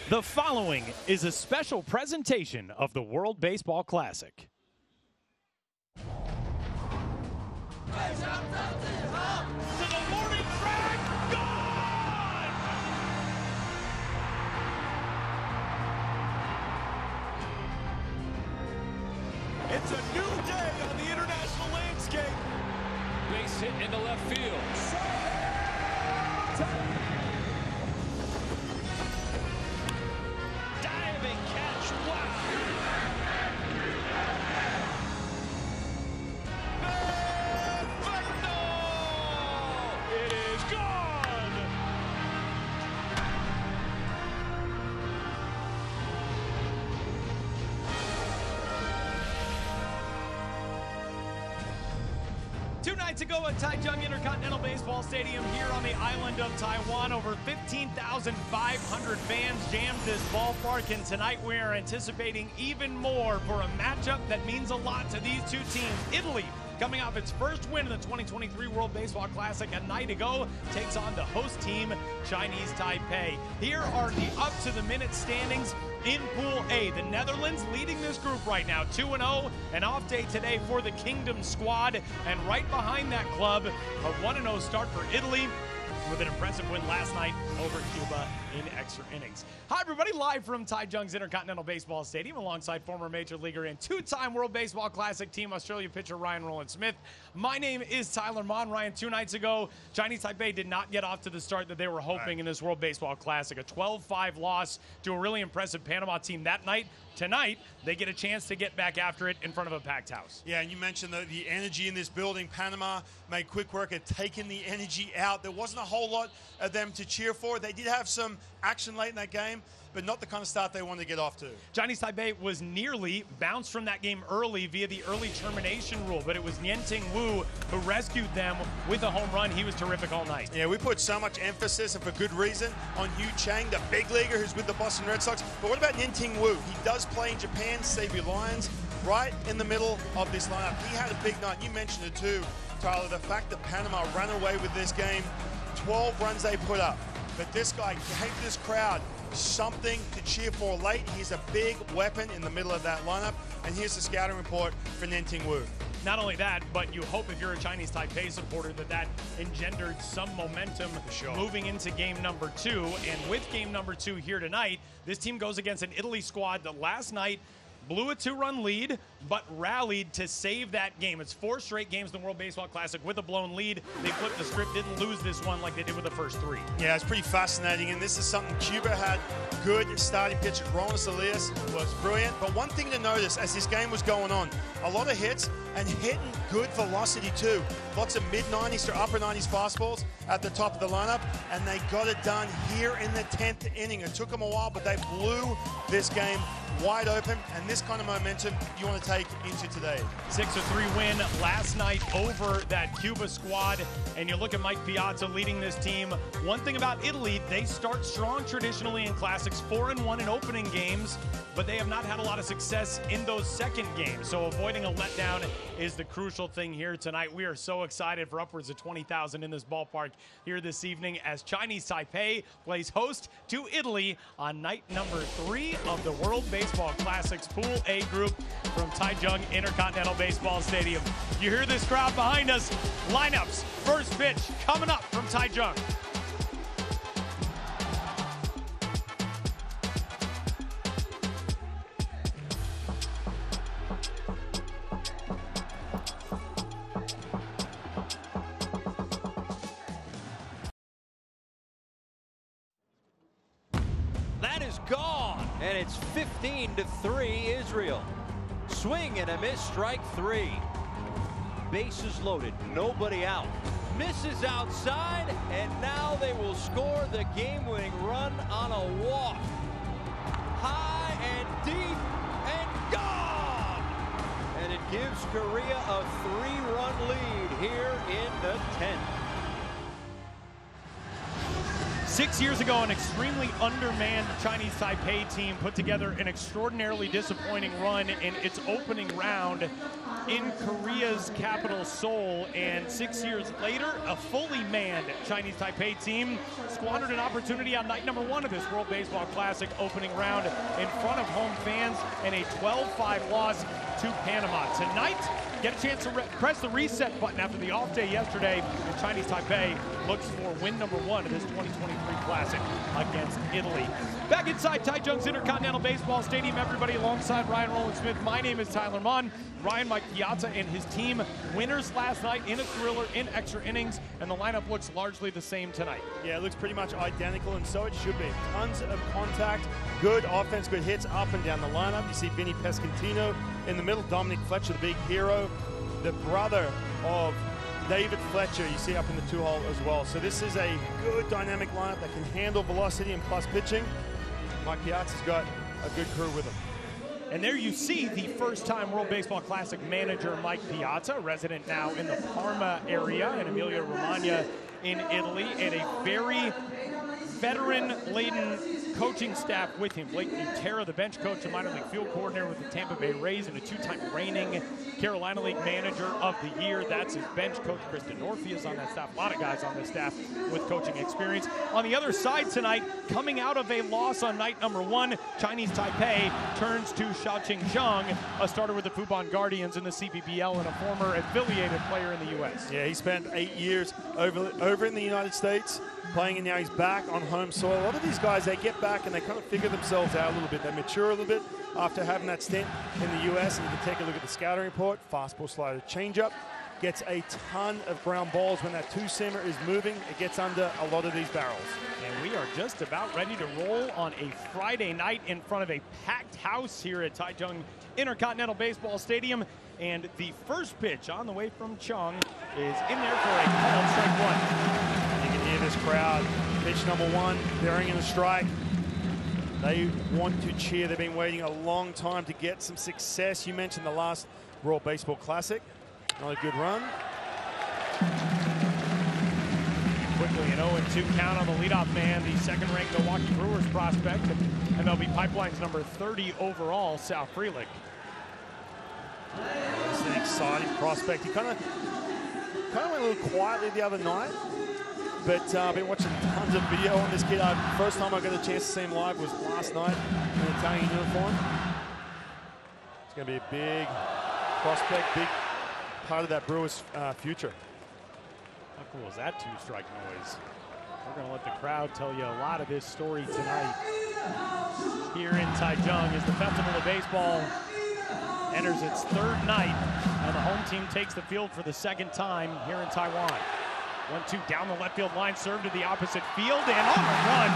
The following is a special presentation of the World Baseball Classic. To the morning track, gone! It's a new day on the international landscape. Base hit into left field. Diving catch, wow! Perfecto! It is gone! Two nights ago at Taichung Intercontinental Baseball Stadium here on the island of Taiwan, over 15,500 fans jammed this ballpark, and tonight we are anticipating even more for a matchup that means a lot to these two teams. Italy, coming off its first win in the 2023 World Baseball Classic a night ago, takes on the host team, Chinese Taipei. Here are the up-to-the-minute standings in Pool A. The Netherlands leading this group right now, 2-0. An off day today for the Kingdom squad. And right behind that club, a 1-0 start for Italy, with an impressive win last night over Cuba in extra innings. Hi, everybody. Live from Taichung's Intercontinental Baseball Stadium alongside former Major Leaguer and two-time World Baseball Classic Team Australia pitcher Ryan Rowland-Smith. My name is Tyler Mon. Ryan, 2 nights ago, Chinese Taipei did not get off to the start that they were hoping in this World Baseball Classic. A 12-5 loss to a really impressive Panama team that night. Tonight, they get a chance to get back after it in front of a packed house. Yeah, and you mentioned the energy in this building. Panama made quick work at taking the energy out. There wasn't a whole lot of them to cheer for. They did have some action late in that game, but not the kind of start they wanted to get off to. Chinese Taipei was nearly bounced from that game early via the early termination rule, but it was Nianting Wu who rescued them with a home run. He was terrific all night. Yeah, we put so much emphasis, and for good reason, on Yu Chang, the big leaguer who's with the Boston Red Sox. But what about Nianting Wu? He does play in Japan, Seibu Lions, right in the middle of this lineup. He had a big night. You mentioned it too, Tyler, the fact that Panama ran away with this game, 12 runs they put up. But this guy gave this crowd something to cheer for late. He's a big weapon in the middle of that lineup. And here's the scouting report for Nianting Wu. Not only that, but you hope if you're a Chinese Taipei supporter that engendered some momentum moving into game number 2. And with game number 2 here tonight, this team goes against an Italy squad that last night blew a 2-run lead, but rallied to save that game. It's 4 straight games in the World Baseball Classic with a blown lead. They flipped the script, didn't lose this one like they did with the first 3. Yeah, it's pretty fascinating, and this is something Cuba had. Good starting pitcher. Roland Elias was brilliant. But one thing to notice as this game was going on, a lot of hits and hitting good velocity too. Lots of mid-90s to upper 90s fastballs at the top of the lineup, and they got it done here in the 10th inning. It took them a while, but they blew this game wide open, and this kind of momentum you want to take into today. 6-3 win last night over that Cuba squad, and you look at Mike Piazza leading this team. One thing about Italy, they start strong traditionally in classics, 4-1 in opening games, but they have not had a lot of success in those second games. So avoiding a letdown is the crucial thing here tonight. We are so excited for upwards of 20,000 in this ballpark here this evening as Chinese Taipei plays host to Italy on night number 3 of the World Baseball Classics Pool A group from Taichung Intercontinental Baseball Stadium. You hear this crowd behind us. Lineups, first pitch coming up from Taichung. That is gone, and it's 15-3 Israel. Swing and a miss, strike 3. Bases loaded, nobody out. Misses outside, and now they will score the game-winning run on a walk. High and deep and gone! And it gives Korea a 3-run lead here in the 10th. 6 years ago, an extremely undermanned Chinese Taipei team put together an extraordinarily disappointing run in its opening round in Korea's capital, Seoul. And 6 years later, a fully manned Chinese Taipei team squandered an opportunity on night number 1 of this World Baseball Classic opening round in front of home fans in a 12-5 loss to Panama. Tonight, get a chance to press the reset button after the off day yesterday, and Chinese Taipei looks for win number 1 of this 2023 Classic against Italy. Back inside Taichung's Intercontinental Baseball Stadium, everybody, alongside Ryan Roland Smith. My name is Tyler Munn. Ryan Mike Piazza and his team, winners last night in a thriller in extra innings, and the lineup looks largely the same tonight. Yeah, it looks pretty much identical, and so it should be. Tons of contact, good offense, good hits up and down the lineup. You see Vinny Pescantino in the middle, Dominic Fletcher, the big hero, the brother of David Fletcher, you see up in the 2-hole as well. So this is a good dynamic lineup that can handle velocity and plus pitching. Mike Piazza's got a good crew with him. And there you see the first-time World Baseball Classic manager Mike Piazza, resident now in the Parma area in Emilia-Romagna in Italy, and a very veteran-laden coaching staff with him. Blake Nutera, the bench coach and minor league field coordinator with the Tampa Bay Rays, and a 2-time reigning Carolina League Manager of the Year. That's his bench coach. Kristen Norfie is on that staff. A lot of guys on this staff with coaching experience. On the other side tonight, coming out of a loss on night number 1, Chinese Taipei turns to Xiaoqing Zhang, a starter with the Fubon Guardians in the CPBL and a former affiliated player in the U.S. Yeah, he spent 8 years over in the United States playing, and now he's back on home soil. A lot of these guys, they get back and they kind of figure themselves out a little bit. They mature a little bit after having that stint in the U.S. And you can take a look at the scouting report. Fastball, slider, changeup. Gets a ton of ground balls when that two-seamer is moving. It gets under a lot of these barrels. And we are just about ready to roll on a Friday night in front of a packed house here at Taichung Intercontinental Baseball Stadium. And the first pitch on the way from Chung is in there for a called strike 1. You can hear this crowd. Pitch number 1, they're in a strike. They want to cheer. They've been waiting a long time to get some success. You mentioned the last World Baseball Classic. Not a good run. Quickly an 0-2 count on the leadoff man, the second-ranked Milwaukee Brewers prospect, and MLB Pipeline's number 30 overall, Sal Frelick. It's an exciting prospect. He kind of went a little quietly the other night, but I've been watching tons of video on this kid. First time I got a chance to see him live was last night in an Italian uniform. It's going to be a big prospect, big part of that Brewers future. How cool is that two-strike noise? We're going to let the crowd tell you a lot of this story tonight here in Taichung as the Festival of Baseball enters its 3rd night, and the home team takes the field for the 2nd time here in Taiwan. 1-2 down the left field line, serve to the opposite field, and on the run.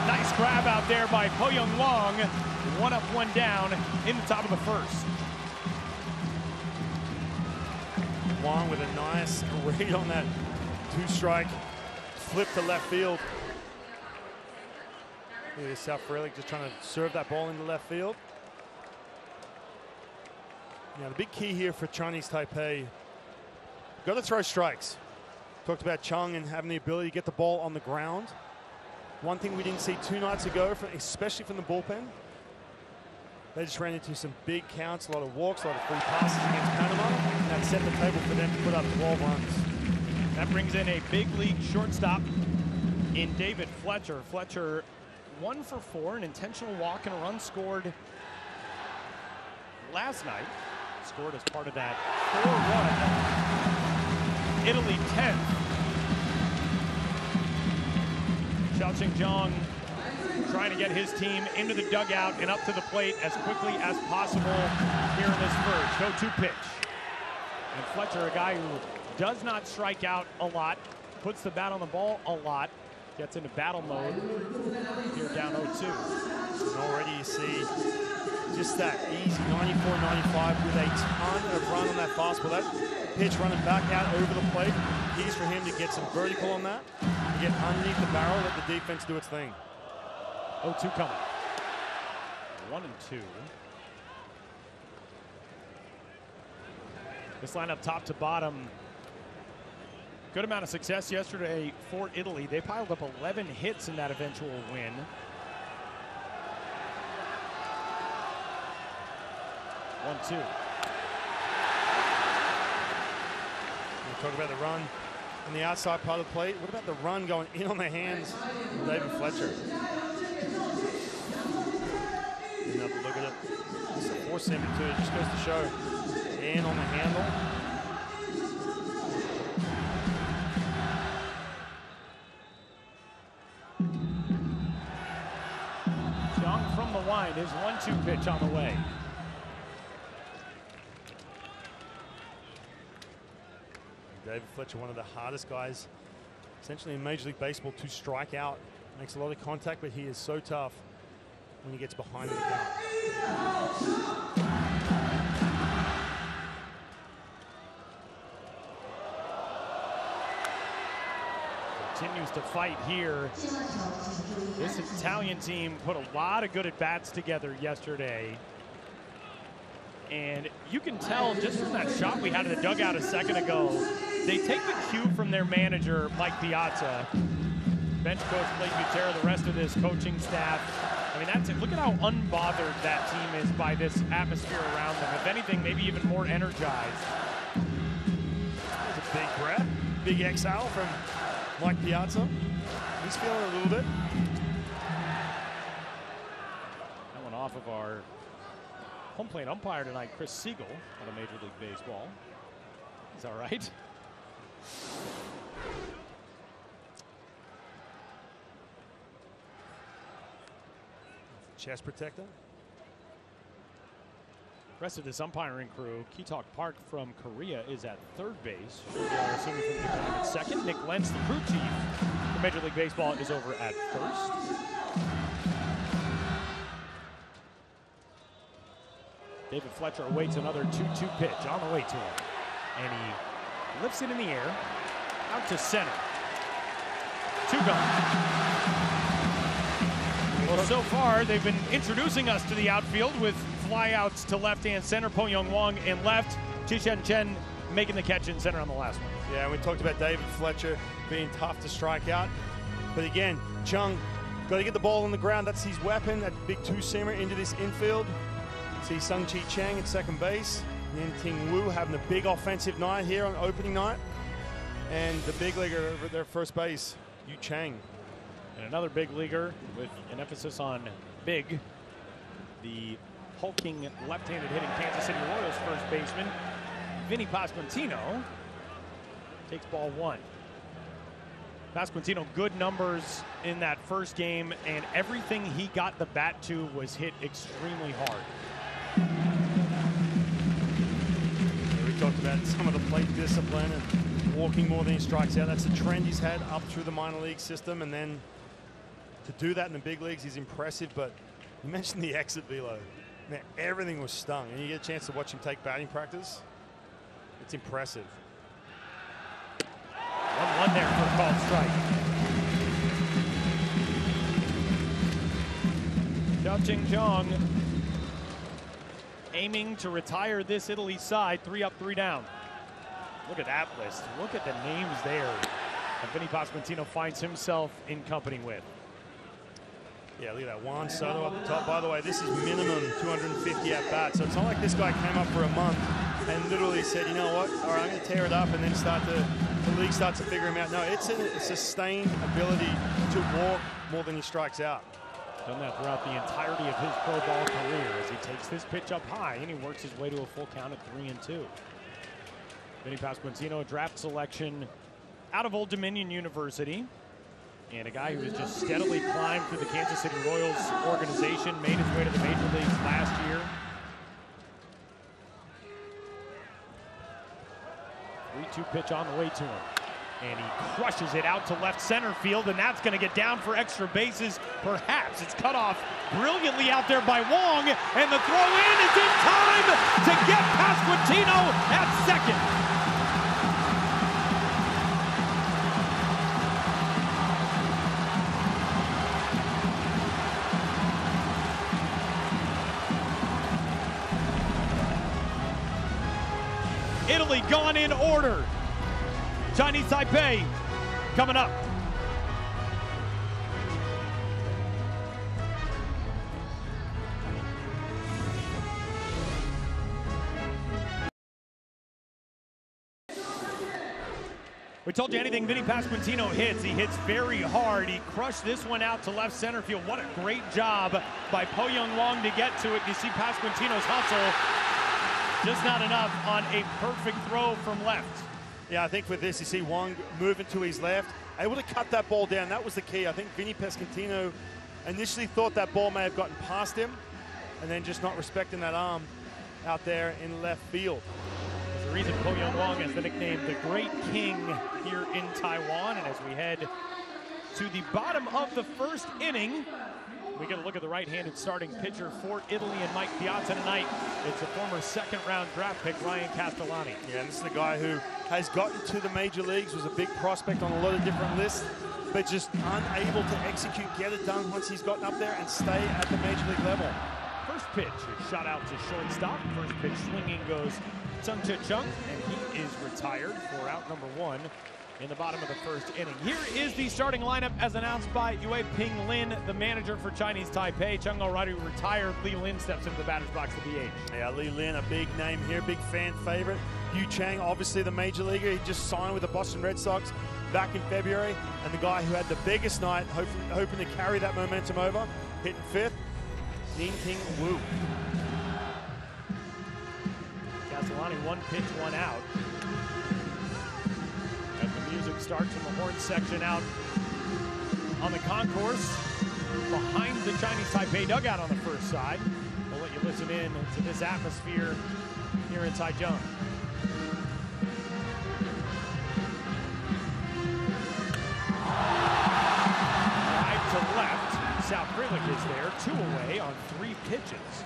Nice grab out there by Po Young Wong. 1 up, 1 down in the top of the 1st. Wong with a nice read on that two-strike, flip to left field. Look at this, Sal Frelick just trying to serve that ball into left field. Now the big key here for Chinese Taipei, got to throw strikes. Talked about Chung and having the ability to get the ball on the ground. One thing we didn't see 2 nights ago, especially from the bullpen, they just ran into some big counts, a lot of walks, a lot of free passes against Panama. And that set the table for them to put up 12 runs. That brings in a big league shortstop in David Fletcher. Fletcher 1 for 4, an intentional walk and a run scored last night. Scored as part of that 4-1 Italy 10th. Xiaoqing Zhang trying to get his team into the dugout and up to the plate as quickly as possible here in this 1st. 0-2 pitch. And Fletcher, a guy who does not strike out a lot, puts the bat on the ball a lot, gets into battle mode here down 0-2. And already you see just that easy 94-95 with a ton of run on that fastball. That pitch running back out over the plate. Keys for him to get some vertical on that, to get underneath the barrel, let the defense do its thing. 0-2 coming. 1-2. This lineup top to bottom Good amount of success yesterday for Italy. They piled up 11 hits in that eventual win. One, two. We talk about the run on the outside part of the plate. What about the run going in on the hands of David Fletcher? Another look at it. It's a 4-seamer too. It just goes to show. In on the handle. Young from the line, his 1-2 pitch on the way. David Fletcher, one of the hardest guys, essentially in Major League Baseball, to strike out. Makes a lot of contact, but he is so tough when he gets behind the count. Continues to fight here. This Italian team put a lot of good at-bats together yesterday. And you can tell just from that shot we had in the dugout a second ago, they take the cue from their manager, Mike Piazza, bench coach Blake Butera, the rest of this coaching staff. I mean, that's it. Look at how unbothered that team is by this atmosphere around them. If anything, maybe even more energized. That's a big breath, big exhale from Mike Piazza. He's feeling it a little bit. That one off of our home plate umpire tonight, Chris Siegel, out of Major League Baseball. He's all right. Chest protector. Rest of this umpiring crew, Kitok Park from Korea is at third base. Shogo Asumi from Japan at second. Nick Lentz, the crew chief for Major League Baseball, is over at first. David Fletcher awaits another 2-2 pitch on the way to him. And he lifts it in the air, out to center. 2 gone. Well, so far, they've been introducing us to the outfield with flyouts to left-hand center. Po Young Wong in left. Chi-Chen Chen making the catch in center on the last one. Yeah, we talked about David Fletcher being tough to strike out. But again, Chung, got to get the ball on the ground. That's his weapon, that big 2-seamer into this infield. See Sung-Chi Chang at second base. Nin-Ting Wu having a big offensive night here on opening night. And the big leaguer over there at first base, Yu Chang. And another big leaguer with an emphasis on big, the hulking left-handed hitting Kansas City Royals first baseman, Vinny Pasquantino, takes ball 1. Pasquantino, good numbers in that first game, and everything he got the bat to was hit extremely hard. We talked about some of the plate discipline and walking more than he strikes out. That's a trend he's had up through the minor league system, and then to do that in the big leagues is impressive. But you mentioned the exit velo. Man, everything was stung, and you get a chance to watch him take batting practice. It's impressive. 1-1 there for a called strike. Zhao Qingzhong aiming to retire this Italy side, 3 up, 3 down. Look at that list. Look at the names there that Vinny Pasquantino finds himself in company with. Yeah, look at that. Juan Soto up the top. By the way, this is minimum 250 at-bats. So it's not like this guy came up for a month and literally said, you know what, all right, I'm going to tear it up, and then the league starts to figure him out. No, it's a sustained ability to walk more than he strikes out. Done that throughout the entirety of his pro ball career as he takes this pitch up high and he works his way to a full count at 3-2. Vinny Pasquantino, a draft selection out of Old Dominion University, and a guy who has just steadily climbed through the Kansas City Royals organization, made his way to the major leagues last year. 3-2 pitch on the way to him. And he crushes it out to left center field, and that's going to get down for extra bases. Perhaps it's cut off brilliantly out there by Wong, and the throw in is in time to get Pasquantino at second. Italy gone in order. Chinese Taipei coming up. We told you anything Vinny Pasquantino hits, he hits very hard. He crushed this one out to left center field. What a great job by Po Young Wong to get to it. You see Pasquantino's hustle, just not enough on a perfect throw from left. Yeah, I think with this, you see Wong moving to his left, able to cut that ball down. That was the key. I think Vinny Pasquantino initially thought that ball may have gotten past him, and then just not respecting that arm out there in left field. There's a reason Po Young Wong has been nicknamed the Great King here in Taiwan. And as we head to the bottom of the first inning, we get a look at the right-handed starting pitcher for Italy and Mike Piazza tonight. It's a former second-round draft pick, Ryan Castellani. Yeah, and this is the guy who has gotten to the major leagues, was a big prospect on a lot of different lists, but just unable to execute, get it done once he's gotten up there and stay at the major league level. First pitch is shot out to shortstop. First pitch swinging goes Chung Cha-Chung, and he is retired for out number one in the bottom of the first inning. Here is the starting lineup as announced by Yue Ping Lin, the manager for Chinese Taipei. Chung already retired. Li Lin steps into the batter's box to DH. Yeah, Li Lin, a big name here, big fan favorite. Yu Chang, obviously the major leaguer. He just signed with the Boston Red Sox back in February. And the guy who had the biggest night, hoping to carry that momentum over, hitting fifth, Ning-Ting Wu. Castellani, one pitch, one out. As the music starts from the horn section out on the concourse behind the Chinese Taipei dugout on the first side. We'll let you listen in to this atmosphere here in Taichung. Drive to left. South Grilick is there, 2 away on 3 pitches.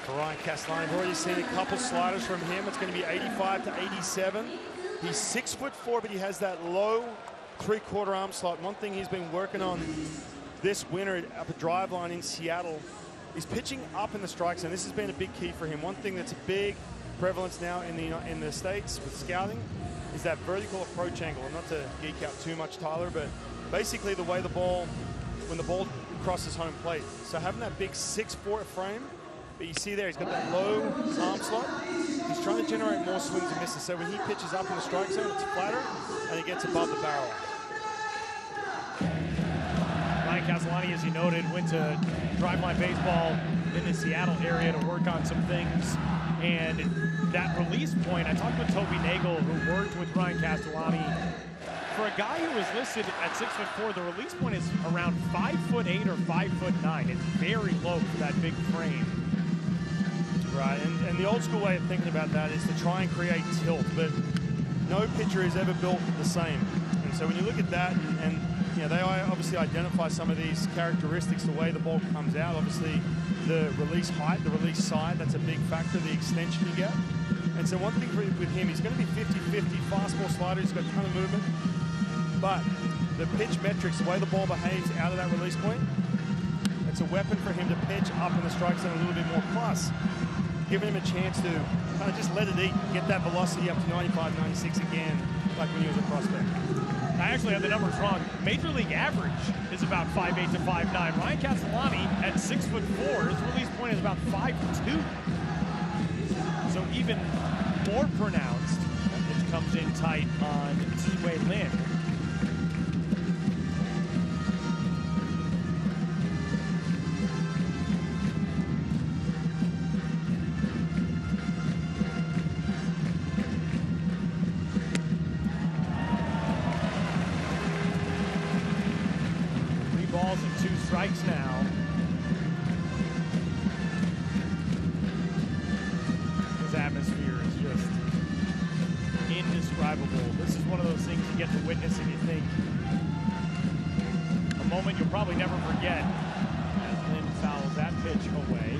For Ryan Castellani, we've already seen a couple sliders from him. It's going to be 85 to 87. He's 6'4", but he has that low 3/4 arm slot. One thing he's been working on this winter up a drive line in Seattle is pitching up in the strike zone. This has been a big key for him. One thing that's a big prevalence now in the States with scouting is that vertical approach angle. And not to geek out too much, Tyler, but basically the way the ball, when the ball crosses home plate. So having that big 6'4" frame, but you see there, he's got that low arm slot. He's trying to generate more swings and misses. So when he pitches up in the strike zone, it's flatter, and he gets above the barrel. Ryan Castellani, as you noted, went to drive-line baseball in the Seattle area to work on some things. And that release point, I talked with Toby Nagel, who worked with Ryan Castellani. For a guy who is listed at 6'4", the release point is around 5'8" or 5'9". It's very low for that big frame. Right, and the old school way of thinking about that is to try and create tilt, but no pitcher is ever built the same. And so when you look at that, and you know, they obviously identify some of these characteristics, the way the ball comes out, obviously the release height, the release side, that's a big factor, the extension you get. And so one thing with him, he's going to be 50-50, fastball slider, he's got a ton of movement, but the pitch metrics, the way the ball behaves out of that release point, it's a weapon for him to pitch up in the strike zone a little bit more. Plus, giving him a chance to kind of just let it eat, get that velocity up to 95, 96 again, like when he was a prospect. I actually have the numbers wrong. Major league average is about 5'8" to 5'9". Ryan Castellani at 6'4", his release point is about 5'2". So even more pronounced, it comes in tight on Yue Lin. Balls and 2 strikes now. This atmosphere is just indescribable. This is one of those things you get to witness and you think, a moment you'll probably never forget as Lin fouls that pitch away.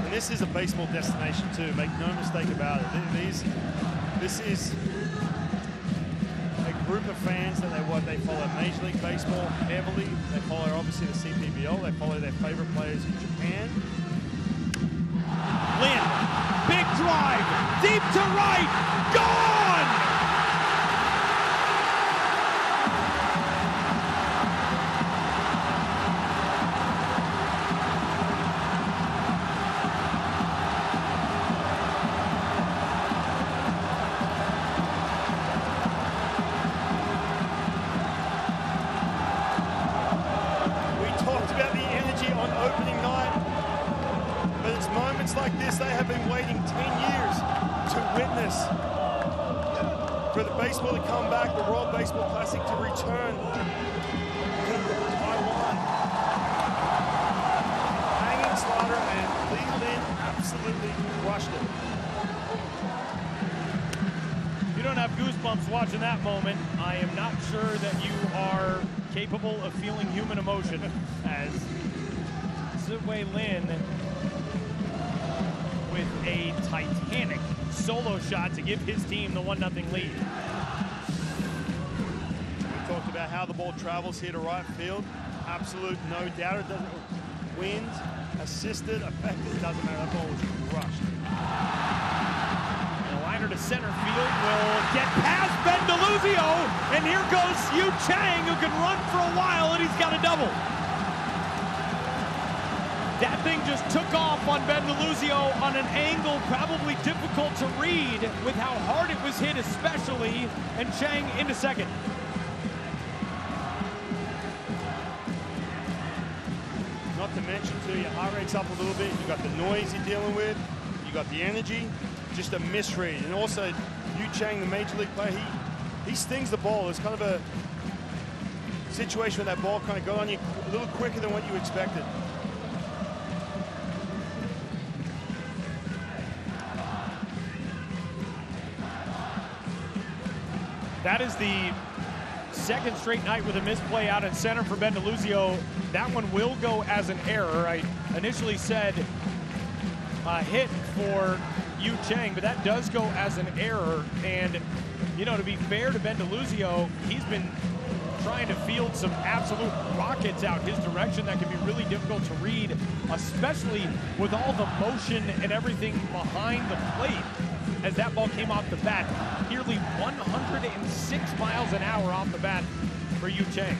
And this is a baseball destination too, make no mistake about it. This is group of fans that they follow Major League Baseball heavily. They follow obviously the CPBL. They follow their favorite players in Japan. Lin, big drive, deep to right, gone! Like this, they have been waiting 10 years to witness for the baseball to come back, the World Baseball Classic to return to Taiwan. Hanging slider, and Li Lin absolutely crushed it. If you don't have goosebumps watching that moment, I am not sure that you are capable of feeling human emotion, as Wei Lin with a titanic solo shot to give his team the 1-0 lead. We talked about how the ball travels here to right field. Absolute no doubt. It doesn't wind, assisted, affected, doesn't matter. That ball was crushed. The liner to center field will get past Ben DeLuzio, and here goes Yu Chang, who can run for a while, and he's got a double. That thing just took off on Ben DeLuzio on an angle probably difficult to read with how hard it was hit especially, and Chang into second. Not to mention too, your heart rate's up a little bit, you got the noise you're dealing with, you got the energy, just a misread. And also, Yu Chang, the major league player, he stings the ball. It's kind of a situation where that ball kind of got on you a little quicker than what you expected. That is the second straight night with a misplay out in center for Ben DeLuzio. That one will go as an error. I initially said a hit for Yu Chang, but that does go as an error. And, you know, to be fair to Ben DeLuzio, he's been trying to field some absolute rockets out his direction that can be really difficult to read, especially with all the motion and everything behind the plate. As that ball came off the bat, nearly 106 miles an hour off the bat for Yu Chang.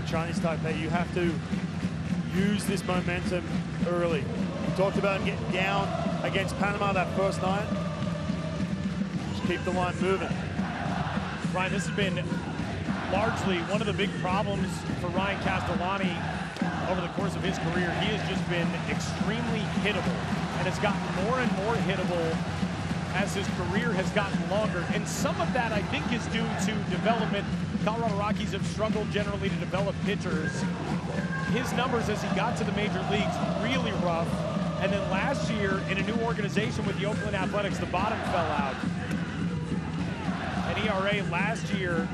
Chinese Taipei, you have to use this momentum early. We talked about him getting down against Panama that first night. Just keep the line moving. Ryan, this has been largely one of the big problems for Ryan Castellani over the course of his career. He has just been extremely hittable, and has gotten more and more hittable as his career has gotten longer. And some of that, I think, is due to development. Colorado Rockies have struggled generally to develop pitchers. His numbers as he got to the major leagues, really rough. And then last year, in a new organization with the Oakland Athletics, the bottom fell out. An ERA last year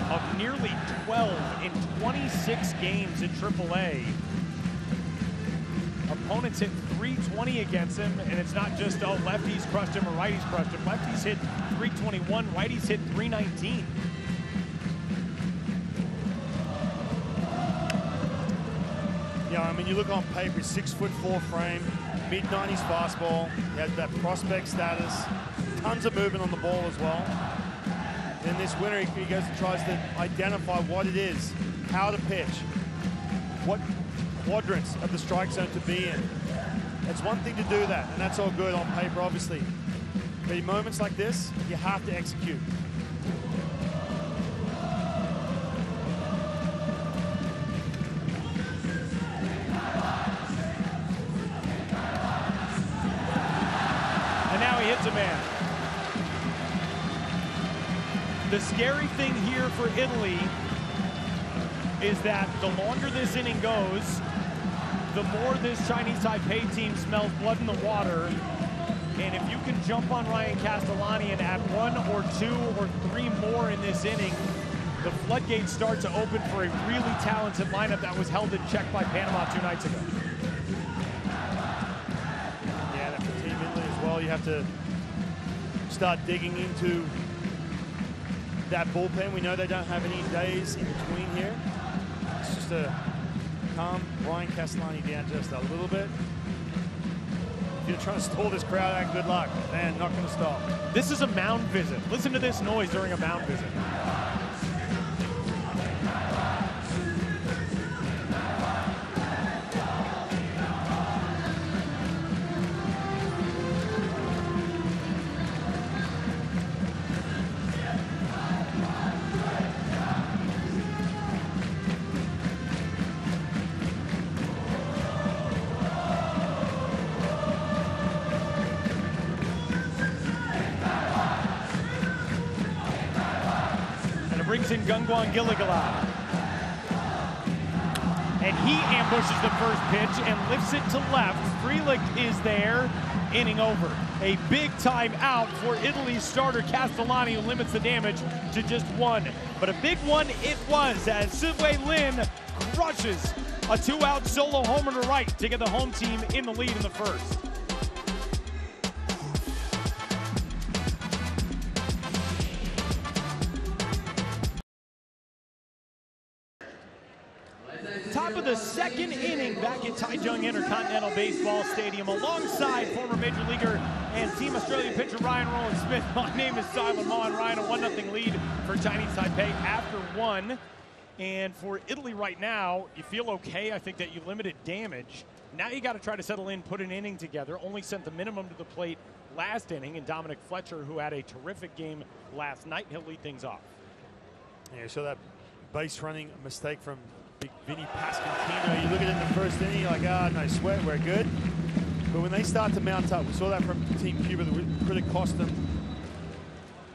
of nearly 12 in 26 games in AAA. Opponents hit 320 against him, and it's not just, oh, lefties crushed him or righties crushed him. Lefties hit 321, righties hit 319. Yeah, I mean, you look on paper, 6'4" frame, mid-90s fastball. He has that prospect status, tons of movement on the ball as well. In this winter, he goes and tries to identify what it is, how to pitch, what quadrants of the strike zone to be in. It's one thing to do that, and that's all good on paper, obviously. But in moments like this, you have to execute. And now he hits a man. The scary thing here for Italy is that the longer this inning goes, the more this Chinese Taipei team smells blood in the water. And if you can jump on Ryan Castellani and add 1 or 2 or 3 more in this inning, the floodgates start to open for a really talented lineup that was held in check by Panama 2 nights ago. Yeah, and for Team Italy as well, you have to start digging into that bullpen. We know they don't have any days in between here. to calm Brian Castellani down just a little bit. If you're trying to stall this crowd out, good luck. Man, not going to stop. This is a mound visit. Listen to this noise during a mound visit. Brings in Gungwan Gilligala. And he ambushes the first pitch and lifts it to left. Frelick is there, inning over. A big time out for Italy's starter Castellani, who limits the damage to just one. But a big one it was, as Siwei Lin crushes a two-out solo homer to right to get the home team in the lead in the first. Top of the second inning back at Taichung Intercontinental Baseball Stadium alongside former Major Leaguer and Team Australia pitcher Ryan Roland Smith. My name is Simon Ma, and Ryan, a 1-0 lead for Chinese Taipei after one. And for Italy right now, you feel okay. I think that you limited damage. Now you got to try to settle in, put an inning together. Only sent the minimum to the plate last inning, and Dominic Fletcher, who had a terrific game last night, he'll lead things off. Yeah, so that base running mistake from big Vinny Pascantino. You look at it in the first inning, you're like, no sweat, we're good. But when they start to mount up, we saw that from Team Cuba, that could have cost them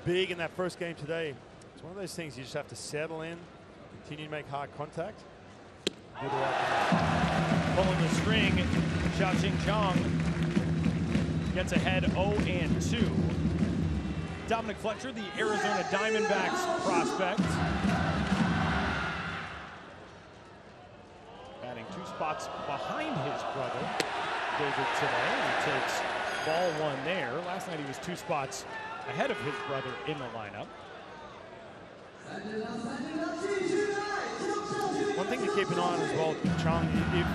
big in that first game today. It's one of those things you just have to settle in, continue to make hard contact. Pulling the string, Xiaoqing Zhang gets ahead 0-2. Dominic Fletcher, the Arizona Diamondbacks prospect. Batting 2 spots behind his brother, David, today. He takes ball 1 there. Last night he was 2 spots ahead of his brother in the lineup. One thing to keep an eye on as well, Chung, if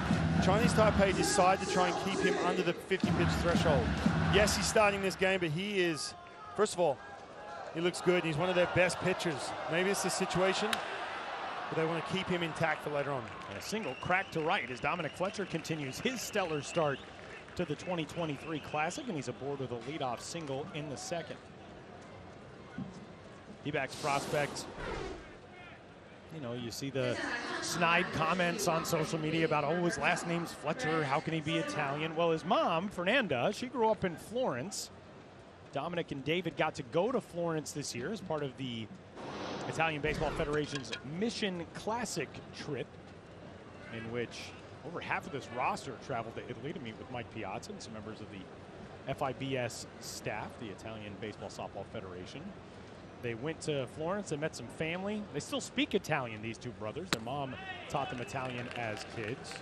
Chinese Taipei decide to try and keep him under the 50-pitch threshold. Yes, he's starting this game, but he is, first of all, he looks good. He's one of their best pitchers. Maybe it's the situation, but they want to keep him intact for later on. And a single crack to right as Dominic Fletcher continues his stellar start to the 2023 Classic, and he's aboard with a leadoff single in the second. D-backs prospect. You know, you see the snide comments on social media about, oh, his last name's Fletcher, how can he be Italian? Well, his mom, Fernanda, she grew up in Florence. Dominic and David got to go to Florence this year as part of the Italian Baseball Federation's Mission Classic trip, in which over half of this roster traveled to Italy to meet with Mike Piazza and some members of the FIBS staff, the Italian Baseball Softball Federation. They went to Florence and met some family. They still speak Italian, these two brothers. Their mom taught them Italian as kids.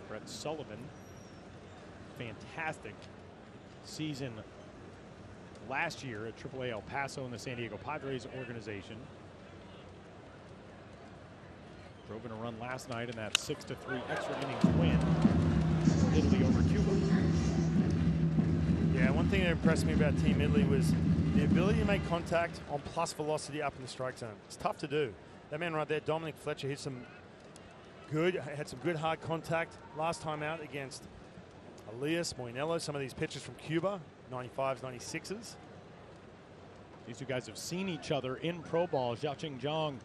Brett Sullivan, fantastic season last year at AAA El Paso in the San Diego Padres organization. Drove in a run last night in that 6-3 extra innings win. Italy over Cuba. Yeah, one thing that impressed me about Team Italy was the ability to make contact on plus velocity up in the strike zone. It's tough to do. That man right there, Dominic Fletcher, had some good hard contact last time out against Elias, Moinello, some of these pitchers from Cuba, 95s, 96s. These two guys have seen each other in pro ball. Xiaoqing Zhang,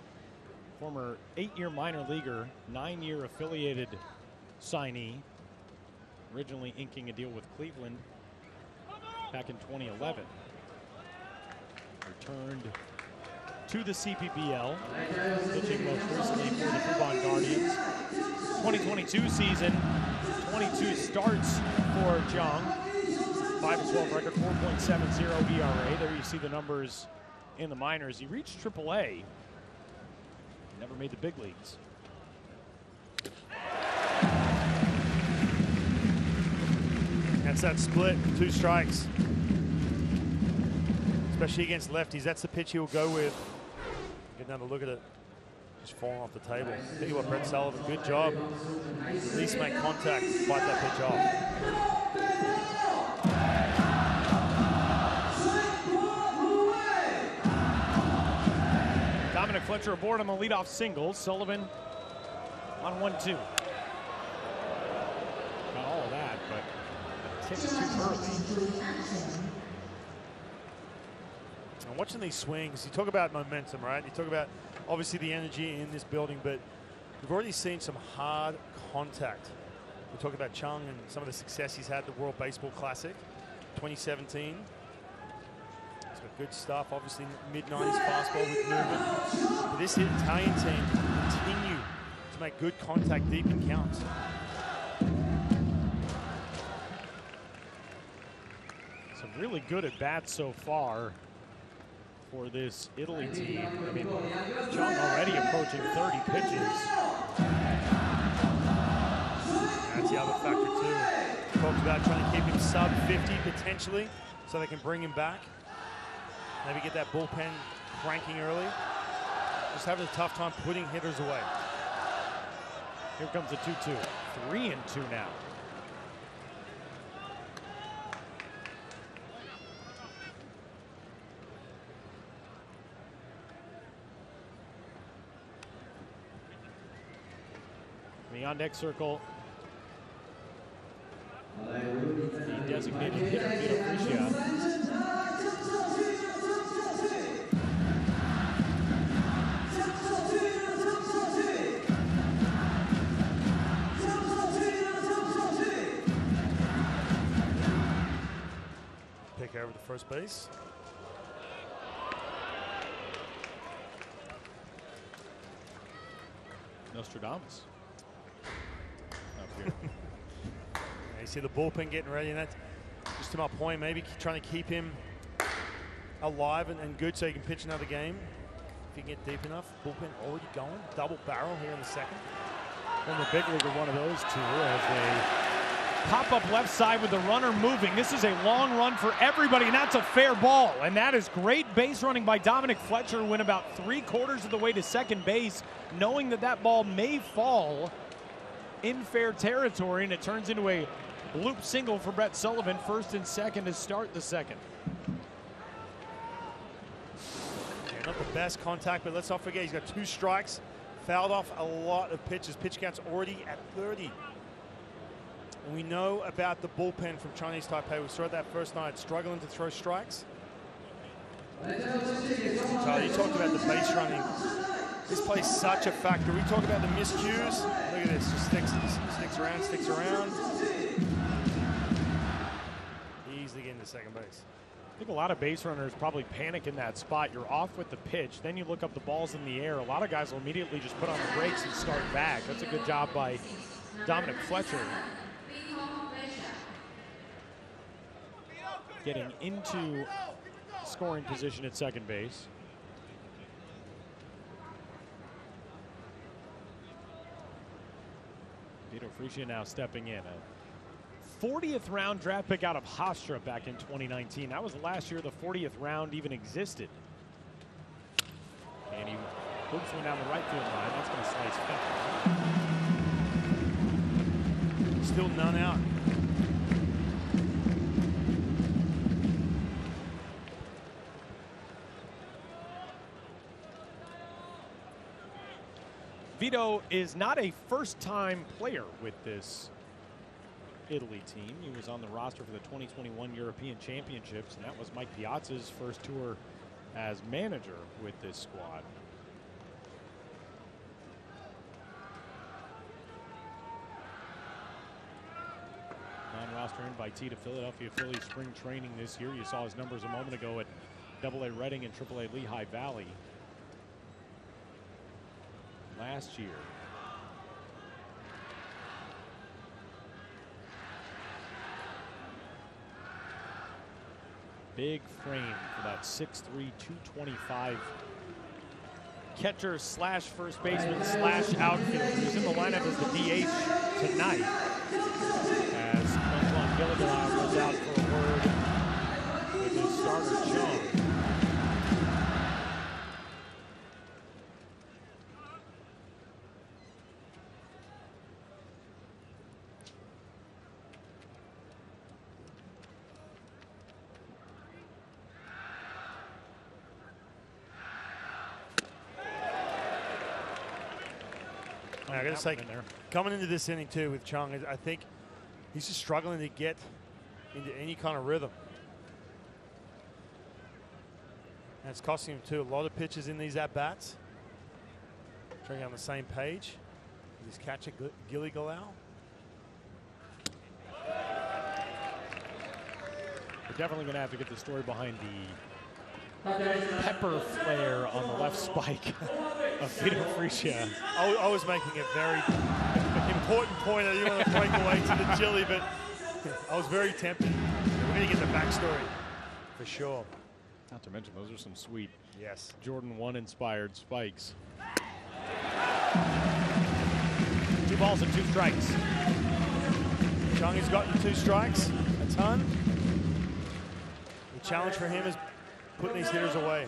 former 8-year minor leaguer, 9-year affiliated signee, originally inking a deal with Cleveland back in 2011. Returned to the CPBL, pitching most recently for the Fubon Guardians. 2022 season, 22 starts for Zhang. 5-12 record, 4.70 ERA. There you see the numbers in the minors. He reached AAA, never made the big leagues. That's that split, 2 strikes. especially against lefties. That's the pitch he'll go with. Get another look at it. Just falling off the table. Tell you what, Brett Sullivan, good job. At least make contact, fight that pitch off. Dominic Fletcher aboard on the leadoff single. Sullivan on 1-2. Got all of that, but the kick is too early. And watching these swings, you talk about momentum, right? You talk about obviously the energy in this building, but we've already seen some hard contact. We talk about Chung and some of the success he's had at the World Baseball Classic 2017. He's got good stuff, obviously mid-90s fastball with movement. But this Italian team continue to make good contact deep in counts. Some really good at bats so far for this Italy team. I mean, Chung already approaching 30 pitches. That's the other factor too. Talked about trying to keep him sub 50 potentially, so they can bring him back. Maybe get that bullpen cranking early. Just having a tough time putting hitters away. Here comes the 2-2. 3-2 now. The on-deck circle, the designated hitter, Vito Frischia. Pick over to first base. Nostradamus. Up here. You see the bullpen getting ready, and that's just to my point, maybe trying to keep him alive and good so he can pitch another game. If he can get deep enough. Bullpen already going. Double barrel here in the second. And the big leaguer, one of those two, as they pop up left side with the runner moving. This is a long run for everybody, and that's a fair ball. And that is great base running by Dominic Fletcher, who went about 3/4 of the way to second base, knowing that that ball may fall in fair territory, and it turns into a loop single for Brett Sullivan, first and second to start the second. Yeah, not the best contact, but let's not forget he's got 2 strikes, fouled off a lot of pitches. Pitch count's already at 30. And we know about the bullpen from Chinese Taipei. We saw it that first night, struggling to throw strikes. Charlie, you talked about the base running. This plays such a factor. We talk about the miscues. Look at this, just sticks around. Easily getting to second base. I think a lot of base runners probably panic in that spot. You're off with the pitch, then you look up the balls in the air. A lot of guys will immediately just put on the brakes and start back. That's a good job by Dominic Fletcher. Getting into scoring position at second base. Vito Frischia now stepping in. A 40th round draft pick out of Hofstra back in 2019. That was the last year the 40th round even existed. And he hoops one down the right field line. That's going to slice foul. Still none out. Vito is not a first-time player with this Italy team. He was on the roster for the 2021 European Championships, and that was Mike Piazza's first tour as manager with this squad. Non-roster invitee to Philadelphia Phillies spring training this year. You saw his numbers a moment ago at AA Reading and AAA Lehigh Valley last year. Big frame for that 6'3", 225 catcher slash first baseman slash outfielder. He's in the lineup as the DH tonight, as Antoine Gilligan was out for a word with his starter Chung. I got to say, coming into this inning too with Chung, I think he's just struggling to get into any kind of rhythm. And it's costing him too. A lot of pitches in these at-bats. Trying on the same page. His catcher, Gilly Galau. We're definitely going to have to get the story behind the pepper flare on the left spike of Vito Frischia. I was making a very important point. I didn't want to break away to the chili, but I was very tempted. We're going to get the backstory for sure. Not to mention, those are some sweet Jordan 1 inspired spikes. 2 balls and 2 strikes. Chung has gotten 2 strikes, a ton. The challenge for him is putting these hitters away.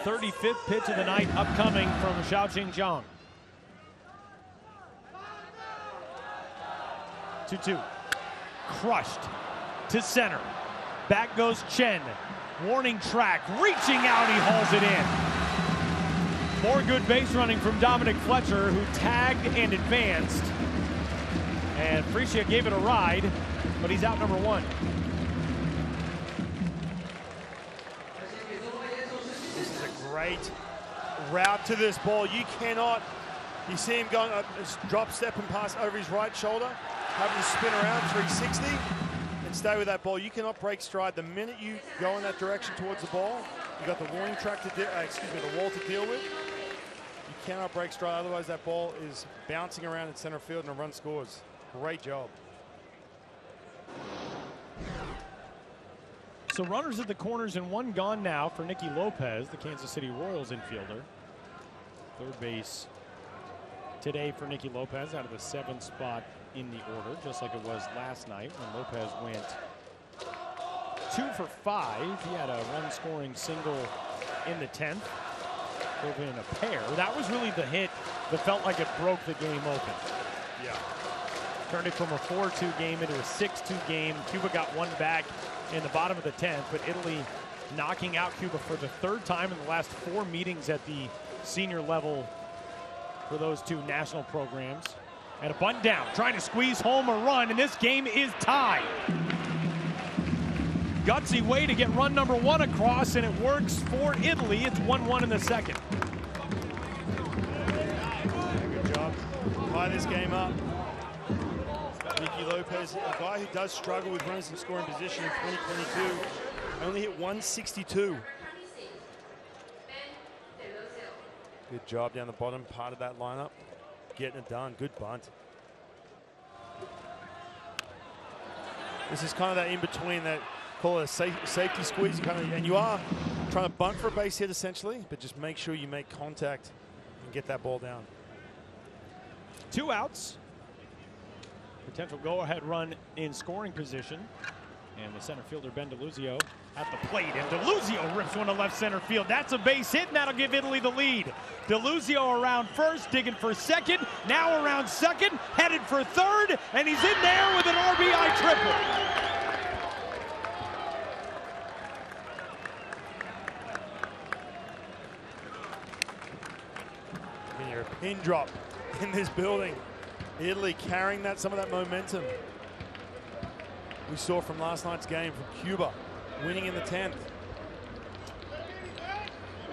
35th pitch of the night upcoming from Xiaoqing Zhang. 2-2. Crushed to center. Back goes Chen. Warning track. Reaching out, he hauls it in. More good base running from Dominic Fletcher, who tagged and advanced. And Frischia gave it a ride, but he's out number 1. This is a great route to this ball. You cannot, you see him going up, drop, step and pass over his right shoulder, having to spin around 360 and stay with that ball. You cannot break stride. The minute you go in that direction towards the ball, you got the warning track to the wall to deal with. You cannot break stride, otherwise that ball is bouncing around in center field and a run scores. Great job. So runners at the corners and 1 gone now for Nicky Lopez, the Kansas City Royals infielder. Third base today for Nicky Lopez out of the 7th spot in the order, just like it was last night when Lopez went 2 for 5. He had a run-scoring single in the 10th. Drove in a pair. That was really the hit that felt like it broke the game open. Yeah. Turned it from a 4-2 game into a 6-2 game. Cuba got 1 back in the bottom of the 10th, but Italy knocking out Cuba for the 3rd time in the last 4 meetings at the senior level for those 2 national programs. And a bunt down, trying to squeeze home a run, and this game is tied. Gutsy way to get run number 1 across, and it works for Italy. It's 1-1 in the 2nd. Good job. Tie this game up. Nicky Lopez, a guy who does struggle with runners in scoring position in 2022, only hit 162. Good job down the bottom part of that lineup. Getting it done. Good bunt. This is kind of that in between, that call it a safety squeeze, and you are trying to bunt for a base hit essentially, but just make sure you make contact and get that ball down. 2 outs. Potential go-ahead run in scoring position. And the center fielder, Ben DeLuzio, at the plate. And DeLuzio rips one to left center field. That's a base hit, and that'll give Italy the lead. DeLuzio around first, digging for second. Now around second, headed for third. And he's in there with an RBI triple. You're a pin drop in this building. Italy carrying some of that momentum we saw from last night's game from Cuba, winning in the 10th.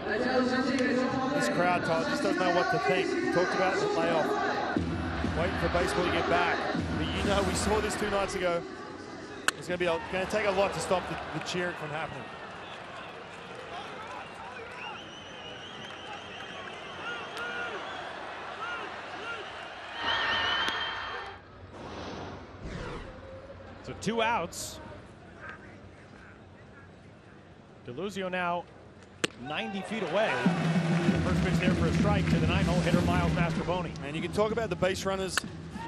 This crowd, Todd, just doesn't know what to think. We talked about the layoff, waiting for baseball to get back. But you know, we saw this 2 nights ago. It's going to take a lot to stop the cheering from happening. So 2 outs. DeLuzio now 90 feet away. First pitch there for a strike to the 9-hole hitter, Miles Mastrobuoni. And you can talk about the base runners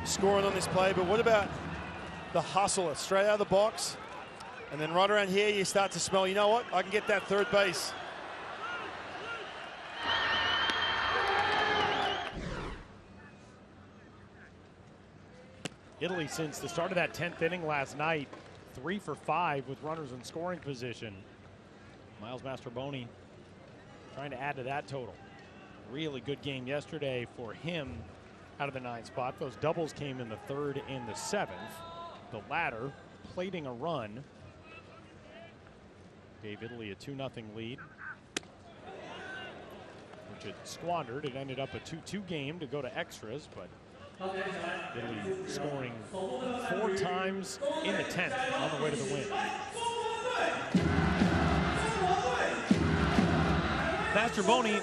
scoring on this play, but what about the hustler straight out of the box? And then right around here, you start to smell, you know what? I can get that third base. Italy, since the start of that 10th inning last night, 3 for 5 with runners in scoring position. Miles Mastrobuoni trying to add to that total. Really good game yesterday for him out of the 9th spot. Those doubles came in the 3rd and the 7th. The latter plating a run. Gave Italy a 2-0 lead, which it squandered. It ended up a 2-2 game to go to extras, but Italy scoring 4 times in the 10th on the way to the win. Mastroboni,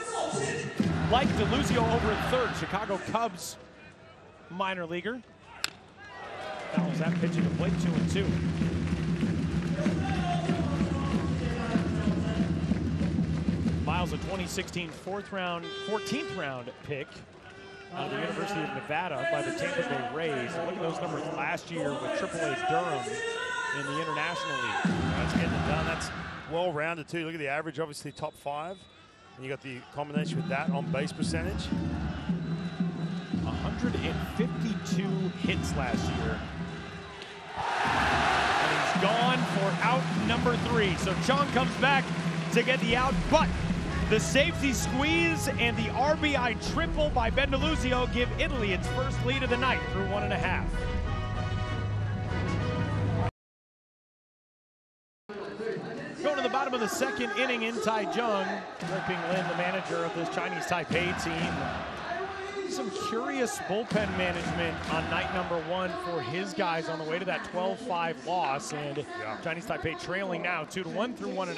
like DeLuzio over at 3rd, Chicago Cubs minor leaguer. Fouls that pitch into plate, 2-2. Miles, a 2016 14th round pick out of the University of Nevada by the Tampa Bay Rays. And look at those numbers last year with AAA Durham in the International League. That's getting it done. That's well-rounded too. Look at the average, obviously top 5. And you got the combination with that on base percentage. 152 hits last year. And he's gone for out number 3. So Chong comes back to get the out, but the safety squeeze and the RBI triple by Ben DeLuzio give Italy its first lead of the night through 1.5. Going to the bottom of the 2nd inning in Taichung. Ripping Lin, the manager of this Chinese Taipei team. Some curious bullpen management on night number 1 for his guys on the way to that 12-5 loss. And Chinese Taipei trailing now 2-1 through 1.5.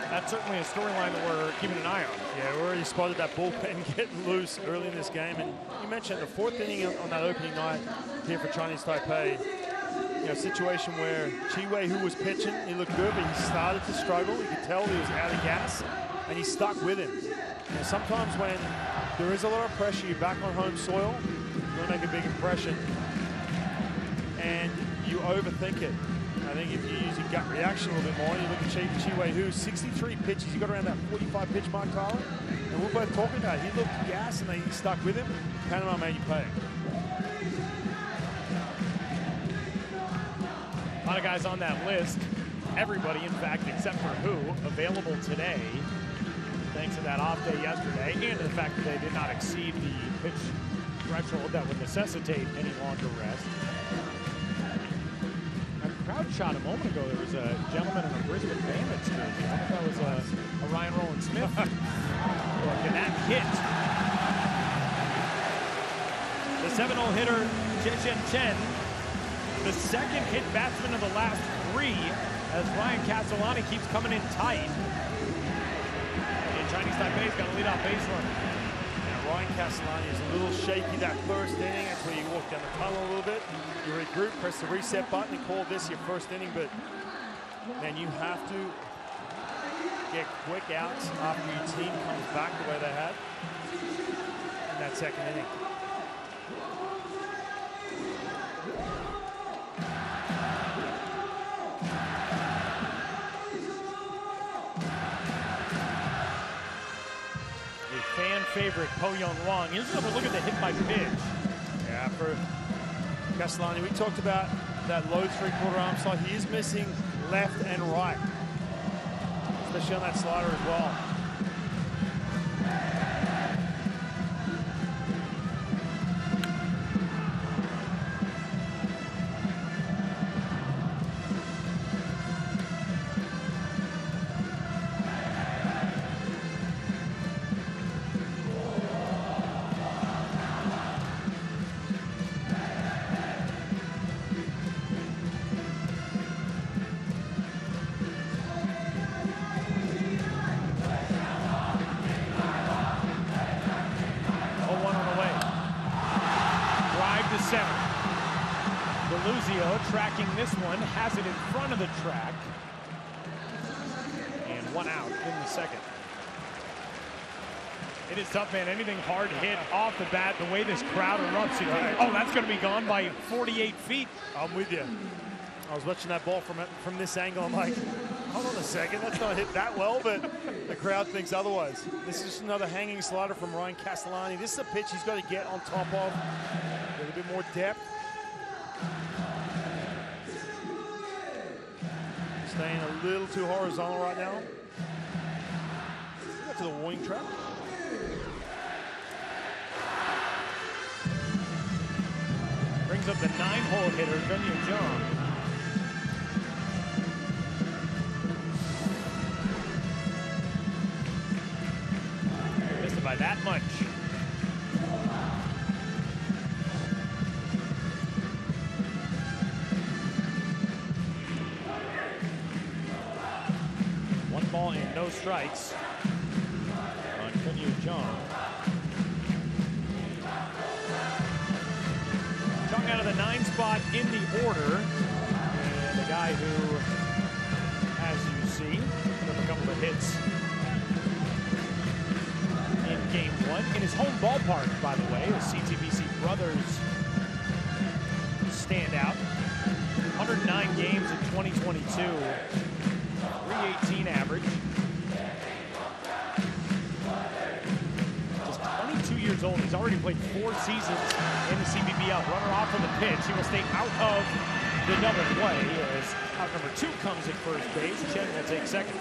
That's certainly a storyline that we're keeping an eye on. Yeah, we already spotted that bullpen getting loose early in this game. And you mentioned the 4th inning on that opening night here for Chinese Taipei. You know, situation where Chi Wei, who was pitching, he looked good, but he started to struggle. You could tell he was out of gas, and he stuck with him. And sometimes when there is a lot of pressure, you're back on home soil, you're going to make a big impression, and you overthink it. I think if you use your gut reaction a little bit more, you look at Chi Wei, who 63 pitches, he got around that 45 pitch mark, Tyler, and we're both talking about it. He looked gas, and he stuck with him. Panama made you pay. A lot of guys on that list. Everybody, in fact, except for who, available today, thanks to that off day yesterday, and to the fact that they did not exceed the pitch threshold that would necessitate any longer rest. A crowd shot a moment ago. There was a gentleman in a Brisbane Bandits jersey. I wonder if that was a Ryan Roland Smith. Look, and that hit. The 7-0 hitter, Chen Chen, the 2nd hit batsman of the last 3, as Ryan Castellani keeps coming in tight. And Chinese Taipei's got a leadoff base run. Now, Ryan Castellani is a little shaky that 1st inning. That's where you walk down the tunnel a little bit. You regroup, press the reset button, and call this your 1st inning. But then you have to get quick outs after your team comes back the way they had in that 2nd inning. Fan favorite Po Young Wong. Here's another look at the hit by pitch. Yeah, for Castellani, we talked about that low 3/4 arm slide. He is missing left and right, especially on that slider as well. DeLuzio tracking this one, has it in front of the track, and 1 out in the 2nd. It is tough, man. Anything hard hit off the bat, the way this crowd erupts, you think, oh, that's going to be gone by 48 feet. I'm with you. I was watching that ball from this angle. I'm like, hold on a second, that's not hit that well, but the crowd thinks otherwise. This is just another hanging slider from Ryan Castellani. This is a pitch he's got to get on top of. A little bit more depth. Staying a little too horizontal right now. Got to the warning track. brings up the 9-hole hitter, Venue John. Missed it by that much. One ball and no strikes on Venue John. Chung out of the 9 spot in the order. And a guy who, as you see, put up a couple of hits in game 1. In his home ballpark, by the way, his CTBC brothers stand out. 109 games in 2022. 318 average. Just 22 years old. He's already played 4 seasons in the CBBL. Runner off on the pitch. He will stay out of the double play as out number 2 comes at first base. Chen will take second.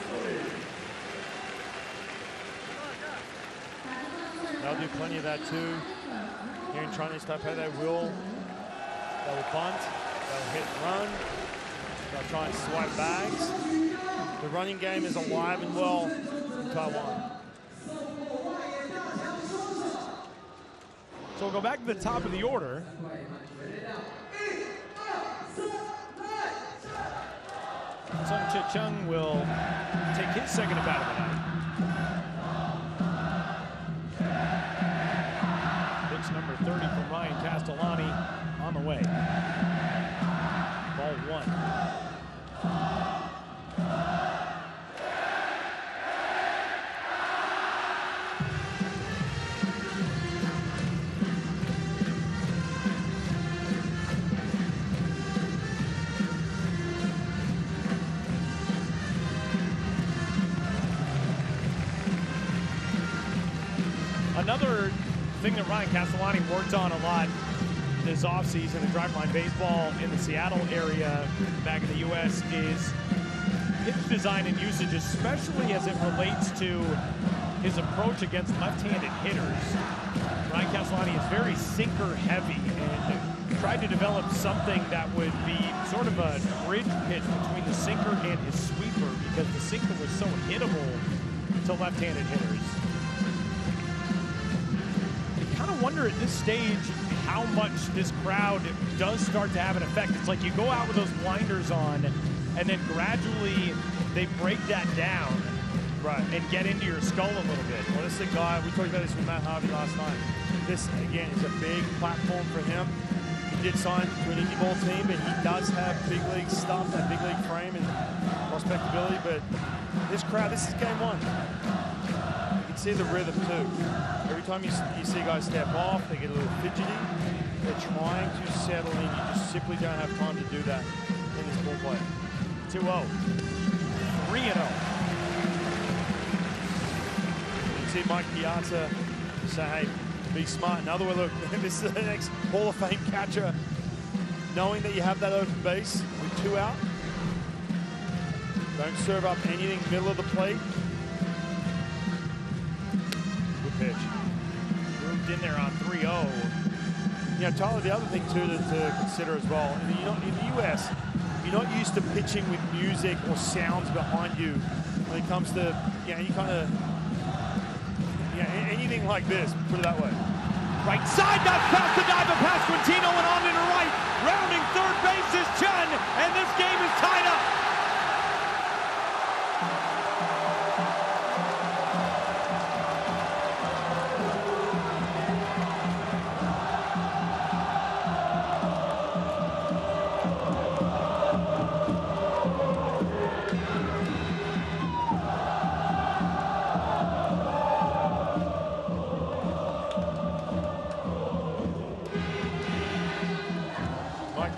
They'll do plenty of that too. Here in Taipei, they will bunt, they'll hit and run, they'll try and swipe bags. The running game is alive and well in Taiwan. So we'll go back to the top of the order. Sung Chit Chung will take his second at bat of the night. Pitch number 30 from Ryan Castellani on the way. Ball 1. Another thing that Ryan Castellani worked on a lot this offseason in driveline baseball in the Seattle area back in the U.S. is pitch design and usage, especially as it relates to his approach against left-handed hitters. Ryan Castellani is very sinker heavy and tried to develop something that would be sort of a bridge pitch between the sinker and his sweeper because the sinker was so hittable to left-handed hitters. Wonder at this stage how much this crowd does start to have an effect. It's like you go out with those blinders on and then gradually they break that down, right, and get into your skull a little bit. Well, this is a guy, we talked about this with Matt Harvey last night. This, again, is a big platform for him. He did sign to an indie ball team, but he does have big league stuff, that big league frame and prospectability, but this crowd, this is game 1. You can see the rhythm too. Every time you see guys step off, they get a little fidgety. They're trying to settle in. You just simply don't have time to do that in this ball play. 2-0. 3-0. You see Mike Piazza say, hey, be smart. In other words, look, this is the next Hall of Fame catcher. Knowing that you have that open base with 2 out. Don't serve up anything middle of the plate. Pitch. Moved in there on 3-0. You know, Tyler, the other thing too to consider as well, in the US, you're not used to pitching with music or sounds behind you when it comes to, you know, any kind of, anything like this, put it that way. Right side, not past the dive of Pasquantino and on into right. Rounding third base is Chen, and this game is tied up.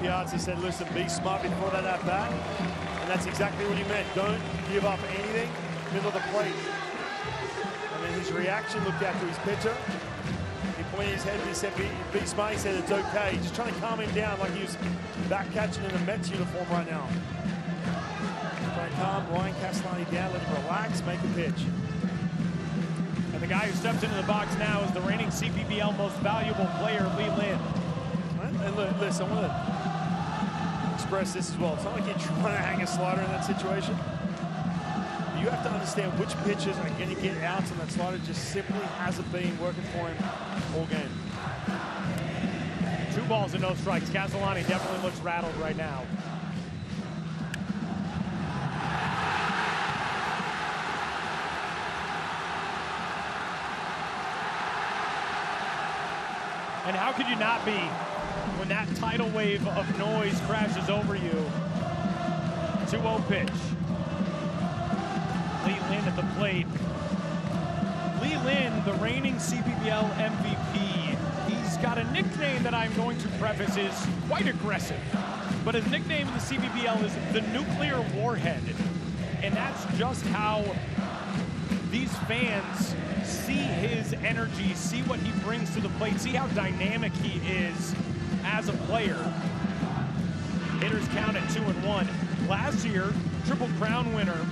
Piazza said, listen, be smart before that at bat. And that's exactly what he meant. Don't give up anything, middle of the plate. And then his reaction looked after his pitcher. He pointed his head and he said, be smart. He said, it's okay. He's just trying to calm him down like he was back catching in a Mets uniform right now. Trying to calm Ryan Castellani down, let him relax, make a pitch. And the guy who steps into the box now is the reigning CPBL most valuable player, Lee Lin. And look, listen, I want to express this as well. It's not like you're trying to hang a slider in that situation. You have to understand which pitches are going to get outs, and that slider just simply hasn't been working for him all game. 2 balls and no strikes. Castellani definitely looks rattled right now. And how could you not be when that tidal wave of noise crashes over you? 2-0 pitch. Lee Lin at the plate. Lee Lin, the reigning CPBL MVP. He's got a nickname that I'm going to preface is quite aggressive. But his nickname in the CPBL is the Nuclear Warhead. And that's just how these fans see his energy, see what he brings to the plate, see how dynamic he is as a player. Hitters count at 2-1. Last year, Triple Crown winner.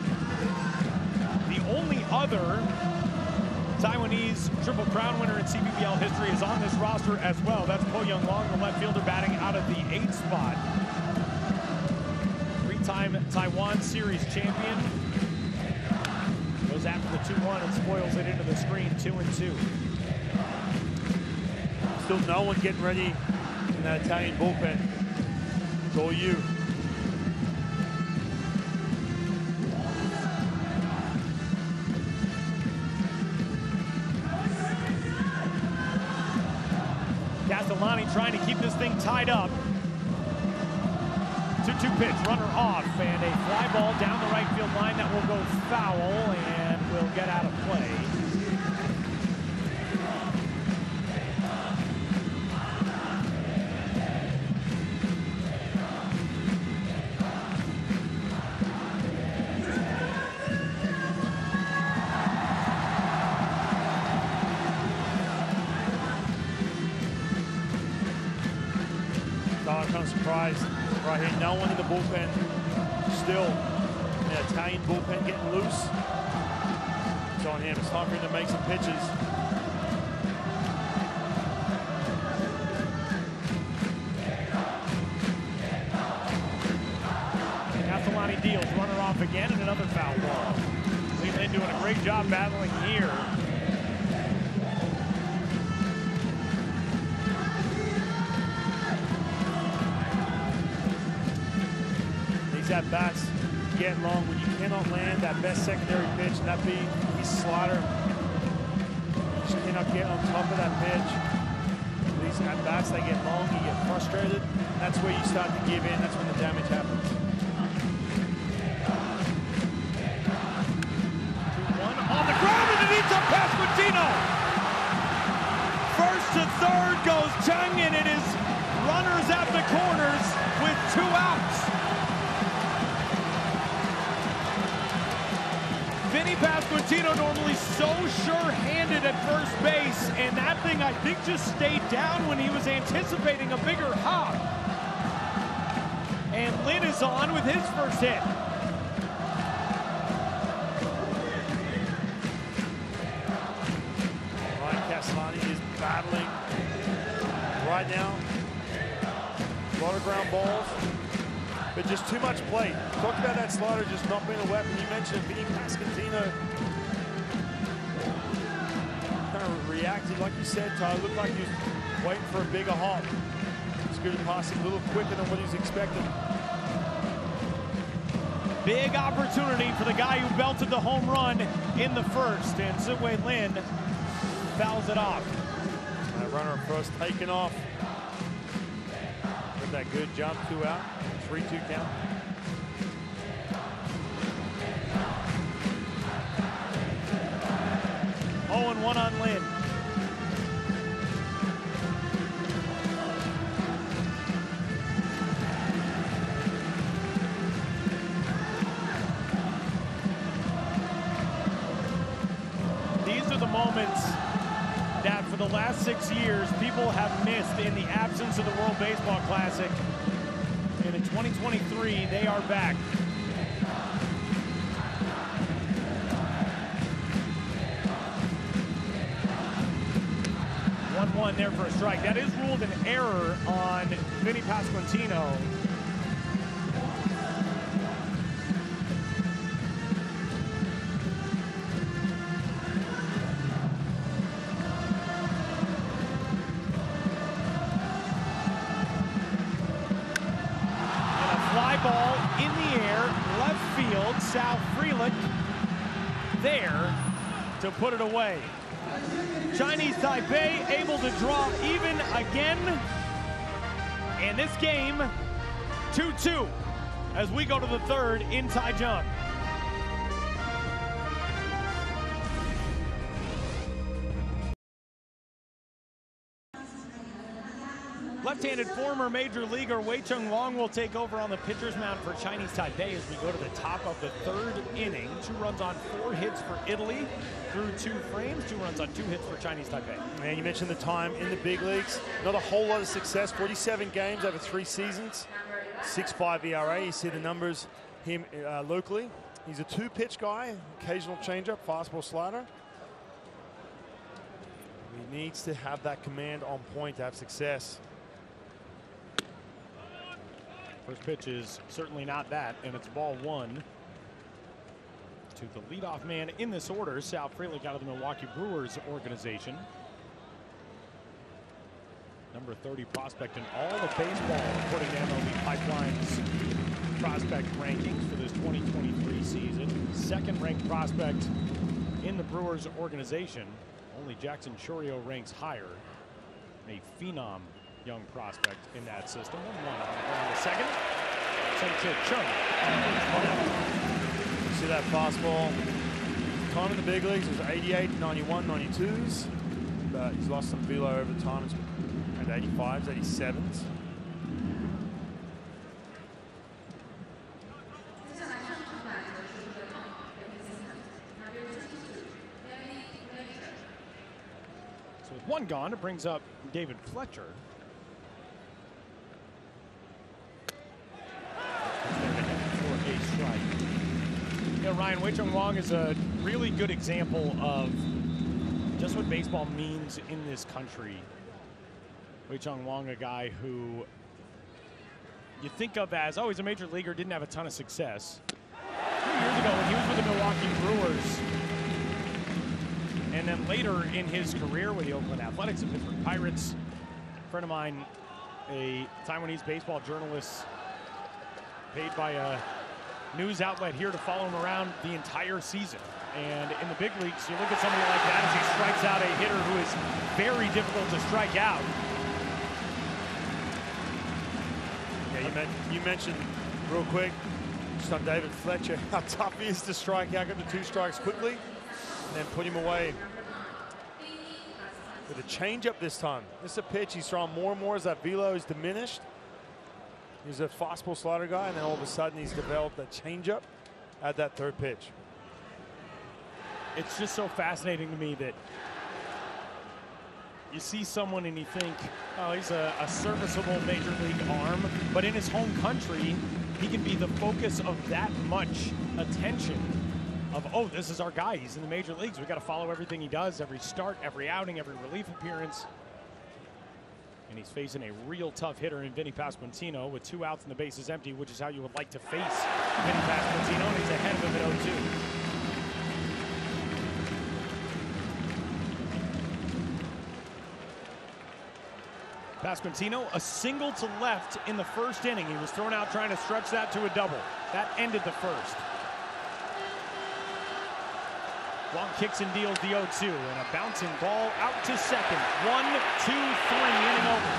The only other Taiwanese Triple Crown winner in CPBL history is on this roster as well. That's Po Young Long, the left fielder, batting out of the 8th spot. 3-time Taiwan Series champion. Goes after the 2-1 and spoils it into the screen, 2-2. Still no one getting ready in that Italian bullpen. It's all you. Castellani trying to keep this thing tied up. 2-2 pitch, runner off, and a fly ball down the right field line that will go foul and will get out of play. I'm kind of surprised right here. No one in the bullpen. Still, an Italian bullpen getting loose. It's on him. It's time for him to make some pitches. Castellani deals, runner off again, and another foul ball. Lee Lin doing a great job battling here. At bats get long when you cannot land that best secondary pitch, and that being his slider. You just cannot get on top of that pitch. These at bats, they get long, you get frustrated. That's where you start to give in. That's when the damage happens. 2-1 on the ground, and it eats up Pasquantino. First to third goes Chung, and it is runners at the corners with 2 outs. Vinny Pasquantino normally so sure-handed at first base, and that thing I think just stayed down when he was anticipating a bigger hop. And Lin is on with his first hit. Ryan Castellani is battling right now. A lot of ground balls, but just too much plate. Talked about that slider just not being a weapon. You mentioned Vinny Pasquantino kind of reacted, like you said, Ty. Looked like he was waiting for a bigger hop. It's good to pass it a little quicker than what he's expecting. Big opportunity for the guy who belted the home run in the first, and Siwei Lin fouls it off. That runner at first taken off. With that good jump, 2 out, 3-2 count. Oh, and 1 on Lin. These are the moments that for the last 6 years people have missed in the absence of the World Baseball Classic. And in 2023, they are back. 1-1 there for a strike. That is ruled an error on Vinny Pasquantino. Ball in the air, left field, Sal Frelick there to put it away. Chinese Taipei able to draw even again. And this game, 2-2 as we go to the third in Taichung. Left-handed former major leaguer Wei Chung Wong will take over on the pitcher's mound for Chinese Taipei as we go to the top of the third inning. 2 runs on 4 hits for Italy through 2 frames. 2 runs on 2 hits for Chinese Taipei. Man, you mentioned the time in the big leagues. Not a whole lot of success. 47 games over 3 seasons. 6.5 ERA. You see the numbers him locally. He's a 2-pitch guy. Occasional changeup, fastball, slider. He needs to have that command on point to have success. First pitch is certainly not that, and it's ball 1 to the leadoff man in this order, Sal Frelick out of the Milwaukee Brewers organization. Number 30 prospect in all of baseball, according to MLB Pipeline's prospect rankings for this 2023 season. 2nd ranked prospect in the Brewers organization. Only Jackson Chourio ranks higher. A phenom young prospect in that system. 1-1 on the second. Seng-Chit Chung. You see that fastball. Time in the big leagues was 88, 91, 92s. But he's lost some velo over time. It's at 85s, 87s. So with 1 gone, it brings up David Fletcher. Yeah, Ryan, Wei Chung Wong is a really good example of just what baseball means in this country. Wei Chung Wong, a guy who you think of as, oh, he's a major leaguer, didn't have a ton of success. 2 years ago when he was with the Milwaukee Brewers, and then later in his career with the Oakland Athletics and Pittsburgh Pirates, a friend of mine, a Taiwanese baseball journalist, paid by a news outlet here to follow him around the entire season. And in the big leagues, you look at somebody like that as he strikes out a hitter who is very difficult to strike out. Yeah, you mentioned real quick just on David Fletcher how tough he is to strike out, get the 2 strikes quickly, and then put him away with a changeup this time. This is a pitch he's throwing more and more as that velo is diminished. He's a fastball slider guy, and then all of a sudden he's developed a changeup at that 3rd pitch. It's just so fascinating to me that you see someone and you think, oh, he's a serviceable major league arm, but in his home country, he can be the focus of that much attention of, oh, this is our guy. He's in the major leagues. We got to follow everything he does, every start, every outing, every relief appearance. And he's facing a real tough hitter in Vinny Pasquantino with 2 outs and the bases empty, which is how you would like to face Vinny Pasquantino, and he's ahead of him at 0-2. Pasquantino, a single to left in the 1st inning. He was thrown out trying to stretch that to a double. That ended the 1st. Wong kicks and deals the 0-2, and a bouncing ball out to second. 1, 2, 3, inning over.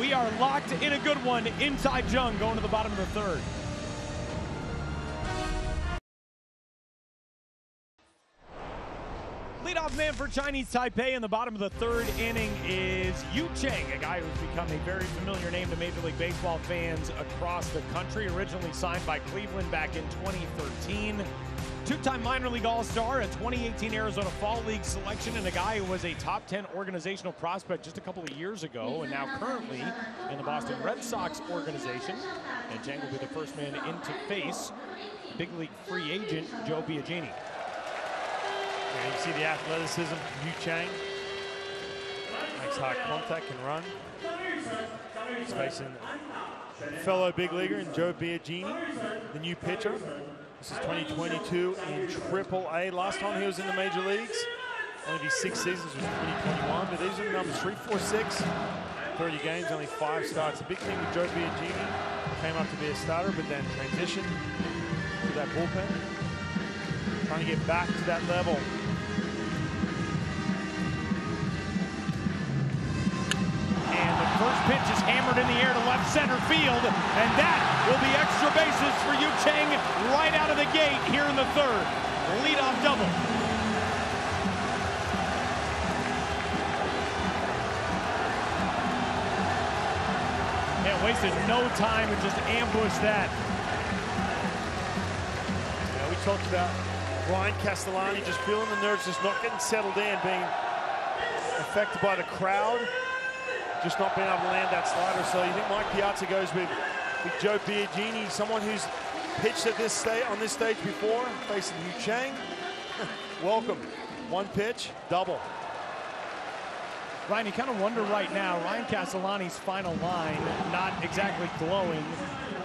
We are locked in a good one in Taichung going to the bottom of the 3rd. Leadoff man for Chinese Taipei in the bottom of the 3rd inning is Yu Cheng, a guy who's become a very familiar name to Major League Baseball fans across the country. Originally signed by Cleveland back in 2013. 2-time minor league all-star, a 2018 Arizona Fall League selection, and a guy who was a top 10 organizational prospect just a couple of years ago, and now currently in the Boston Red Sox organization. And Cheng will be the first man in to face big league free agent Joe Biagini. Yeah, you see the athleticism from Yu Chang. Makes high contact, can run. He's facing fellow big leaguer in Joe Biagini, the new pitcher. This is 2022 in AAA. Last time he was in the major leagues, only 6 seasons was 2021. But these are the numbers: 346, 30 games, only 5 starts. The big thing with Joe Biagini, came up to be a starter, but then transitioned to that bullpen. Trying to get back to that level. And the first pitch is hammered in the air to left center field, and that will be extra bases for Yu Chang right out of the gate here in the third. Leadoff double. Man, wasted no time and just ambushed that. Yeah, we talked about Ryan Castellani just feeling the nerves, just not getting settled in, being affected by the crowd, just not being able to land that slider. So you think Mike Piazza goes with Joe Biagini, someone who's pitched at this on this stage before, facing Yu Chang. Welcome. One pitch, double. Ryan, you kind of wonder right now, Ryan Castellani's final line, not exactly glowing,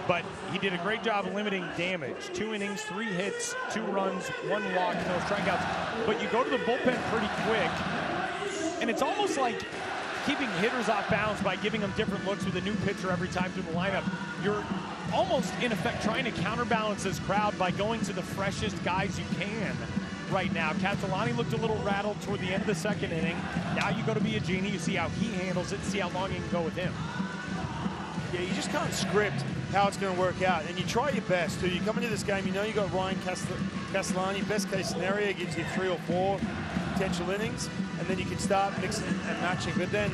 but he did a great job of limiting damage. 2 innings, 3 hits, 2 runs, 1 walk, no strikeouts. But you go to the bullpen pretty quick, and it's almost like keeping hitters off balance by giving them different looks with a new pitcher every time through the lineup. You're almost, in effect, trying to counterbalance this crowd by going to the freshest guys you can right now. Castellani looked a little rattled toward the end of the second inning. Now you go to Biagini, you see how he handles it, see how long you can go with him. Yeah, you just can't script how it's going to work out, and you try your best too. You come into this game, you know you got Ryan Castellani. Best case scenario gives you 3 or 4 potential innings, and then you can start mixing and matching. But then,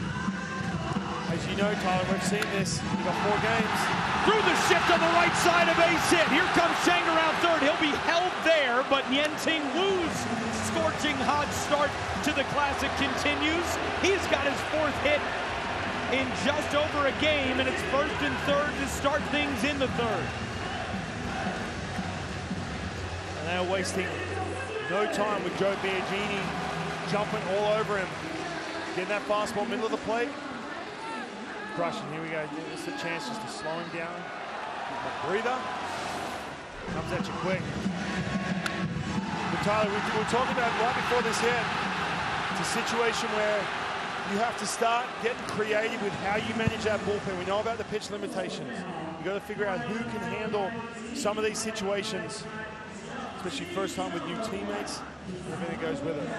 as you know, Tyler, we've seen this. You've got 4 games. Through the shift on the right side, of base hit. Here comes Chang around third. He'll be held there, but Yen-Ting Wu's scorching hot start to the Classic continues. He's got his 4th hit in just over a game, and it's 1st and 3rd to start things in the 3rd. And they're wasting no time with Joe Biagini jumping all over him. Getting that fastball middle of the plate. Crushing, here we go. This is a chance just to slow him down. Give him a breather. Comes at you quick. But Tyler, we were talking about right before this hit. It's a situation where you have to start getting creative with how you manage that bullpen. We know about the pitch limitations. You got to figure out who can handle some of these situations, especially first time with new teammates and everything that goes with it.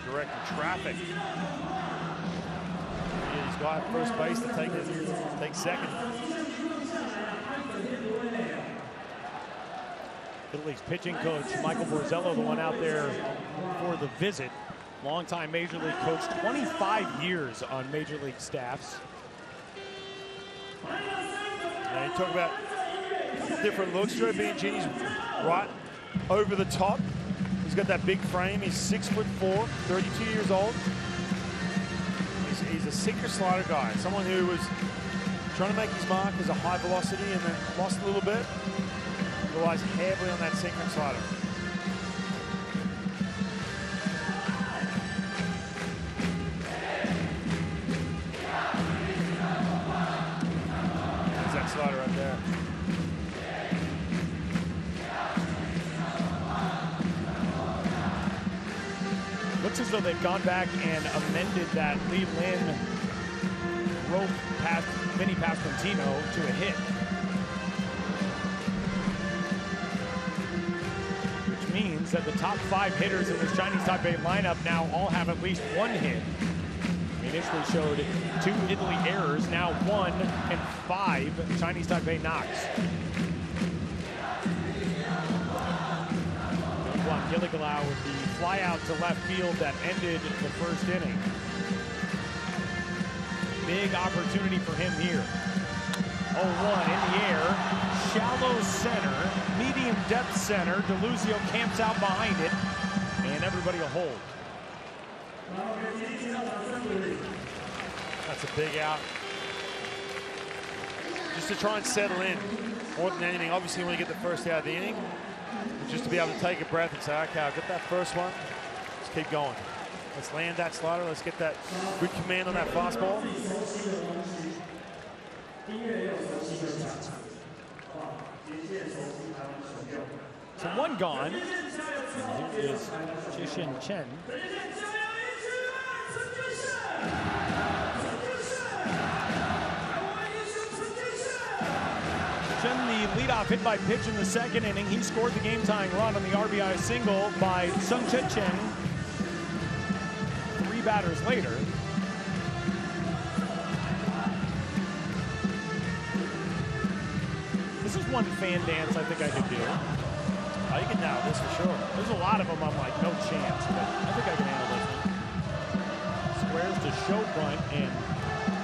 Directing traffic. Yeah, he's got first base to take second. Italy's pitching coach, Michael Borzello, the one out there for the visit. Longtime Major League coach, 25 years on Major League staffs. Now you talk about different looks. Joe Biagini's right over the top. He's got that big frame. He's 6'4", 32 years old. He's a sinker slider guy. Someone who was trying to make his mark as a high velocity and then lost a little bit. Relies heavily on that sinker and slider. There's that slider right there. Looks as though they've gone back and amended that Lee Lin rope pass, mini pass from Tino to a hit. Which means that the top 5 hitters in this Chinese Taipei lineup now all have at least 1 hit. They initially showed 2 Italy errors, now 1 and 5 Chinese Taipei knocks. Gilligalau with the fly out to left field that ended the first inning. Big opportunity for him here. 0-1 in the air, shallow center, medium depth center. DeLuzio camps out behind it, and everybody will hold. That's a big out. Just to try and settle in. More than anything, obviously, when you get the first out of the inning, just to be able to take a breath and say, okay, I'll get that first one. Let's keep going. Let's land that slider. Let's get that good command on that fastball. So one gone. And here is Jishin Chen. Chen, the leadoff hit by pitch in the second inning. He scored the game-tying run on the RBI single by Sung Che Chen. 3 batters later. This is one fan dance I think I could do. Oh, you can nail this for sure. There's a lot of them I'm like, no chance, but I think I can handle this one. Squares to show bunt and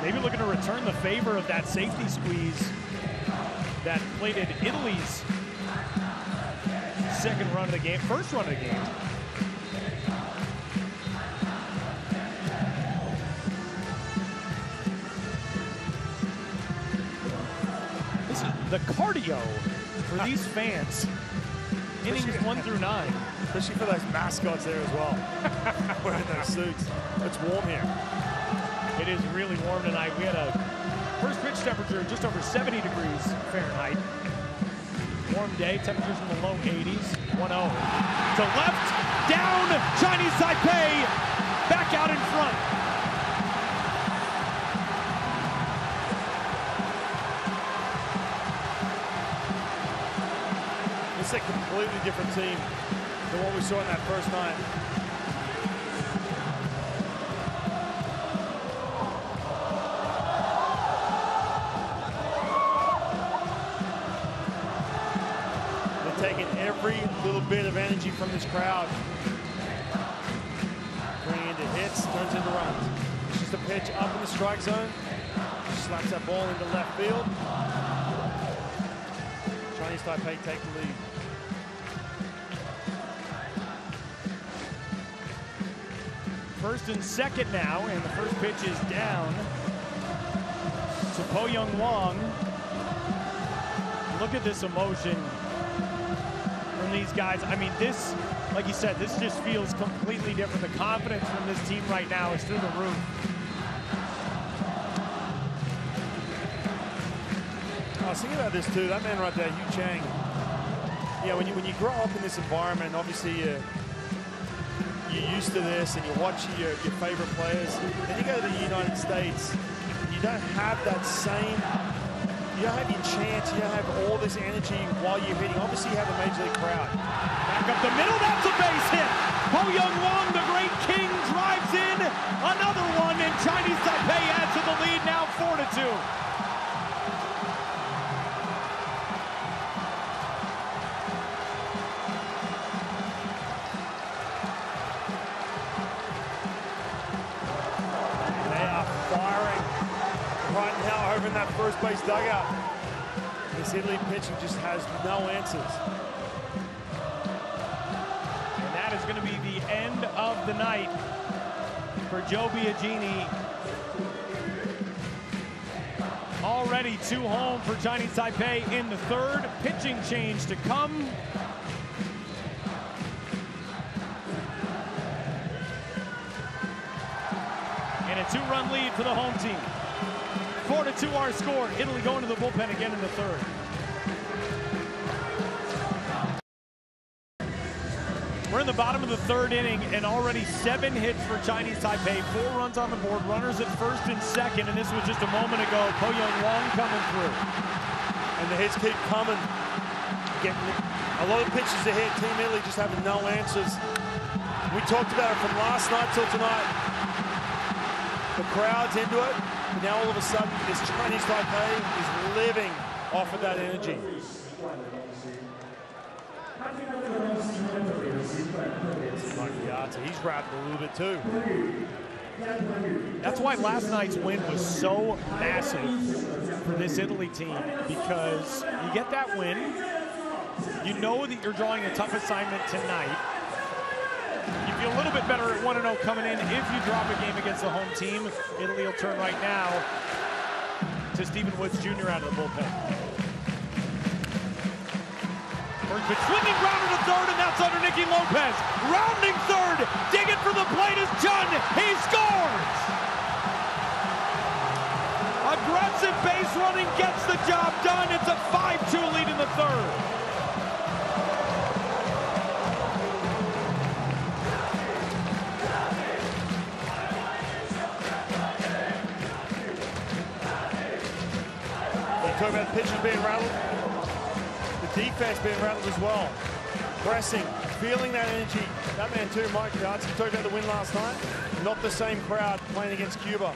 maybe looking to return the favor of that safety squeeze that plated Italy's second run of the game, first run of the game. This is the cardio for these fans. Innings 1 through 9. Especially for those mascots there as well. Wearing those suits. It's warm here. It is really warm tonight. We had a first pitch temperature just over 70 degrees Fahrenheit. Warm day, temperatures in the low 80s. 1-0 to left, down, Chinese Taipei, back out in front. It's a completely different team than what we saw in that first night. They're taking every little bit of energy from this crowd. Bringing into hits, turns into runs. It's just a pitch up in the strike zone. Slaps that ball into left field. Chinese Taipei take the lead. First and second now, and the first pitch is down to Po Young Wong. Look at this emotion from these guys. I mean, this, like you said, this just feels completely different. The confidence from this team right now is through the roof. I was thinking about this too. That man right there, Yu Chang. Yeah, when you grow up in this environment, obviously you're used to this and you watch your favorite players. Then you go to the United States, you don't have that same, you don't have your chance, you don't have all this energy while you're hitting. Obviously you have a major league crowd. Back up the middle, that's a base hit. Po Young Wong, the great king, drives in. Another one, and Chinese Taipei adds to the lead, now 4-2. Over in that first base dugout. This Italy pitching just has no answers. And that is going to be the end of the night for Joe Biagini. Already 2 home for Chinese Taipei in the third. Pitching change to come. And a 2-run lead for the home team. 4-2 our score. Italy going to the bullpen again in the third. We're in the bottom of the third inning and already 7 hits for Chinese Taipei. 4 runs on the board, runners at first and second, and this was just a moment ago. Po Young Wong coming through. And the hits keep coming. Getting a lot of pitches to hit. Team Italy just having no answers. We talked about it from last night till tonight. The crowd's into it. But now all of a sudden, this Chinese Taipei is living off of that energy. He's rapping a little bit too. That's why last night's win was so massive for this Italy team, because you get that win, you know that you're drawing a tough assignment tonight. You feel a little bit better at 1-0 coming in. If you drop a game against the home team, Italy will turn right now to Stephen Woods Jr. out of the bullpen. Berg's been swinging rounder to third, and that's under Nicky Lopez. Rounding third, digging for the plate is Chun. He scores! Aggressive base running gets the job done. It's a 5-2 lead in the third. Talk about the pitchers being rattled, the defense being rattled as well. Pressing, feeling that energy. That man too, Mike Yards. We talked about the win last night. Not the same crowd playing against Cuba.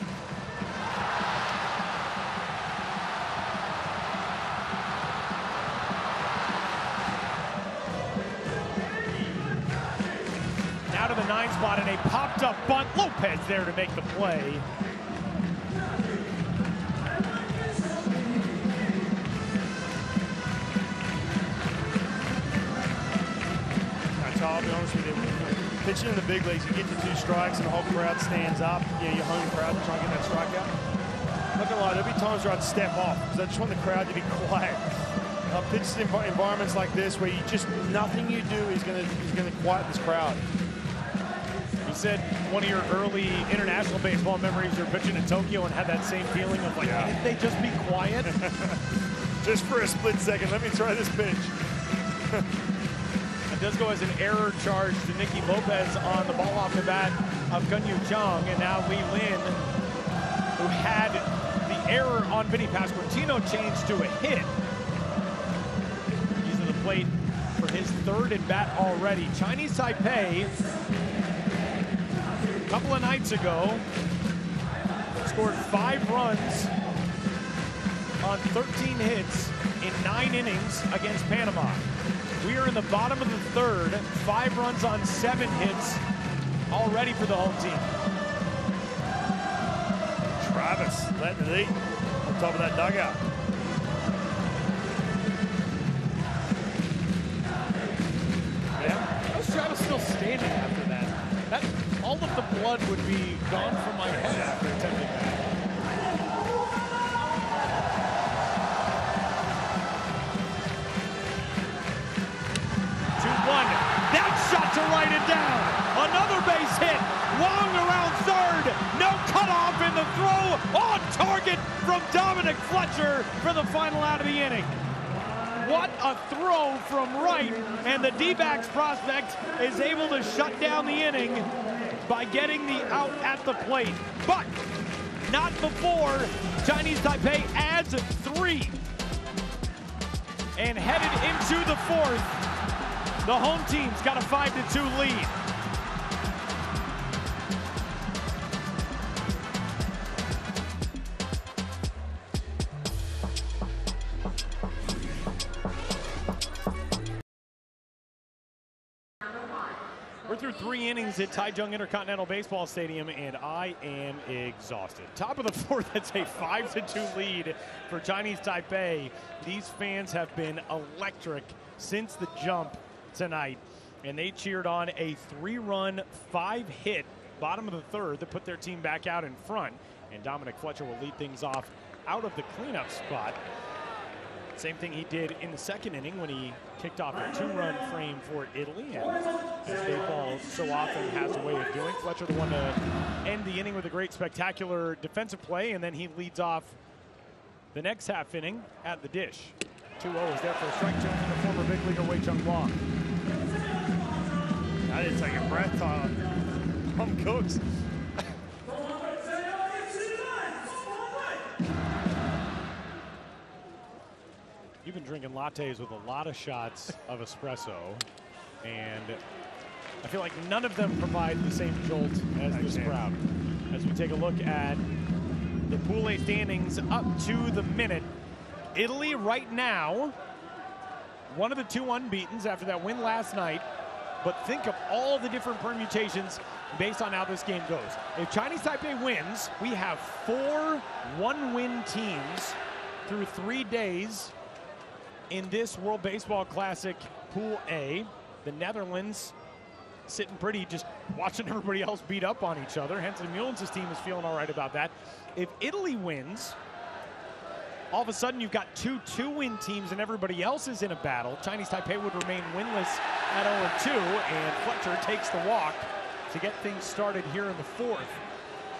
Now to the 9 spot, and a popped up bunt. Lopez there to make the play. I'll be honest with you, pitching in the big leagues, you get to 2 strikes and the whole crowd stands up. Your home crowd to try and get that strikeout. I'm not gonna lie, there'll be times where I'd step off because I just want the crowd to be quiet. I've pitched in environments like this where you just nothing you do is gonna quiet this crowd. You said one of your early international baseball memories, you're pitching in Tokyo and had that same feeling of like, can't they just be quiet? Just for a split second, let me try this pitch. It does go as an error charge to Nicky Lopez on the ball off the bat of Gunyu Chang, and now Lee Lin, who had the error on Vinny Pasquantino, changed to a hit. He's at the plate for his 3rd at bat already. Chinese Taipei, a couple of nights ago, scored 5 runs on 13 hits in 9 innings against Panama. We are in the bottom of the 3rd, 5 runs on 7 hits already for the home team. Travis letting it eat on top of that dugout. Yeah, how's Travis still standing after that? All of the blood would be gone from my head after attempting that. 2-1. That shot to right it down. Another base hit. Long around third. No cutoff in the throw. On target from Dominic Fletcher for the final out of the inning. What a throw from right. And the D-backs prospect is able to shut down the inning by getting the out at the plate. But not before Chinese Taipei adds 3. And headed into the 4th. The home team's got a 5-2 lead. We're through 3 innings at Taichung Intercontinental Baseball Stadium, and I am exhausted. Top of the 4th, it's a 5-2 lead for Chinese Taipei. These fans have been electric since the jump tonight, and they cheered on a 3-run, 5-hit bottom of the 3rd to put their team back out in front, and Dominic Fletcher will lead things off out of the cleanup spot. Same thing he did in the 2nd inning when he kicked off a 2-run frame for Italy, and as baseball so often has a way of doing, Fletcher the one to end the inning with a great spectacular defensive play, and then he leads off the next half inning at the dish. 2-0 is there for a strike zone from the former big leaguer Wei Chung Wong. I didn't take a breath, Tyler. Tom Cooks. You've been drinking lattes with a lot of shots of espresso, and I feel like none of them provide the same jolt as this crowd. As we take a look at the Pool A standings up to the minute, Italy right now, one of the 2 unbeatens after that win last night, but think of all the different permutations based on how this game goes. If Chinese Taipei wins, we have 4 one-win teams through 3 days in this World Baseball Classic Pool A. The Netherlands sitting pretty, just watching everybody else beat up on each other. Henson Mullins' team is feeling all right about that. If Italy wins, all of a sudden you've got two 2-win teams and everybody else is in a battle. Chinese Taipei would remain winless at 0-2, and Fletcher takes the walk to get things started here in the fourth.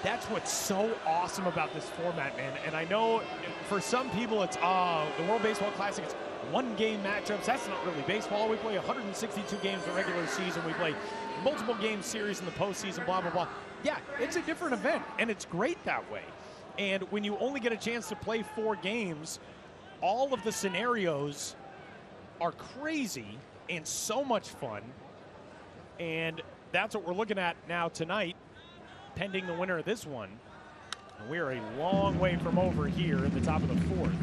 That's what's so awesome about this format, man. And I know for some people it's, the World Baseball Classic, it's one-game matchups. That's not really baseball. We play 162 games in the regular season. We play multiple game series in the postseason, blah, blah, blah. Yeah, it's a different event, and it's great that way. And when you only get a chance to play 4 games, all of the scenarios are crazy and so much fun. And that's what we're looking at now tonight, pending the winner of this one. And we are a long way from over here in the top of the fourth.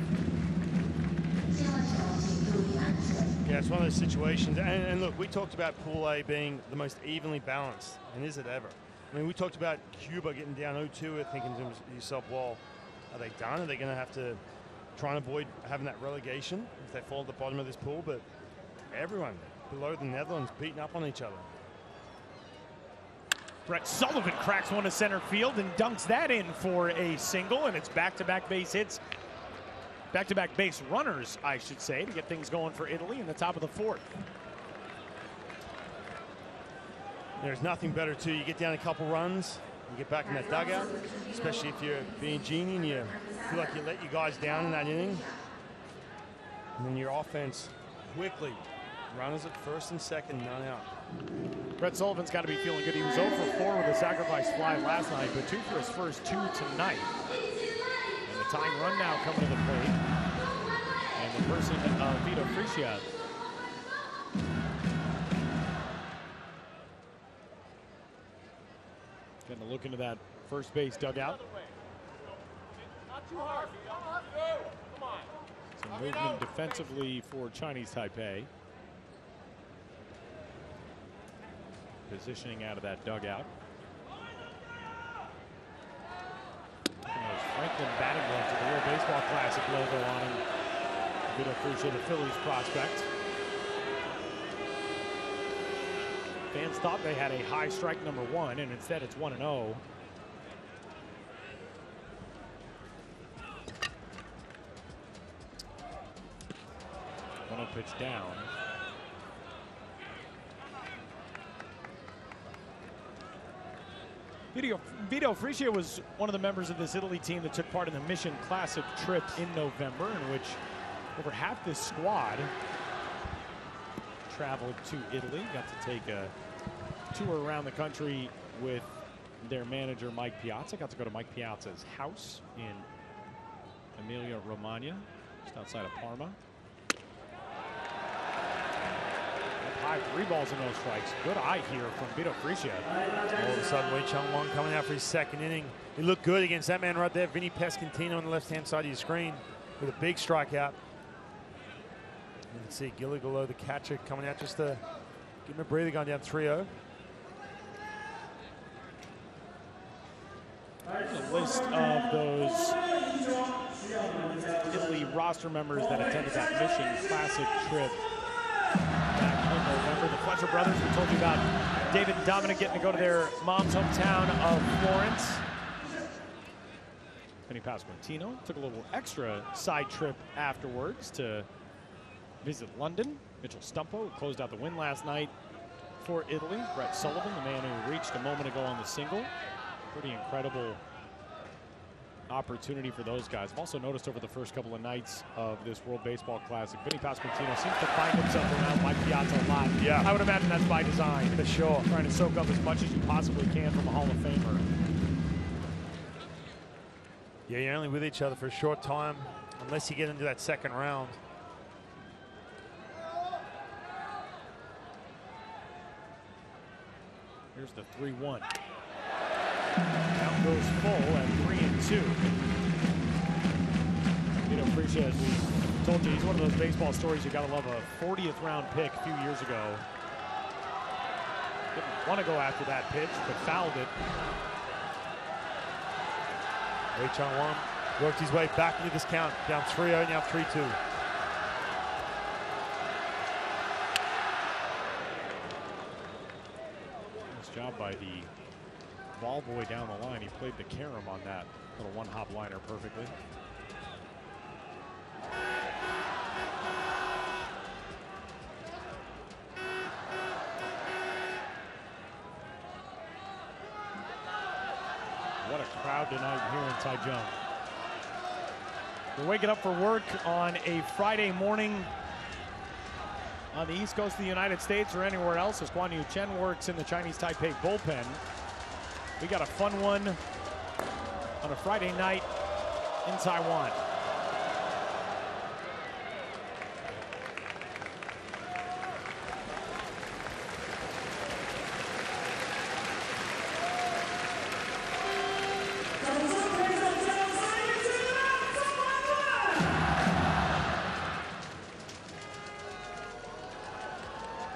Yeah, it's one of those situations. And look, we talked about Pool A being the most evenly balanced, and is it ever? I mean, we talked about Cuba getting down 0-2, thinking to yourself, well, are they done? Are they going to have to try and avoid having that relegation if they fall at the bottom of this pool? But everyone below the Netherlands beating up on each other. Brett Sullivan cracks one to center field and dunks that in for a single, and it's back-to-back base hits. Back-to-back base runners, I should say, to get things going for Italy in the top of the fourth. There's nothing better, too. You get down a couple runs, you get back in that dugout, especially if you're being Genie and you feel like you let your guys down in that inning. And then your offense quickly, runners at first and second, none out. Brett Sullivan's got to be feeling good. He was 0 for 4 with a sacrifice fly last night, but 2 for his first 2 tonight. And the tying run now coming to the plate. And the person, Vito Frisia. Getting a look into that first base dugout. Some movement defensively for Chinese Taipei. Positioning out of that dugout. And those Franklin batting gloves with the World Baseball Classic logo on them. Vito Frisia, the Phillies prospect. Fans thought they had a high strike number 1, and instead it's 1-0. 1-0 pitch down. Vito Frisia was one of the members of this Italy team that took part in the Mission Classic trip in November, in which over half this squad traveled to Italy, got to take a tour around the country with their manager Mike Piazza. Got to go to Mike Piazza's house in Emilia Romagna, just outside of Parma. Up high, 3 balls and no strikes. Good eye here from Vito Frisia. All of a sudden, Wei Chung-won coming out for his second inning. He looked good against that man right there, Vinny Pasquantino on the left-hand side of your screen with a big strikeout. You can see Gilligolo, the catcher, coming out just to give him a breather, going down 3-0. A list of those Italy roster members that attended that Mission Classic trip back in November. The Fletcher brothers, we told you about David and Dominic getting to go to their mom's hometown of Florence. Vinny Pasquantino took a little extra side trip afterwards to visit London. Mitchell Stumpo closed out the win last night for Italy. Brett Sullivan, the man who reached a moment ago on the single. Pretty incredible opportunity for those guys. I've also noticed over the first couple of nights of this World Baseball Classic, Vinny Pasquantino seems to find himself around Mike Piazza a lot. Yeah. I would imagine that's by design. For sure. Trying to soak up as much as you possibly can from a Hall of Famer. Yeah, you're only with each other for a short time, unless you get into that second round. Here's the 3-1. Count goes full at 3-2. Vito Frisia, as we told you, he's one of those baseball stories you gotta love. A 40th round pick a few years ago. Didn't want to go after that pitch, but fouled it. Wei Chung-won worked his way back into this count, down 3-0, now 3-2. Nice job by the ball boy down the line. He played the carom on that little one-hop liner perfectly. a crowd tonight here in Taichung. We're waking up for work on a Friday morning on the East Coast of the United States or anywhere else as Guan Yu Chen works in the Chinese Taipei bullpen. We got a fun one on a Friday night in Taiwan.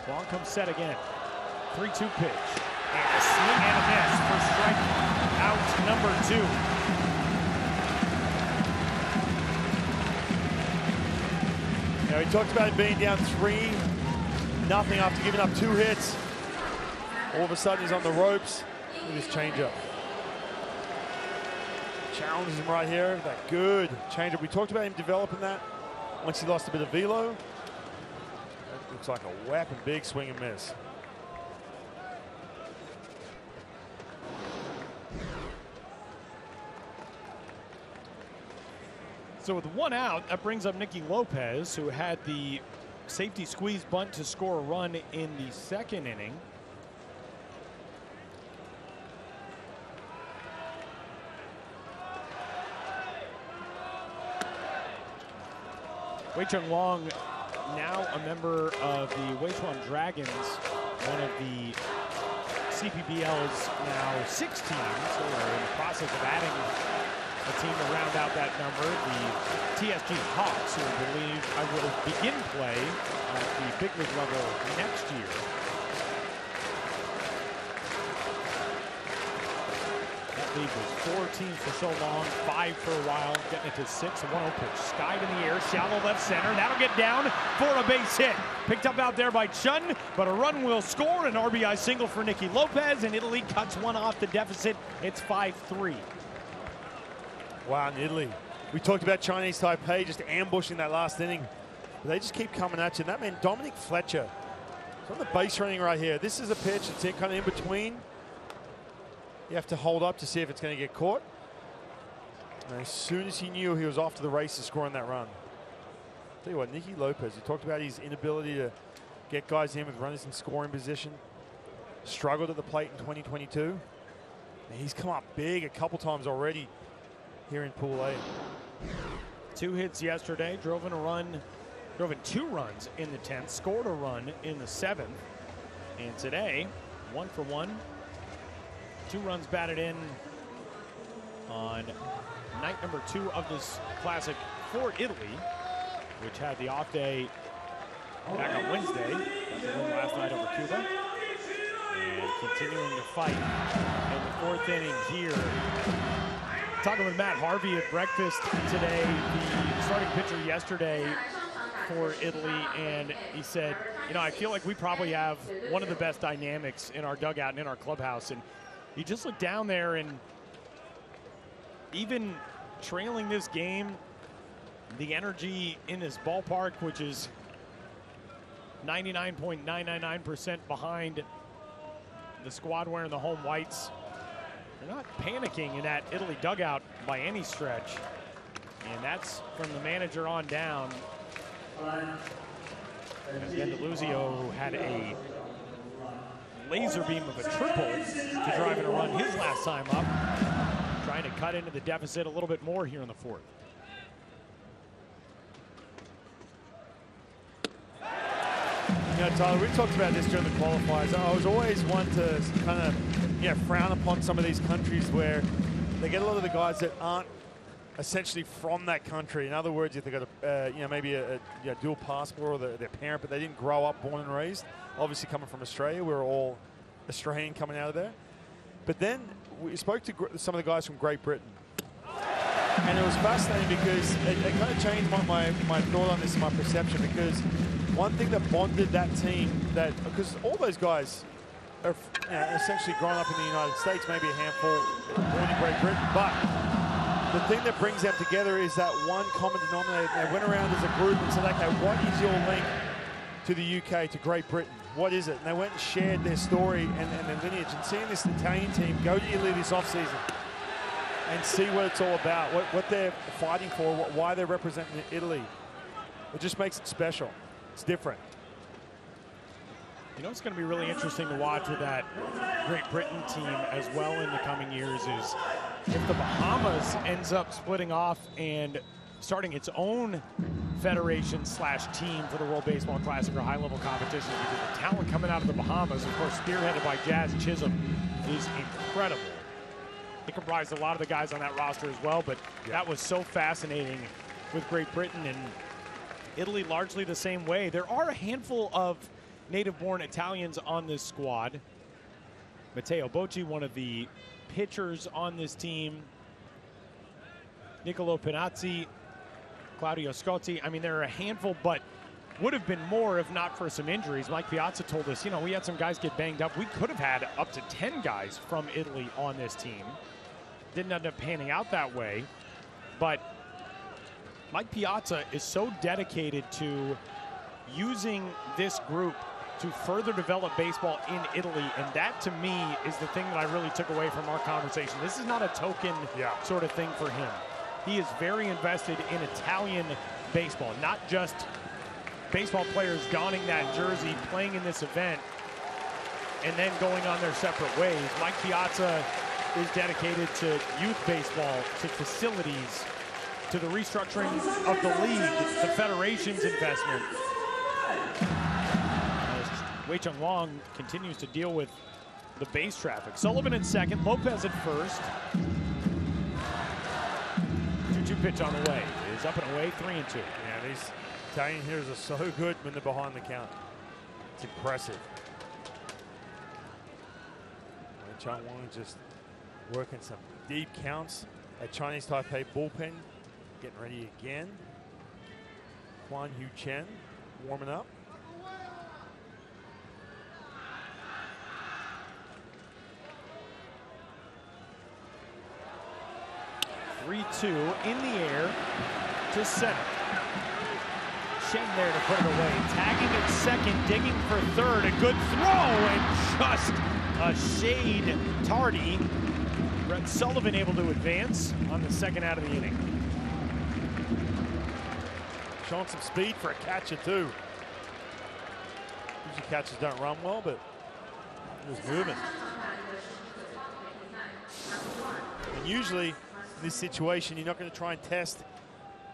Long comes set again. 3-2 pitch. And a swing and a miss for strike out number 2. Now, he talked about it being down 3-0 after giving up 2 hits. All of a sudden, he's on the ropes with his changeup. Challenges him right here. That good changeup. We talked about him developing that once he lost a bit of velo. Looks like a weapon, big swing and miss. So with 1 out, that brings up Nicky Lopez, who had the safety squeeze bunt to score a run in the 2nd inning. Wei Chung Wong, now a member of the Weichuan Dragons, one of the CPBL's now 6 teams. So we're in the process of adding a team to round out that number. The TSG Hawks, who will begin play at the big league level next year. That league was 4 teams for so long, 5 for a while, getting it to 6. A 1-0 pitch, skied in the air, shallow left center. That'll get down for a base hit. Picked up out there by Chun, but a run will score. An RBI single for Nicky Lopez, and Italy cuts 1 off the deficit. It's 5-3. Wow, in Italy. We talked about Chinese Taipei just ambushing that last inning. But they just keep coming at you. And that meant Dominic Fletcher. It's on the base running right here. This is a pitch that's kind of in between. You have to hold up to see if it's going to get caught. And as soon as he knew he was off to the races scoring that run. Tell you what, Nicky Lopez, he talked about his inability to get guys in with runners in scoring position. Struggled at the plate in 2022. And he's come up big a couple times already here in Pool A. 2 hits yesterday, drove in 2 runs in the 10th, scored a run in the 7th. And today, 1 for 1. 2 runs batted in on night number 2 of this Classic for Italy, which had the off day back on Wednesday. Got the win last night over Cuba. And continuing to fight in the 4th inning here. Talking with Matt Harvey at breakfast today, the starting pitcher yesterday for Italy, and he said, you know, I feel like we probably have one of the best dynamics in our dugout and in our clubhouse. And he just looked down there, and even trailing this game, the energy in this ballpark, which is 99.999% behind the squad wearing the home whites, they're not panicking in that Italy dugout by any stretch. And that's from the manager on down. As D'Andaluzio had a laser beam of a triple to drive in a run his last time up. Trying to cut into the deficit a little bit more here in the 4th. You know, Tyler, we talked about this during the qualifiers. I was always one to kind of, frown upon some of these countries where they get a lot of the guys that aren't essentially from that country. In other words, if they got maybe a dual passport or their parent, but they didn't grow up born and raised. Obviously, coming from Australia, we're all Australian coming out of there. But then we spoke to some of the guys from Great Britain. And it was fascinating because it kind of changed my thought on this and my perception, because one thing that bonded that team, because all those guys are essentially grown up in the United States, maybe a handful born in Great Britain, but the thing that brings them together is that one common denominator. They went around as a group and said, okay, what is your link to the UK, to Great Britain? What is it? And they went and shared their story and their lineage. And seeing this Italian team go to Italy this offseason and see what it's all about, what they're fighting for, why they're representing Italy. It just makes it special. It's different. You know what's going to be really interesting to watch with that Great Britain team as well in the coming years is if the Bahamas ends up splitting off and starting its own federation / team for the World Baseball Classic or high-level competition, because the talent coming out of the Bahamas, of course, spearheaded by Jazz Chisholm, is incredible. He comprised a lot of the guys on that roster as well, but that was so fascinating with Great Britain, and Italy largely the same way. There are a handful of native-born Italians on this squad. Matteo Bocci, one of the pitchers on this team. Niccolo Pinazzi, Claudio Scotti. I mean, there are a handful, but would have been more if not for some injuries. Mike Piazza told us, you know, we had some guys get banged up. We could have had up to 10 guys from Italy on this team. Didn't end up panning out that way, but Mike Piazza is so dedicated to using this group to further develop baseball in Italy, and that to me is the thing that I really took away from our conversation. This is not a token sort of thing for him. He is very invested in Italian baseball, not just baseball players donning that jersey, playing in this event, and then going on their separate ways. Mike Piazza is dedicated to youth baseball, to facilities, to the restructuring of the league, the federation's investment. Wei Chung Wong continues to deal with the base traffic. Sullivan at second, Lopez at first. 2-2 pitch on the way. It is up and away, 3-2. Yeah, these Italian hitters are so good when they're behind the count. It's impressive. Wei Chung Wong just working some deep counts at Chinese Taipei bullpen. Getting ready again. Kwan Yu Chen warming up. 3-2 in the air to center. Shen there to put it away. Tagging at second, digging for third. A good throw and just a shade tardy. Brett Sullivan able to advance on the second out of the inning. Showing some speed for a catcher too. Usually catchers don't run well, but he was moving. And usually in this situation, you're not going to try and test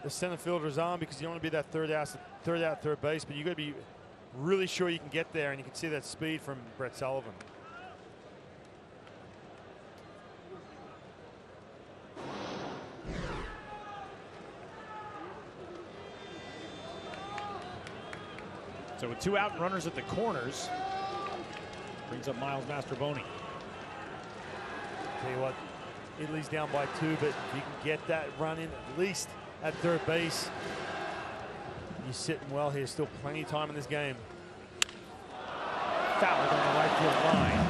the center fielder's arm because you don't want to be that third out, third base, but you got to be really sure you can get there, and you can see that speed from Brett Sullivan. So with 2 out and runners at the corners, brings up Miles Mastrobuoni. Tell you what, Italy's down by 2, but if you can get that run in at least at third base, you're sitting well here. Still plenty of time in this game. Fouled on the right field line.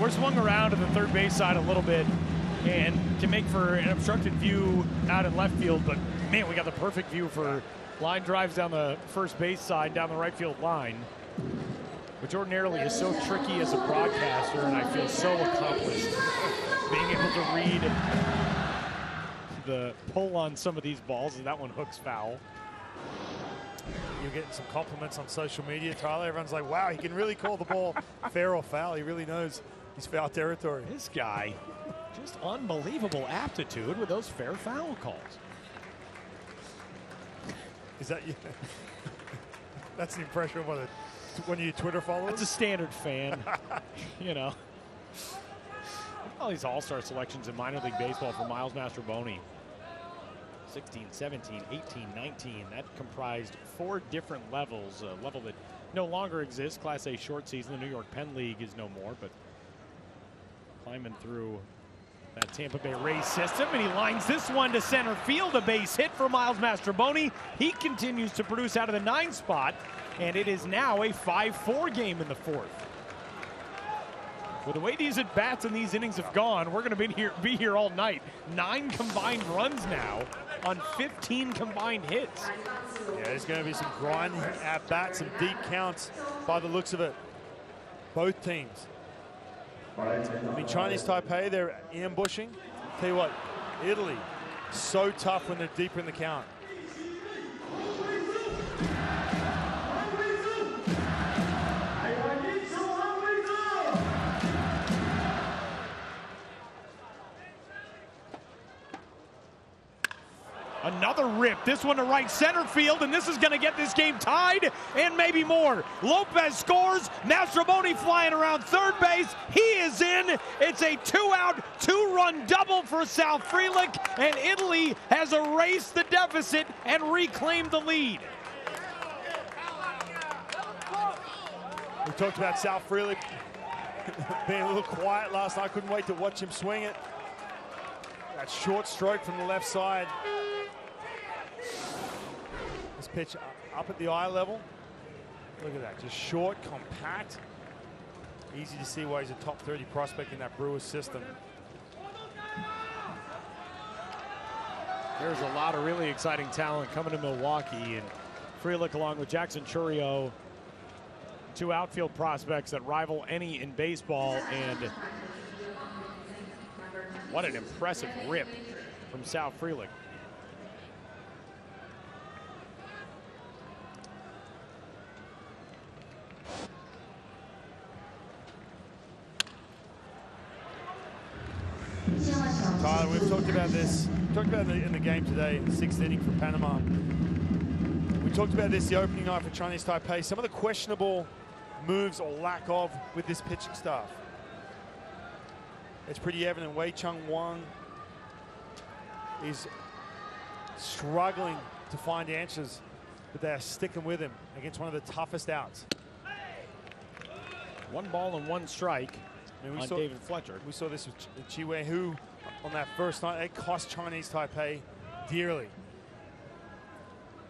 We're swung around to the third base side a little bit and can make for an obstructed view out in left field, but man, we got the perfect view for line drives down the first base side, down the right field line, which ordinarily is so tricky as a broadcaster, and I feel so accomplished being able to read the pull on some of these balls, and that one hooks foul. You're getting some compliments on social media, Tyler. Everyone's like, wow, he can really call the ball fair or foul. He really knows his foul territory. This guy, just unbelievable aptitude with those fair foul calls. Is that you? That's the impression of one of your Twitter followers? That's a standard fan, you know. All these all-star selections in minor league baseball for Miles Mastrobuoni. 16, 17, 18, 19. That comprised 4 different levels. A level that no longer exists. Class A short season. The New York Penn League is no more, but climbing through that Tampa Bay Rays system, and he lines this one to center field. A base hit for Miles Mastrobuoni. He continues to produce out of the 9 spot, and it is now a 5-4 game in the 4th. With the way these at-bats and these innings have gone, we're going to be here all night. 9 combined runs now on 15 combined hits. Yeah, there's going to be some grinding at-bats, some deep counts by the looks of it. Both teams. I mean, Chinese Taipei, they're ambushing. Tell you what, Italy, so tough when they're deeper in the count. Another rip, this one to right center field, and this is going to get this game tied and maybe more. Lopez scores, Mastrobuoni flying around third base, he is in. It's a 2-out, 2-run double for South Freelick, and Italy has erased the deficit and reclaimed the lead. We talked about South Freelick being a little quiet last night. I couldn't wait to watch him swing it. That short stroke from the left side. This pitch up at the eye level. Look at that, just short, compact. Easy to see why he's a top 30 prospect in that Brewers system. There's a lot of really exciting talent coming to Milwaukee, and Freelick along with Jackson Chourio, two outfield prospects that rival any in baseball, and what an impressive rip from South Freelick. Tyler, we've talked about this. We talked about it in the game today, 6th inning for Panama. We talked about this the opening night for Chinese Taipei. Some of the questionable moves or lack of with this pitching staff. It's pretty evident Wei Chung Wang is struggling to find answers, but they're sticking with him against one of the toughest outs. 1 ball and 1 strike on David Fletcher. We saw this with Chi Wei Hu on that first night. It cost Chinese Taipei dearly.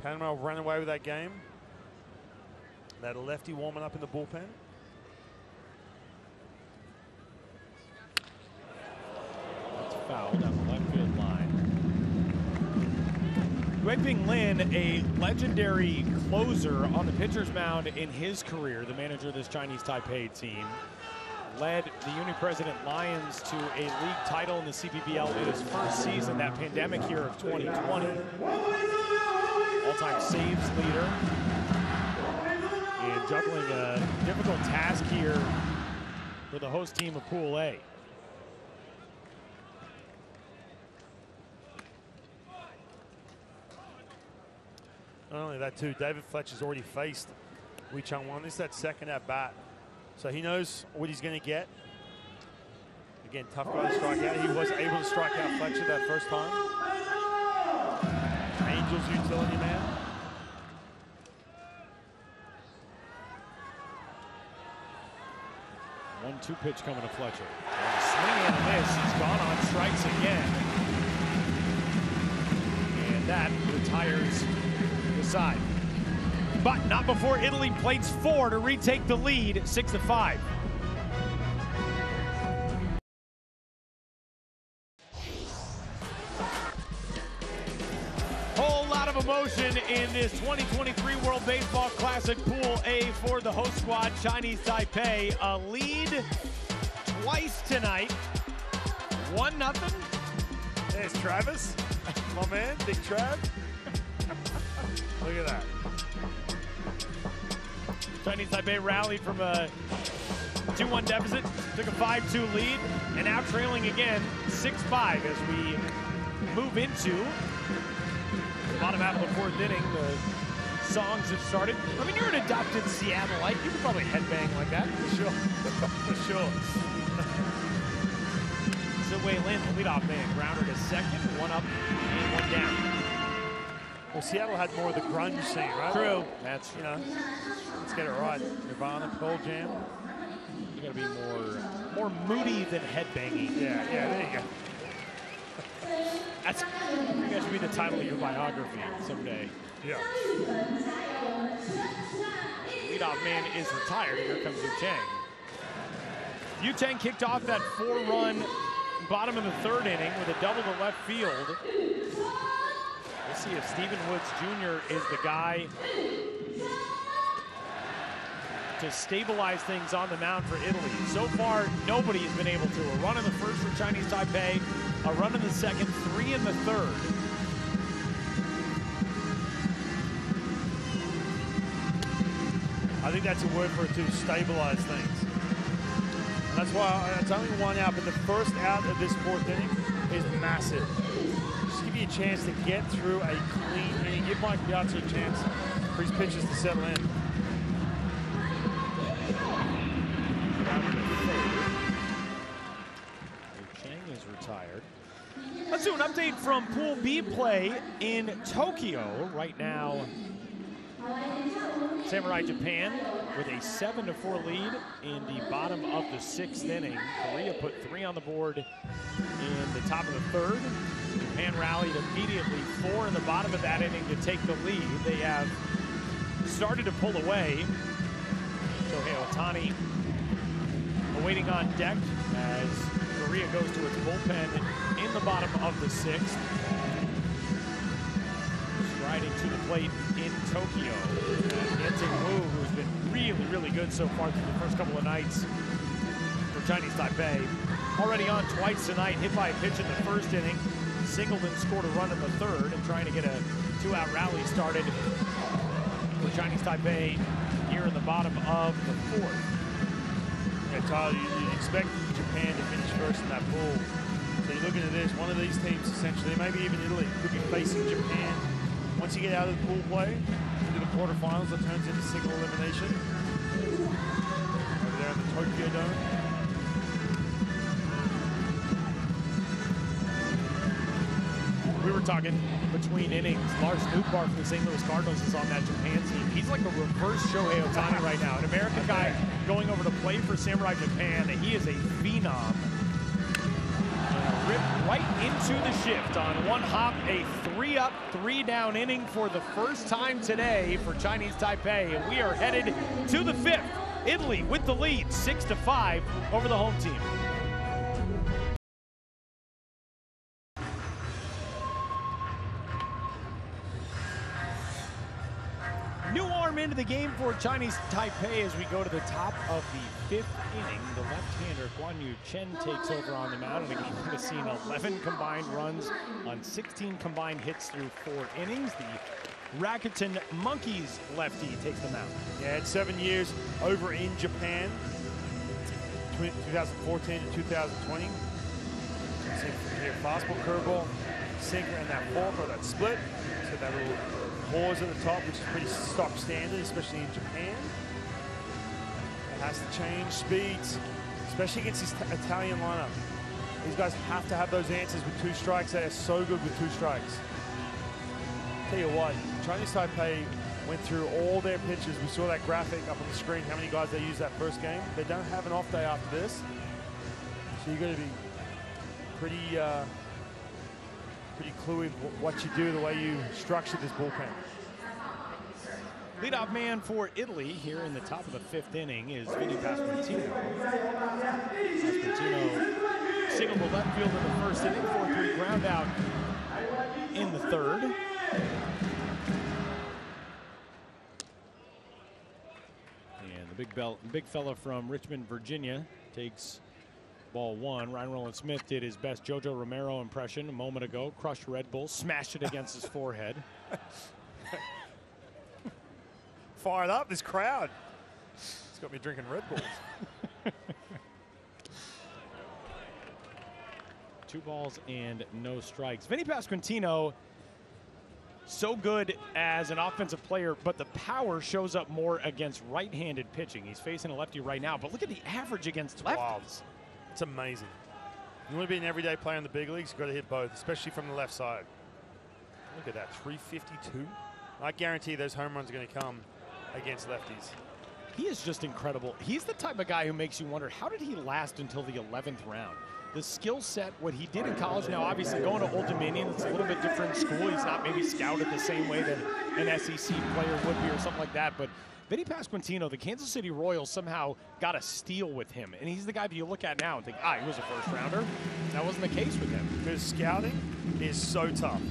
Panama ran away with that game. They had a lefty warming up in the bullpen. That's fouled down the left field line. Wei-Ping Lin, a legendary closer on the pitcher's mound in his career, the manager of this Chinese Taipei team, led the Uni-President Lions to a league title in the CPBL in his first season, that pandemic year of 2020. All-time saves leader. And juggling a difficult task here for the host team of Pool A. Not only that too, David Fletcher's already faced Wei Chung Wang. This is that second at bat. So he knows what he's going to get. Again, tough guy to strike out. He was able to strike out Fletcher that first time. Angels utility man. One-two pitch coming to Fletcher. Swing and a miss. He's gone on strikes again. And that retires the side. But not before Italy plates 4 to retake the lead, 6-5. Whole lot of emotion in this 2023 World Baseball Classic Pool A for the host squad, Chinese Taipei. A lead twice tonight. 1-0. There's Travis, my man, Big Trav. Look at that. Chinese Taipei rallied from a 2-1 deficit, took a 5-2 lead, and now trailing again 6-5 as we move into the bottom half of the 4th inning. The songs have started. I mean, you're an adopted Seattleite. You could probably headbang like that. For sure. For sure. So Wei Lin, the leadoff man, grounder to second, 1 up and 1 down. Well, Seattle had more of the grunge scene, right? True. That's, you know, let's get it right. Nirvana, Pearl Jam. You gotta be more moody than headbanging. Yeah, there you go. That's, that should be the title of your biography someday. Yeah. Leadoff man is retired. Here comes Yu Chang. Yu Chang kicked off that 4-run bottom of the 3rd inning with a double to left field. We'll see if Stephen Woods Jr. is the guy to stabilize things on the mound for Italy. So far, nobody has been able to. A run in the first for Chinese Taipei, a run in the second, 3 in the third. I think that's a word for it to stabilize things. And that's why it's only 1 out, but the first out of this 4th inning is massive. Just give you a chance to get through a clean inning. Give Mike Piazza a chance for his pitches to settle in. Chang is retired. Let's do an update from Pool B play in Tokyo right now. Samurai Japan with a 7-4 lead in the bottom of the 6th inning. Korea put 3 on the board in the top of the 3rd. Japan rallied immediately, 4 in the bottom of that inning to take the lead. They have started to pull away. Shohei Ohtani awaiting on deck as Korea goes to its bullpen in the bottom of the 6th. Striding to the plate in Tokyo. Yenting Wu, who's been really, really good so far through the first couple of nights for Chinese Taipei. Already on twice tonight, hit by a pitch in the 1st inning, singled and scored a run in the 3rd, and trying to get a 2-out rally started for Chinese Taipei here in the bottom of the 4th. Yeah, Tyler, you'd expect Japan to finish first in that pool. So you're looking at this, one of these teams essentially, maybe even Italy, could be facing Japan. Once you get out of the pool play, into the quarterfinals, it turns into single elimination. Over there in the Tokyo Dome. We were talking between innings. Lars Nootbaar from the St. Louis Cardinals is on that Japan team. He's like a reverse Shohei Ohtani right now. An American guy going over to play for Samurai Japan. He is a phenom. Ripped right into the shift on one hop. A 3-up, 3-down inning for the first time today for Chinese Taipei. And we are headed to the 5th. Italy with the lead, 6-5 over the home team. New arm into the game for Chinese Taipei as we go to the top of the 5th inning. The left-hander Guan Yu Chen takes over on the mound, and again, we've seen 11 combined runs on 16 combined hits through 4 innings. The Rakuten Monkeys lefty takes the mound. Yeah, it's 7 years over in Japan, 2014 to 2020. See here, fastball, curveball, sinker, and that fork or that split. So that little pause at the top, which is pretty stock standard, especially in Japan. It has to change speeds, especially against this Italian lineup. These guys have to have those answers with 2 strikes. They are so good with 2 strikes. Tell you what, Chinese Taipei went through all their pitches. We saw that graphic up on the screen, how many guys they used that first game. They don't have an off day after this. So you've got to be pretty cluey what you do, the way you structure this bullpen. Leadoff man for Italy here in the top of the 5th inning is Vinny Pasquantino. Pasquantino singled to left field in the 1st inning, 4-3 ground out in the 3rd. And the big fella from Richmond, Virginia takes ball 1. Ryan Roland Smith did his best Jojo Romero impression a moment ago. Crushed Red Bull, smashed it against his forehead. Fired up, this crowd. It's got me drinking Red Bulls. 2 balls and no strikes. Vinny Pasquantino, so good as an offensive player, but the power shows up more against right-handed pitching. He's facing a lefty right now, but look at the average against lefties. Wow. It's amazing. You want to be an everyday player in the big leagues, you've got to hit both, especially from the left side. Look at that, 352. I guarantee those home runs are going to come against lefties. He is just incredible. He's the type of guy who makes you wonder, how did he last until the 11th round? The skill set, what he did in college, now obviously going to Old Dominion, it's a little bit different school. He's not maybe scouted the same way that an SEC player would be or something like that, but Vinny Pasquantino, the Kansas City Royals somehow got a steal with him, and he's the guy that you look at now and think, he was a first-rounder. That wasn't the case with him. Because scouting is so tough.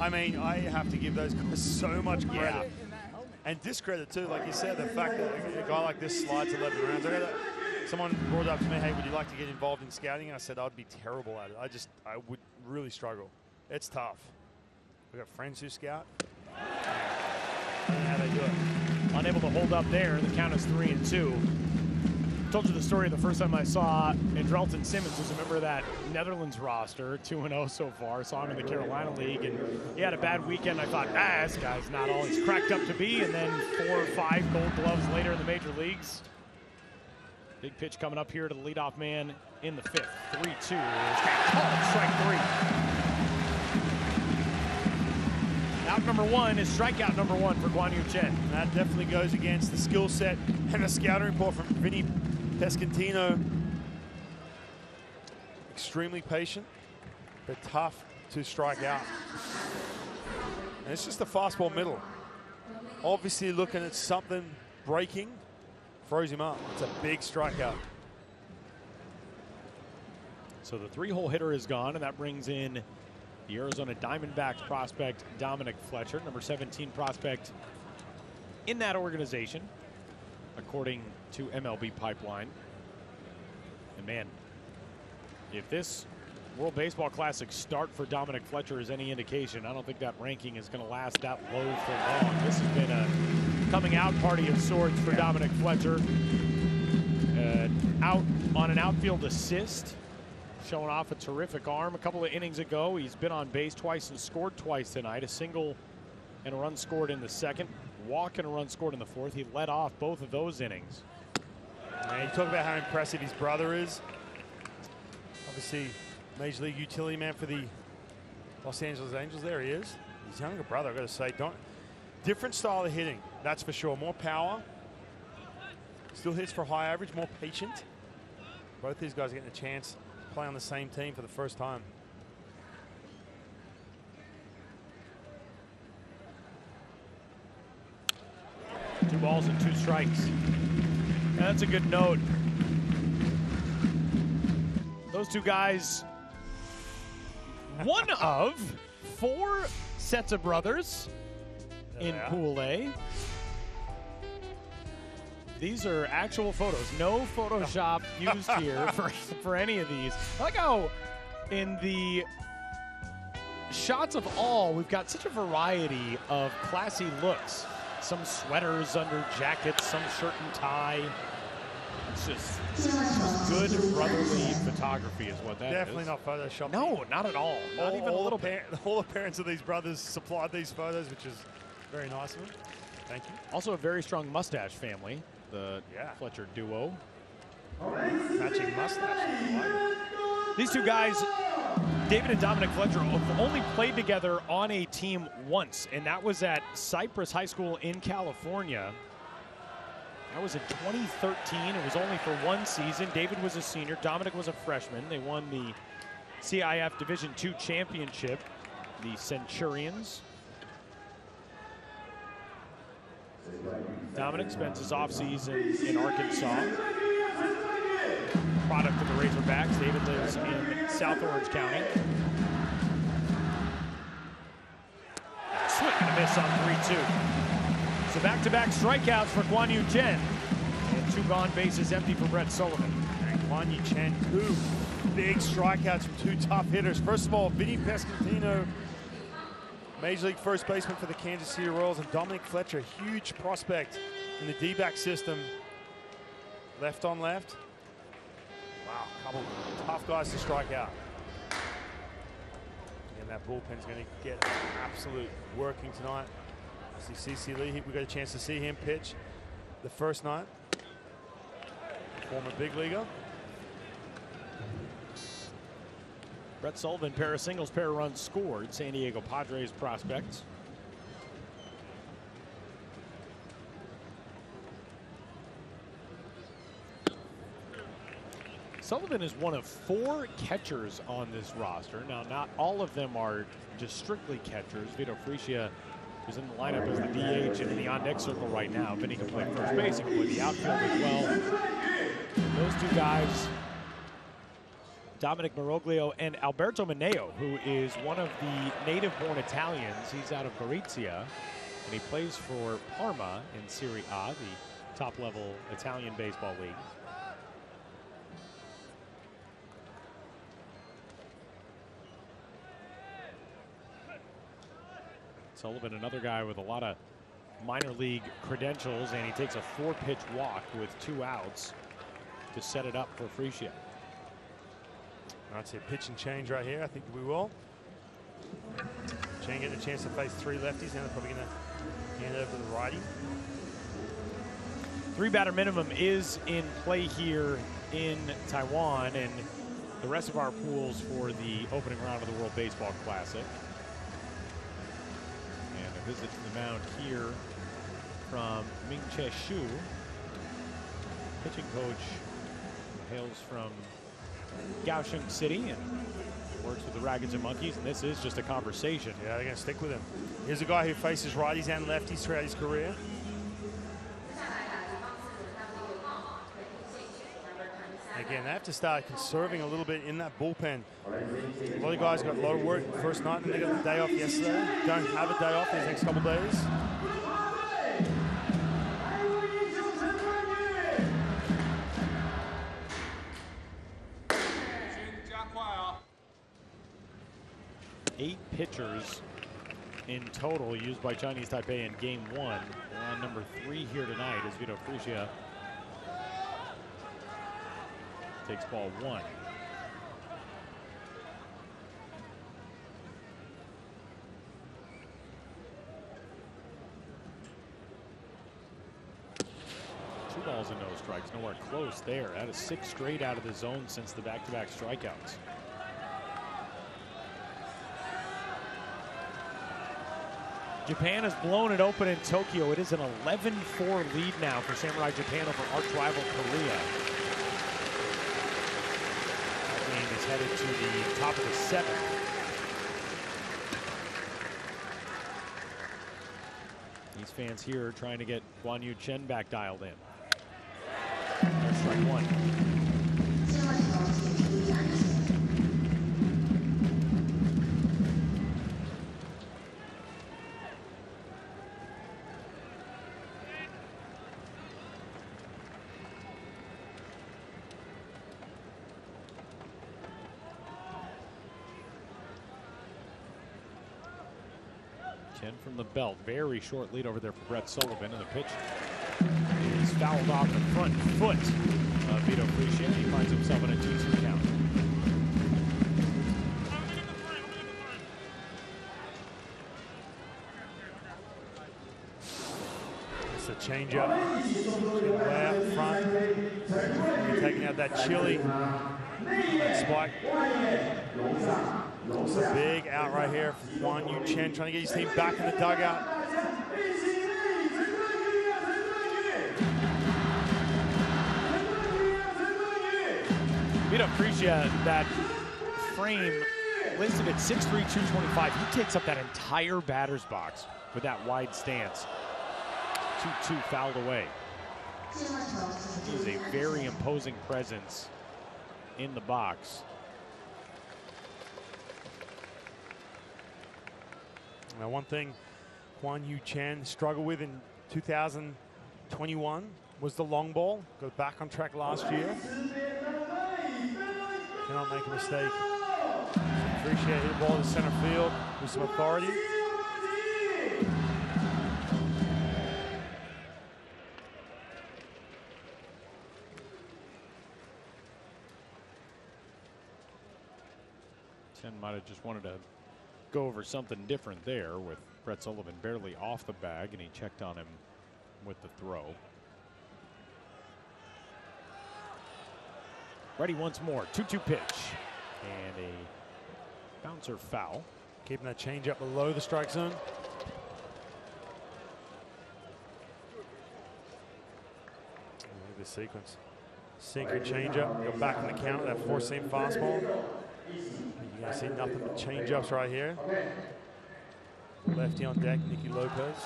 I mean, I have to give those guys so much credit. And discredit too, like you said, the fact that a guy like this slides 11 rounds. Someone brought it up to me, hey, would you like to get involved in scouting? I said I'd be terrible at it. I would really struggle. It's tough. We've got friends who scout. I don't know how they do it. Unable to hold up there. The count is 3-2. Told you the story the first time I saw Andrelton Simmons was a member of that Netherlands roster, 2-0 so far. Saw him in the Carolina League, and he had a bad weekend. I thought, this guy's not all he's cracked up to be. And then 4 or 5 gold gloves later in the major leagues. Big pitch coming up here to the leadoff man in the 5th. 3-2. Called strike 3. Out number 1 is strikeout number 1 for Guan Yu Chen. And that definitely goes against the skill set and the scouting report from Vinny Pescantino. Extremely patient, but tough to strike out. And it's just a fastball middle. Obviously looking at something breaking, froze him up. It's a big strikeout. So the 3-hole hitter is gone, and that brings in the Arizona Diamondbacks prospect Dominic Fletcher, number 17 prospect in that organization, according to MLB Pipeline. And man, if this World Baseball Classic start for Dominic Fletcher is any indication, I don't think that ranking is going to last that low for long. This has been a coming out party of sorts for Dominic Fletcher. Out on an outfield assist, showing off a terrific arm. A couple of innings ago, he's been on base twice and scored twice tonight. A single and a run scored in the 2nd, walk and a run scored in the 4th. He led off both of those innings. And you talk about how impressive his brother is. Obviously, Major League utility man for the Los Angeles Angels. There he is. His younger brother, I've got to say, different style of hitting, that's for sure. More power. Still hits for high average, more patient. Both these guys are getting a chance to play on the same team for the first time. Two balls and 2 strikes. And that's a good note. Those two guys, one of 4 sets of brothers in Pool A. These are actual photos. No Photoshop used here for any of these. I like how in the shots of all, we've got such a variety of classy looks. Some sweaters under jackets, some shirt and tie. It's just good brotherly photography is what that Definitely is. not Photoshop. No, not at all. Not even a little bit. All the parents of these brothers supplied these photos, which is very nice of them. Thank you. Also a very strong mustache family, the Fletcher duo. Matching mustache. These two guys, David and Dominic Fletcher, have only played together on a team once, and that was at Cypress High School in California. That was in 2013. It was only for 1 season. David was a senior. Dominic was a freshman. They won the CIF Division II championship, the Centurions. Dominic spends his offseason in Arkansas. Product of the Razorbacks. David lives in South Orange County. Swing and a miss on 3-2. So back-to-back strikeouts for Guan Yu Chen. And 2 gone, bases empty for Brett Sullivan. And Guan Yu Chen, 2 big strikeouts from 2 tough hitters. First of all, Vinny Pescantino, Major League first baseman for the Kansas City Royals, and Dominic Fletcher, huge prospect in the D-back system. Left on left. Wow, a couple tough guys to strike out. And that bullpen's going to get absolute working tonight. See CC Lee, we got a chance to see him pitch the first night. Former big leaguer. Brett Sullivan, pair of singles, pair of runs scored. San Diego Padres prospects. Sullivan is one of 4 catchers on this roster. Now, not all of them are just strictly catchers. Vito Frischia is in the lineup as the DH and in the on-deck circle right now. Vinny can play first base, he can play the outfield as well. Those 2 guys, Dominic Maroglio and Alberto Mineo, who is one of the native-born Italians. He's out of Gorizia. and he plays for Parma in Serie A, the top-level Italian baseball league. Sullivan, another guy with a lot of minor league credentials, and he takes a 4-pitch walk with 2 outs to set it up for Freesia. I'd say pitch and change right here. I think we will. Chang getting a chance to face 3 lefties, and they're probably going to hand it over to the righty. 3-batter minimum is in play here in Taiwan, and the rest of our pools for the opening round of the World Baseball Classic. And a visit to the mound here from Ming-Che Shu. Pitching coach hails from Kaohsiung City and works with the Raggeds and Monkeys, and this is just a conversation. Yeah, they're going to stick with him. Here's a guy who faces righties and lefties throughout his career. Again, they have to start conserving a little bit in that bullpen. A lot of guys got a lot of work first night, and they got the day off yesterday. Don't have a day off these next couple days. Eight pitchers in total used by Chinese Taipei in game 1. We're on number 3 here tonight as Vito Freesia takes ball 1. Two balls and no strikes, nowhere close there. That is 6 straight out of the zone since the back-to-back strikeouts. Japan has blown it open in Tokyo. It is an 11-4 lead now for Samurai Japan over arch rival Korea. That game is headed to the top of the 7th. These fans here trying to get Guan Yu Chen back dialed in. There's strike 1. From the belt, very short lead over there for Brett Sullivan, and the pitch is fouled off the front foot of Vito Freesia. He finds himself in a 2-2 count. It's a changeup, way out front. We're taking out that chili, that spike. It's a big out right here for Guan Yu Chen, trying to get his team back in the dugout. Vito Freesia, that frame listed at 6'3", 225. He takes up that entire batter's box with that wide stance. 2-2 fouled away. He is a very imposing presence in the box. Now, one thing Guan Yu Chen struggled with in 2021 was the long ball. Got back on track last year. Cannot make a mistake. Appreciate hit the ball to center field with some authority. Chen might have just wanted to go over something different there with Brett Sullivan barely off the bag, and he checked on him with the throw. Ready once more, 2-2 pitch, and a bouncer foul. Keeping that changeup below the strike zone. Look at this sequence. Sinker changeup, go back in the count, that 4-seam fastball. You're going to see nothing but change-ups right here. Lefty on deck, Nicky Lopez.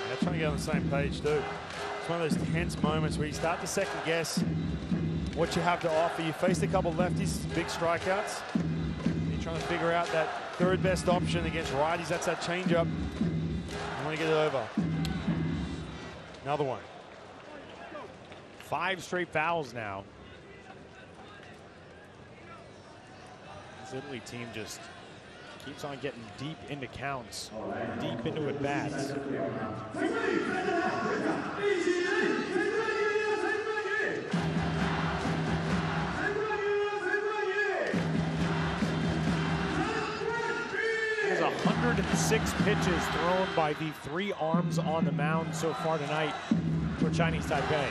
They're trying to get on the same page too. It's one of those tense moments where you start to second guess what you have to offer. You faced a couple lefties, big strikeouts. You're trying to figure out that third best option against righties. That's that changeup. You want to get it over. Another one. 5 straight fouls now. This Italy team just keeps on getting deep into counts, deep into at-bats. There's 106 pitches thrown by the 3 arms on the mound so far tonight for Chinese Taipei.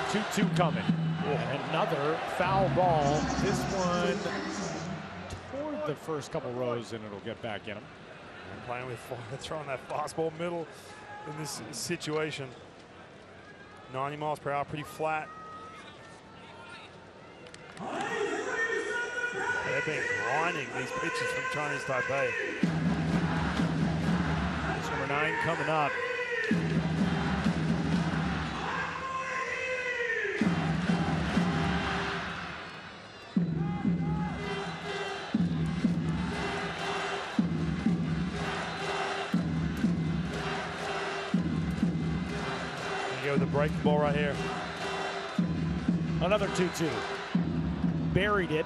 2-2 coming. And another foul ball. This one toward the first couple rows, and it'll get back in him. And playing with fire, throwing that fastball middle in this situation. 90 miles per hour, pretty flat. They've been grinding these pitches from Chinese Taipei. It's number 9 coming up. With the breaking ball right here. Another 2-2. Buried it.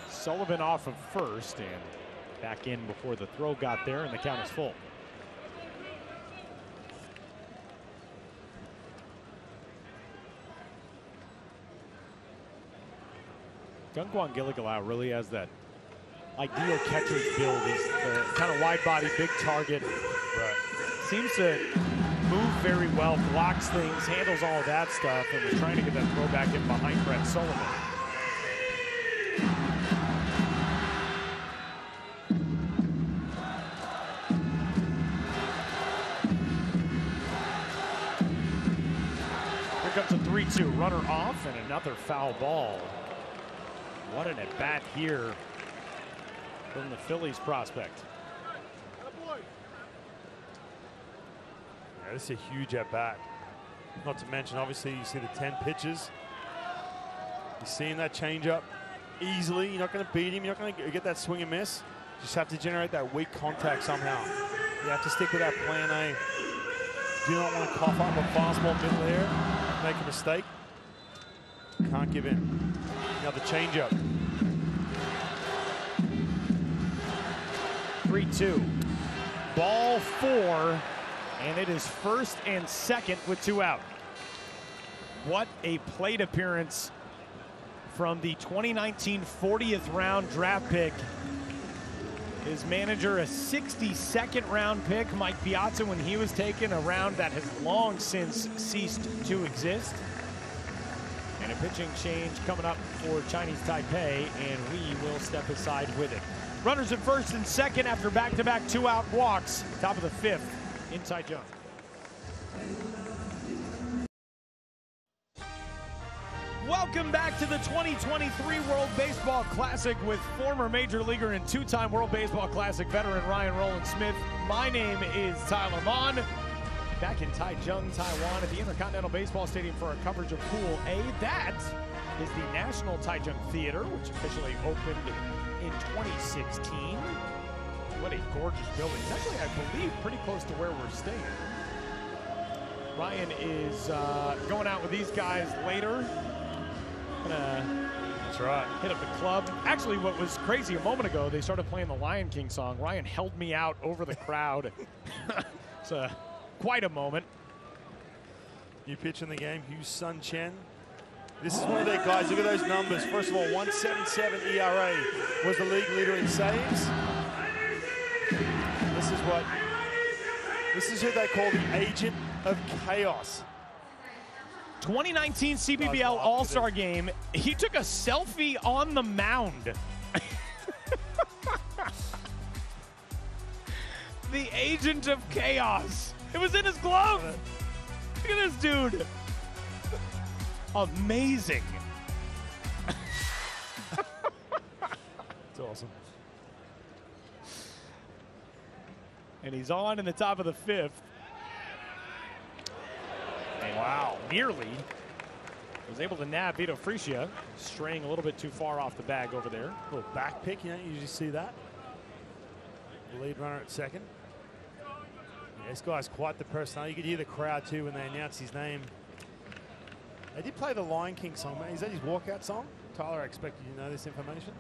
Sullivan off of first and back in before the throw got there, and the count is full. Gungguan Gilligalau really has that ideal catcher's build. He's the kind of wide body, big target. Right. Seems to move very well, blocks things, handles all of that stuff, and was trying to get that throw back in behind Brett Sullivan. Here comes a 3-2, runner off, and another foul ball. What an at-bat here from the Phillies prospect. Yeah, this is a huge at-bat. Not to mention, obviously, you see the 10 pitches. You're seeing that changeup easily. You're not going to beat him. You're not going to get that swing and miss. You just have to generate that weak contact somehow. You have to stick with that plan A. Do not want to cough up a fastball middle here, make a mistake. Can't give in. Another changeup. 3-2. Ball 4. And it is first and second with 2 out. What a plate appearance from the 2019 40th round draft pick. His manager, a 62nd round pick, Mike Piazza, when he was taken, a round that has long since ceased to exist. And a pitching change coming up for Chinese Taipei, and we will step aside with it. Runners at first and second after back-to-back 2-out walks. Top of the 5th. Inside jump. Welcome back to the 2023 World Baseball Classic with former Major Leaguer and 2-time World Baseball Classic veteran Ryan Roland Smith. My name is Tyler Mon. Back in Taichung, Taiwan at the Intercontinental Baseball Stadium for our coverage of Pool A. That is the National Taichung Theater, which officially opened in 2016. What a gorgeous building. It's actually, I believe, pretty close to where we're staying. Ryan is going out with these guys later. That's right. Hit up the club. Actually, what was crazy a moment ago, they started playing the Lion King song. Ryan held me out over the crowd. It's quite a moment. New pitch in the game, Hugh Sun Chen. This is one of their guys. Look at those numbers. First of all, 1.77 ERA was the league leader in saves. This is who they call the agent of chaos. 2019 CBBL All-Star Game. He took a selfie on the mound. The agent of chaos. It was in his glove. Look at this dude. Amazing. It's awesome. And he's on in the top of the 5th. Wow, nearly. Was able to nab Vito Frisia, straying a little bit too far off the bag over there. A little back pick, you don't usually see that. The lead runner at second. Yeah, this guy's quite the personality. You could hear the crowd too when they announced his name. They did play the Lion King song, man. Is that his walkout song? Tyler, I expected you to know this information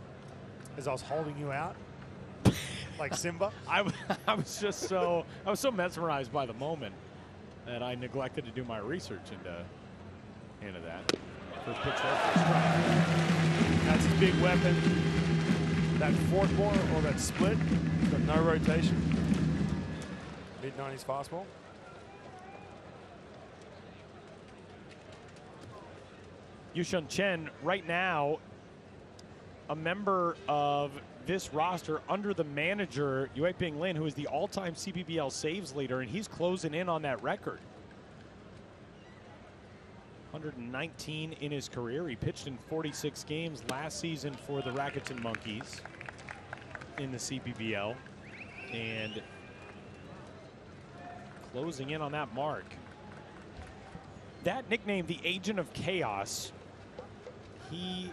as I was holding you out like Simba. I was so mesmerized by the moment that I neglected to do my research into that. First pitch there for a strike. That's his big weapon. That forkball or that split. He's got no rotation. Mid-90s fastball. Yushun Chen, right now, a member of this roster under the manager, Yue Ping Lin, who is the all-time CPBL saves leader, and he's closing in on that record. 119 in his career. He pitched in 46 games last season for the Rackets and Monkeys in the CPBL, and closing in on that mark. That nickname, the Agent of Chaos, he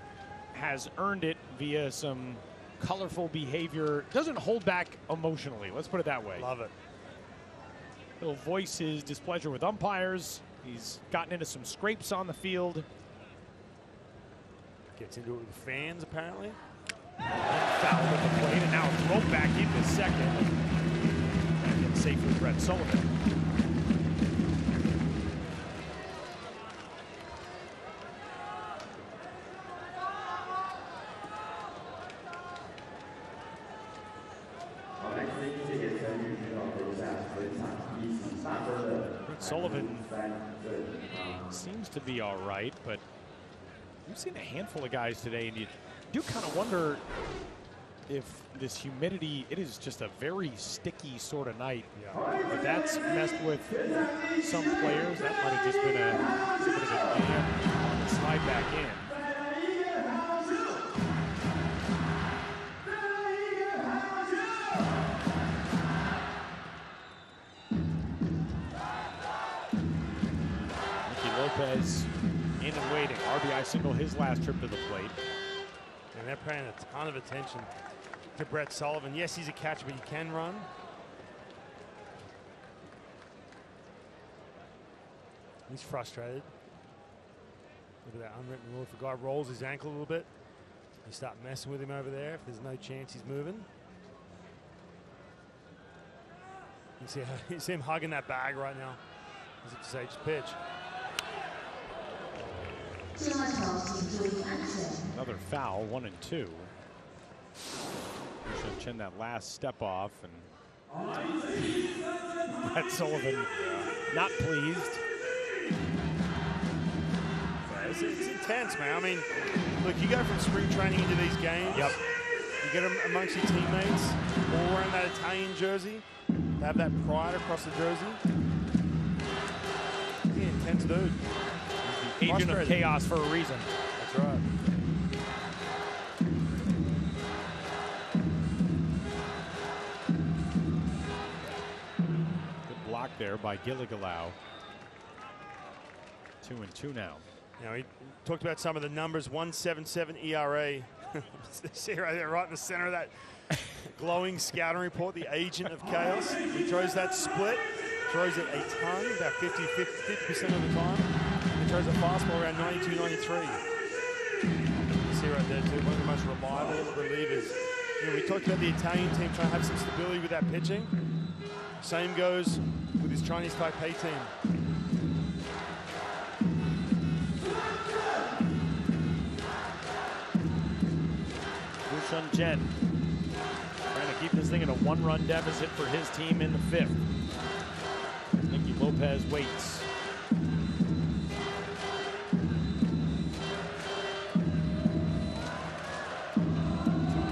has earned it via some colorful behavior. Doesn't hold back emotionally, let's put it that way. Love it. He'll voice his displeasure with umpires. He's gotten into some scrapes on the field. Gets into it with the fans, apparently. Fouled at the plate, and now thrown back into second. Back in safe with Brett Sullivan. Sullivan seems to be all right, but we've seen a handful of guys today, and you do kind of wonder if this humidity, it is just a very sticky sort of night. Yeah. If that's messed with some players, that might have just been a bit of a jam to slide back in. Lopez in and waiting. RBI single his last trip to the plate. And they're paying a ton of attention to Brett Sullivan. Yes, he's a catcher, but he can run. He's frustrated. Look at that unwritten rule. If a guy rolls his ankle a little bit, you start messing with him over there if there's no chance he's moving. You see him hugging that bag right now as it's Sage's pitch. Another foul, 1 and 2. Should chin that last step off, and Brett Sullivan not pleased. It's intense, man. I mean, look, you go from spring training into these games. Yep. You get them amongst your teammates, all wearing that Italian jersey. They have that pride across the jersey. He's an intense dude. Agent of chaos for a reason. That's right. Good block there by Gilligalau. 2 and 2 now. Now, he talked about some of the numbers. 1.77 ERA. See right there, right in the center of that glowing scouting report, the Agent of Chaos. He throws that split, throws it a ton, about 50% of the time. He throws a fastball around 92, 93. You see right there too, one of the most reliable relievers. You know, we talked about the Italian team trying to have some stability with that pitching. Same goes with his Chinese Taipei team. Yushun Chen trying to keep this thing in a 1-run deficit for his team in the 5th. Nicky Lopez waits.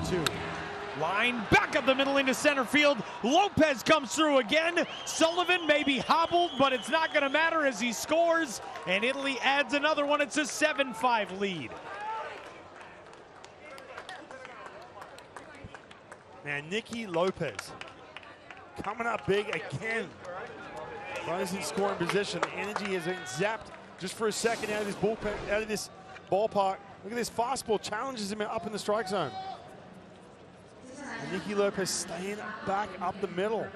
2-2. Line back up the middle into center field. Lopez comes through again. Sullivan may be hobbled, but it's not going to matter as he scores. And Italy adds another one. It's a 7-5 lead. Man, Nicky Lopez coming up big again. Runners in scoring position. The energy is zapped just for a second out of this bullpen, out of this ballpark. Look at this fastball, challenges him up in the strike zone. And Nicky Lopez staying back up the middle.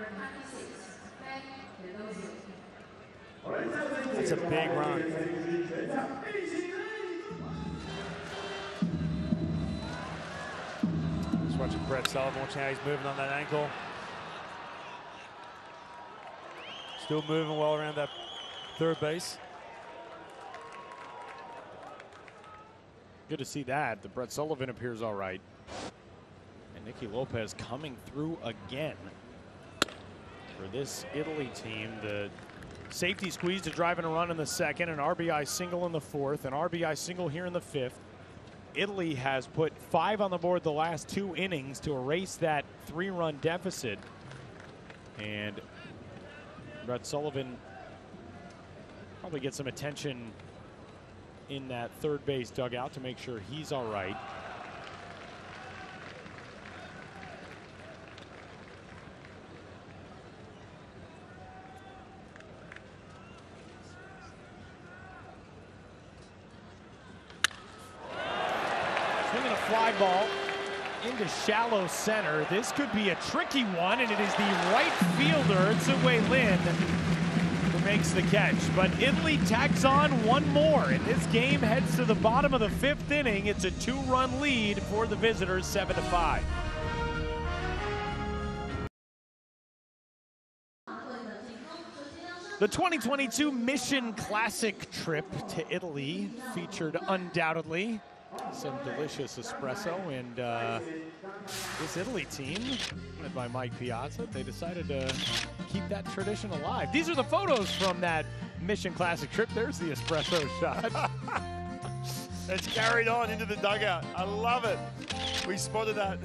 That's a big run. Just watching Brett Sullivan, watching how he's moving on that ankle. Still moving well around that third base. Good to see that. The Brett Sullivan appears all right. And Nicky Lopez coming through again for this Italy team. The safety squeeze to drive in a run in the second, an RBI single in the fourth, an RBI single here in the fifth. Italy has put 5 on the board the last 2 innings to erase that 3-run deficit. And Brett Sullivan probably gets some attention in that third base dugout to make sure he's all right. Swinging a fly ball into shallow center. This could be a tricky one, and it is the right fielder, Tsuwei Lin, who makes the catch. But Italy tacks on one more, and this game heads to the bottom of the 5th inning. It's a 2-run lead for the visitors, 7-5. The 2022 Mission Classic trip to Italy featured undoubtedly some delicious espresso, and this Italy team, led by Mike Piazza, they decided to keep that tradition alive. These are the photos from that Mission Classic trip. There's the espresso shot. It's carried on into the dugout. I love it. We spotted that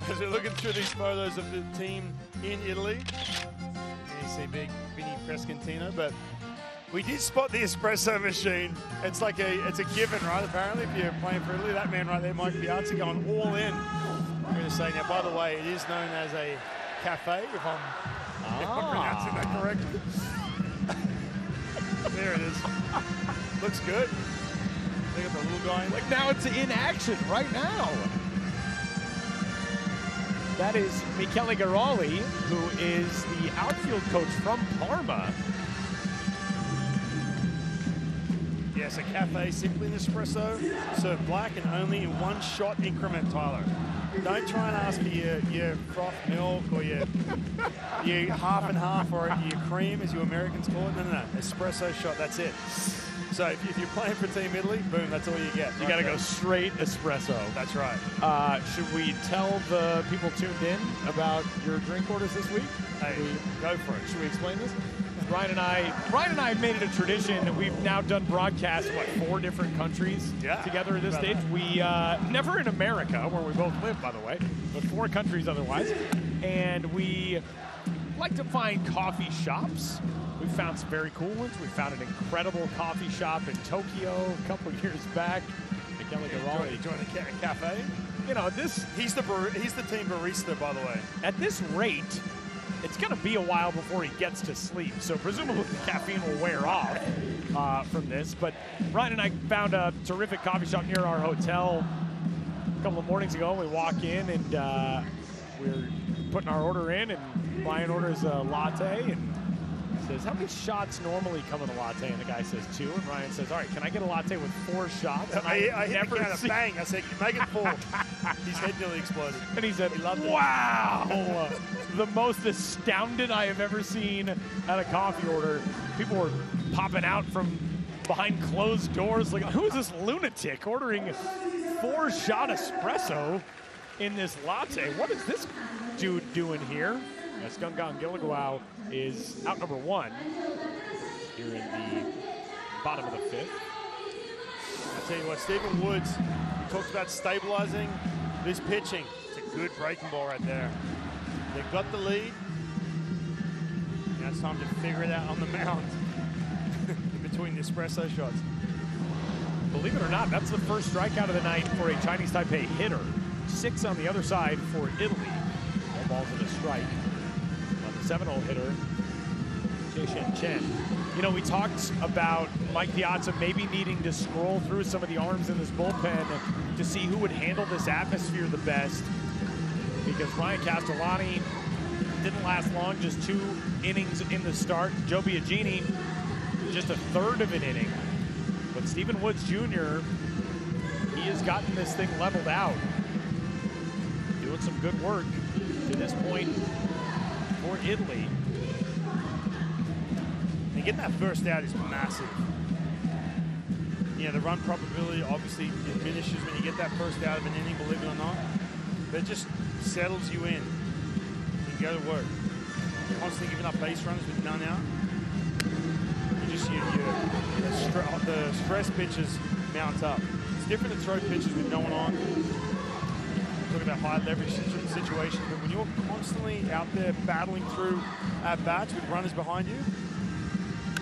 as we're looking through these photos of the team in Italy. You see big Vinny Crescentino, but we did spot the espresso machine. It's like it's a given, right? Apparently, if you're playing for Italy, that man right there, Mike Piazza, going all in. I'm going to say now, by the way, it is known as a cafe, if I'm pronouncing that correctly. There it is. Looks good. Look at the little guy. Like now it's in action right now. That is Michele Garoli, who is the outfield coach from Parma. Yes, a cafe, simply an espresso, served black and only in 1-shot increment, Tyler. Don't try and ask for your froth milk or your half and half or your cream, as you Americans call it. No. Espresso shot, that's it. So if you're playing for Team Italy, boom, that's all you get. You got to go straight espresso. That's right. Should we tell the people tuned in about your drink orders this week? Hey, go for it. Should we explain this? Ryan and I have made it a tradition. We've now done broadcasts, 4 different countries together at this stage. We never in America, where we both live, by the way, but 4 countries otherwise. And we like to find coffee shops. We found some very cool ones. We found an incredible coffee shop in Tokyo a couple years back. Michele Garoli joined a cafe. You know, he's the team barista, by the way. At this rate, it's going to be a while before he gets to sleep, so presumably the caffeine will wear off from this. But Ryan and I found a terrific coffee shop near our hotel a couple of mornings ago. We walk in and we're putting our order in, and Ryan orders a latte and says, "How many shots normally come in a latte?" And the guy says 2, and Ryan says, "All right, can I get a latte with 4 shots?" And I hit the counter, bang. I said, "Make it 4." His head nearly exploded. And he said, "Wow!" The most astounded I have ever seen at a coffee order. People were popping out from behind closed doors like, who is this lunatic ordering 4-shot espresso in this latte? What is this dude doing here? Yes, Gungan Gilligau is out number 1 here in the bottom of the 5th. I'll tell you what, Stephen Woods, he talks about stabilizing this pitching. It's a good breaking ball right there. They've got the lead. Now it's time to figure it out on the mound in between the espresso shots. Believe it or not, that's the first strikeout of the night for a Chinese Taipei hitter. 6 on the other side for Italy. All balls in a strike. On the 7-0 hitter, Chen. You know, we talked about Mike Piazza maybe needing to scroll through some of the arms in this bullpen to see who would handle this atmosphere the best, because Ryan Castellani didn't last long, just 2 innings in the start. Joe Biagini, just a third of an inning. But Stephen Woods Jr., he has gotten this thing leveled out. Doing some good work to this point for Italy. And getting that first out is massive. Yeah, the run probability obviously diminishes when you get that first out of an inning, believe it or not. But it just settles you in. You go to work. You're constantly giving up base runs with none out. The stress pitches mount up. It's different to throw pitches with no one on. Talking about high leverage situations, but when you're constantly out there battling through at-bats with runners behind you,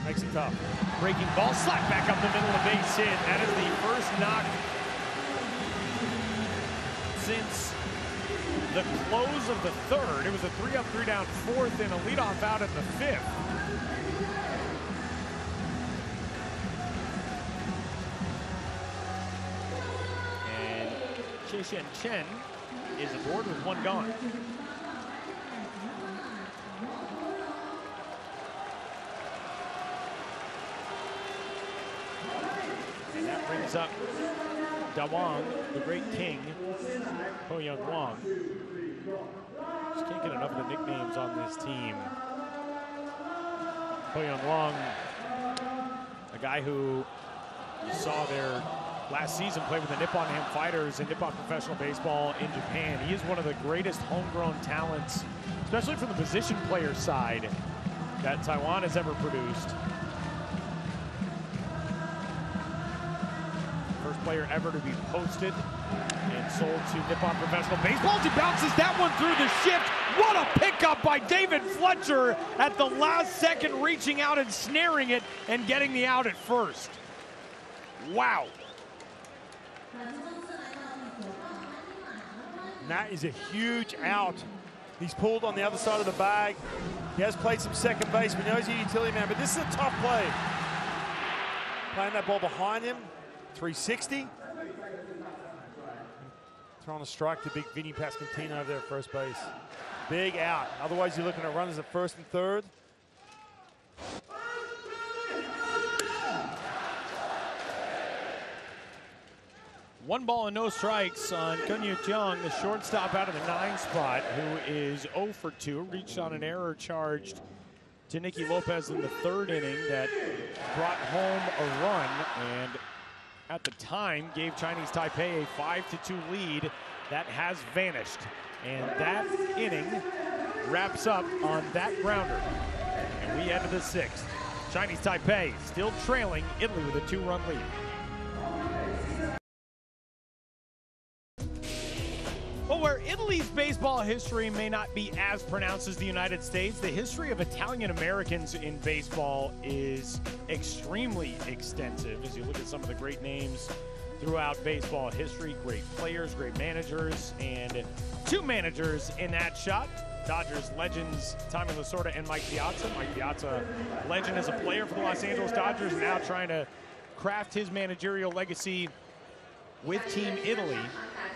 makes it tough. Breaking ball, slapped back up the middle of base hit. That is the first knock since the close of the third. It was a 3-up, 3-down fourth and a leadoff out in the fifth. And Chen is aboard with 1 gone. And that brings up Da Wang, the great king, Ho Young Wang. Just can't get enough of the nicknames on this team. Ho Young Wang, a guy who you saw there last season play with the Nippon Ham Fighters in Nippon Professional Baseball in Japan. He is one of the greatest homegrown talents, especially from the position player side, that Taiwan has ever produced. First player ever to be posted and sold to Nippon Professional Baseball. He bounces that one through the shift. What a pickup by David Fletcher at the last second, reaching out and snaring it and getting the out at first. Wow. And that is a huge out. He's pulled on the other side of the bag. He has played some second base. We know he's a utility man, but this is a tough play. Playing that ball behind him, 360. Throwing a strike to big Vinny Pasquantino over there at first base. Big out. Otherwise, you're looking at runners at first and third. One ball and no strikes on Kunyu Tiong, the shortstop out of the 9 spot, who is 0 for 2. Reached on an error charged to Nicky Lopez in the 3rd inning that brought home a run and at the time gave Chinese Taipei a 5-2 lead. That has vanished. And that inning wraps up on that grounder. And we enter the 6th. Chinese Taipei still trailing Italy with a 2-run lead. Well, where Italy's baseball history may not be as pronounced as the United States, the history of Italian Americans in baseball is extremely extensive. As you look at some of the great names throughout baseball history, great players, great managers, and 2 managers in that shot. Dodgers legends Tommy Lasorda and Mike Piazza. Mike Piazza, legend as a player for the Los Angeles Dodgers, now trying to craft his managerial legacy with Team Italy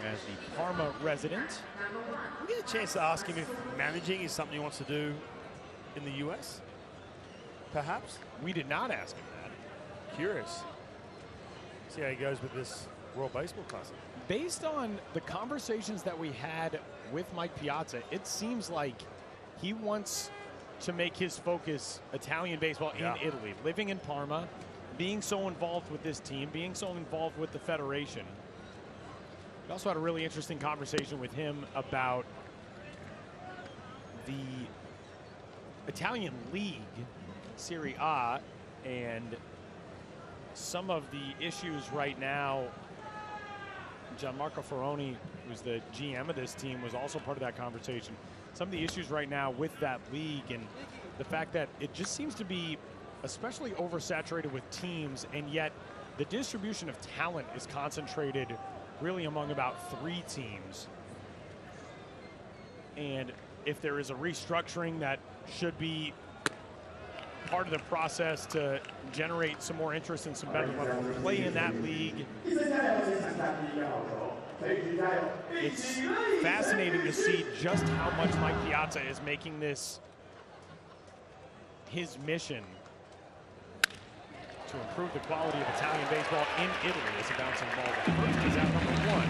as the Parma resident. We get a chance to ask him if managing is something he wants to do in the U.S., perhaps? We did not ask him that. Curious. See how he goes with this World Baseball Classic. Based on the conversations that we had with Mike Piazza, it seems like he wants to make his focus Italian baseball in Italy. Living in Parma, being so involved with this team, being so involved with the federation. We also had a really interesting conversation with him about the Italian League, Serie A, and some of the issues right now. Gianmarco Ferroni, who's the GM of this team, was also part of that conversation. Some of the issues right now with that league and the fact that it just seems to be especially oversaturated with teams, and yet the distribution of talent is concentrated really among about 3 teams. And if there is a restructuring that should be part of the process to generate some more interest in some better level play in that league. It's fascinating to see just how much Mike Piazza is making this his mission to improve the quality of Italian baseball in Italy as a bouncing ball. The first is out number 1.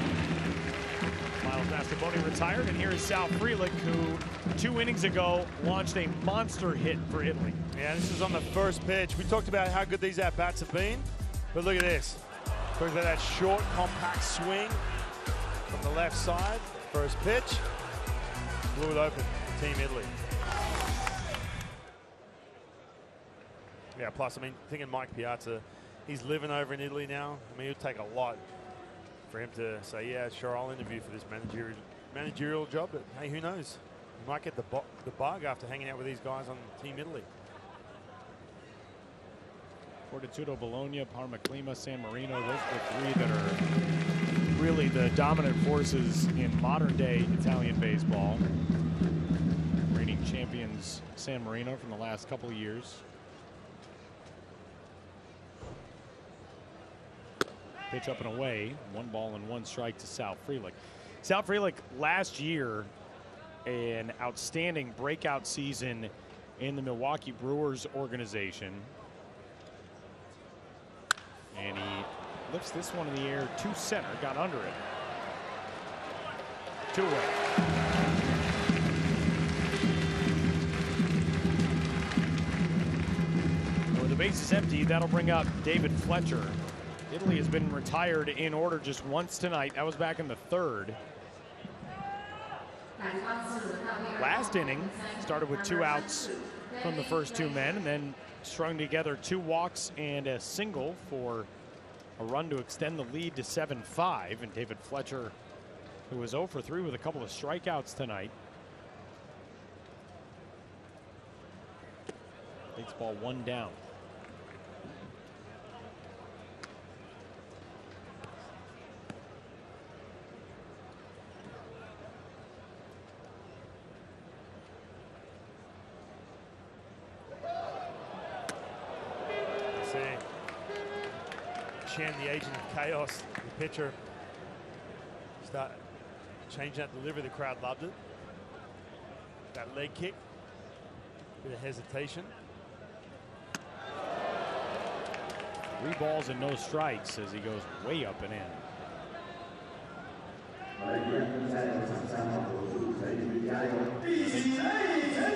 Miles Mascaboni retired, and here is Sal Frelick, who 2 innings ago launched a monster hit for Italy. Yeah, this is on the first pitch. We talked about how good these at-bats have been, but look at this. Talked about that short, compact swing from the left side. First pitch, blew it open for Team Italy. Yeah, plus, I mean, thinking Mike Piazza, he's living over in Italy now. I mean, it would take a lot for him to say, yeah, sure, I'll interview for this managerial job, but hey, who knows? He might get the bug after hanging out with these guys on Team Italy. Fortitudo, Bologna, Parma, Clima, San Marino, those are the 3 that are really the dominant forces in modern-day Italian baseball. Reigning champions San Marino from the last couple of years. Pitch up and away, 1 ball and 1 strike to Sal Frelick. Sal Frelick last year, an outstanding breakout season in the Milwaukee Brewers organization. And he lifts this one in the air to center, got under it. 2 away. With the bases empty, that'll bring up David Fletcher. Italy has been retired in order just once tonight. That was back in the 3rd. Last inning started with 2 outs from the first 2 men, and then strung together 2 walks and a single for a run to extend the lead to 7-5. And David Fletcher, who was 0 for 3 with a couple of strikeouts tonight, takes ball 1 down. The agent of chaos, the pitcher, start changing that delivery. The crowd loved it. That leg kick, bit of hesitation. 3 balls and no strikes as he goes way up and in.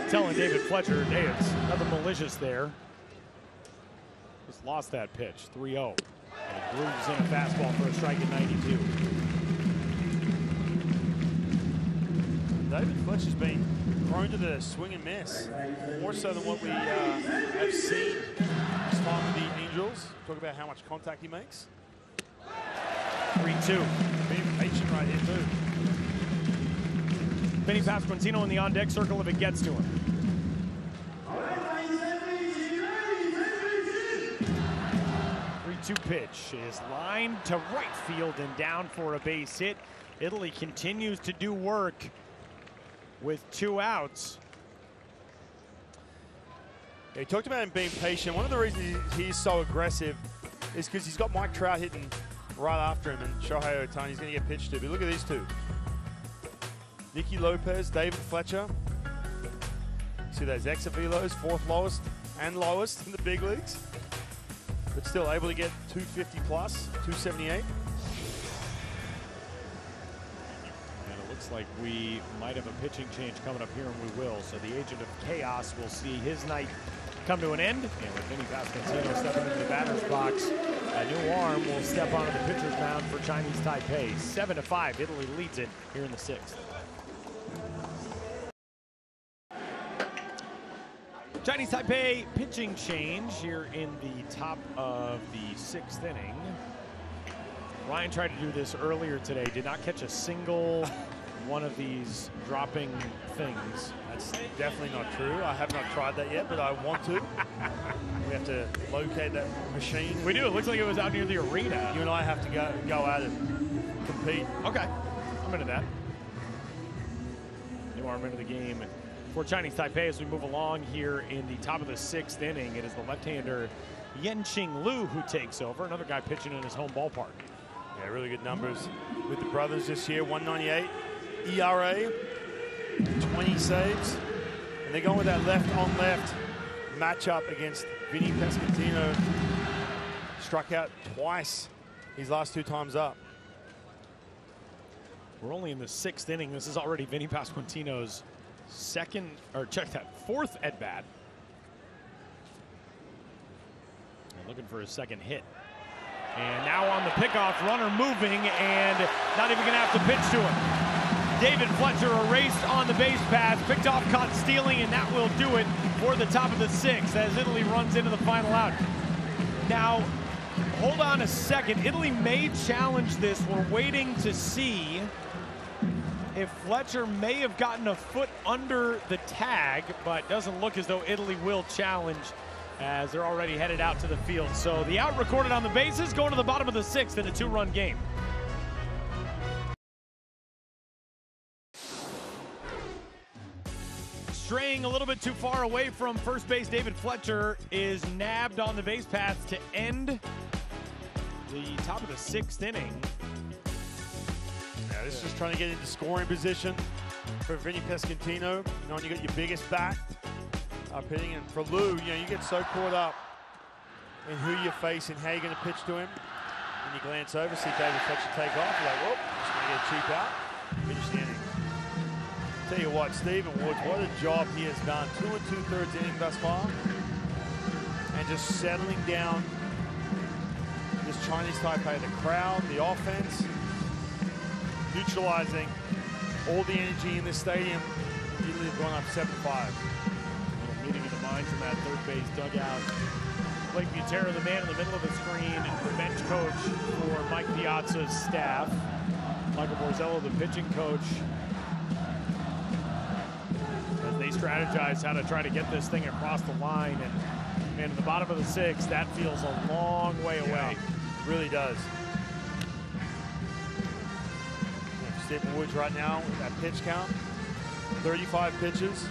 Telling David Fletcher, hey, it's nothing malicious there. Just lost that pitch, 3-0. And grooves in a fastball for a strike at 92. David Fletcher's been prone to the swing and miss, more so than what we have seen this time with the Angels. Talk about how much contact he makes. 3-2. Being patient right here too. Benny Pasquantino in the on-deck circle if it gets to him. 3-2 pitch is lined to right field and down for a base hit. Italy continues to do work with 2 outs. Yeah, he talked about him being patient. One of the reasons he's so aggressive is because he's got Mike Trout hitting right after him, and Shohei Ohtani's going to get pitched to. But look at these 2. Nicky Lopez, David Fletcher. See those exit velos, 4th lowest and lowest in the big leagues. But still able to get 250 plus, 278. And it looks like we might have a pitching change coming up here, and we will. So the agent of chaos will see his night come to an end. And with Benny Pasquantino stepping into the batter's box, a new arm will step onto the pitcher's mound for Chinese Taipei. 7-5, Italy leads it here in the 6th. Chinese Taipei pitching change here in the top of the 6th inning. Ryan tried to do this earlier today, did not catch a single one of these dropping things. That's definitely not true. I have not tried that yet, but I want to. We have to locate that machine. We do. It looks like it was out near the arena. You and I have to go at it, compete. Okay, I'm into that. New arm into the game for Chinese Taipei as we move along here in the top of the 6th inning. It is the left-hander Yenqing Liu who takes over. Another guy pitching in his home ballpark. Yeah, really good numbers with the brothers this year. 198 ERA, 20 saves. And they're going with that left-on-left matchup against Vinny Pasquantino. Struck out twice his last 2 times up. We're only in the 6th inning. This is already Vinny Pasquantino's fourth at-bat. And looking for his 2nd hit. And now on the pickoff, runner moving and not even going to have to pitch to him. David Fletcher erased on the base path, picked off, caught stealing, and that will do it for the top of the 6th as Italy runs into the final out. Now, hold on a second. Italy may challenge this. We're waiting to see if Fletcher may have gotten a foot under the tag, but doesn't look as though Italy will challenge as they're already headed out to the field. So the out recorded on the bases, going to the bottom of the 6th in a 2-run game. Straying a little bit too far away from first base, David Fletcher is nabbed on the base path to end the top of the 6th inning. Yeah, this is just trying to get into scoring position for Vinny Pasquantino. You know, when you got your biggest bat up hitting, and for Liu, you know, you get so caught up in who you're facing, how you're going to pitch to him. When you glance over, see David Fletcher take off, you're like, whoop, just going to get a cheap out, finish the inning. Tell you what, Stephen Woods, what a job he has done. 2 2/3 inning thus far, and just settling down this Chinese Taipei, the crowd, the offense, neutralizing all the energy in this stadium. Italy have gone up 7-5. Meeting of the minds in that third base dugout. Blake Butera, the man in the middle of the screen, the bench coach for Mike Piazza's staff. Michael Borzello, the pitching coach, as they strategize how to try to get this thing across the line. And in the bottom of the 6th, that feels a long way away. Yeah, really does. Stephen Woods right now with that pitch count, 35 pitches.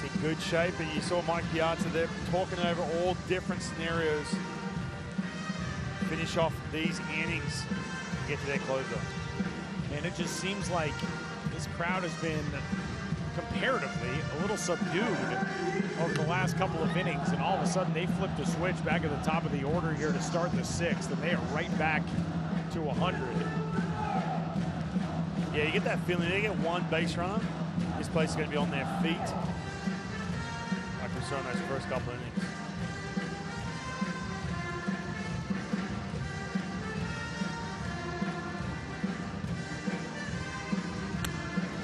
In good shape, and you saw Mike Piazza there talking over all different scenarios. Finish off these innings and get to their closer. And it just seems like this crowd has been comparatively a little subdued over the last couple of innings, and all of a sudden they flipped the switch back at the top of the order here to start the 6th, and they are right back to 100. Yeah, you get that feeling. They get one base runner, this place is going to be on their feet. Like we saw in those first couple innings.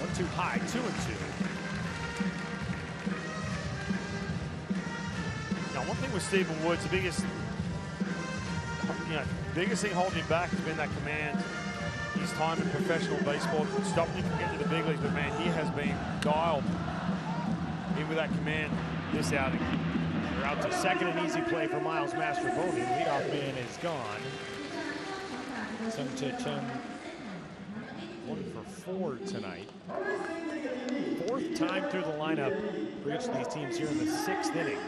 One too high, 2-2. Now, one thing with Stephen Woods, the biggest thing holding him back has been that command. His time in professional baseball stopped him from getting to the big leagues, but man, he has been dialed in with that command this outing. They're out to second, an easy play for Miles Mastrobuoni. Leadoff man is gone. Sun Che-Chen 1 for 4 tonight. 4th time through the lineup for each of these teams here in the 6th inning.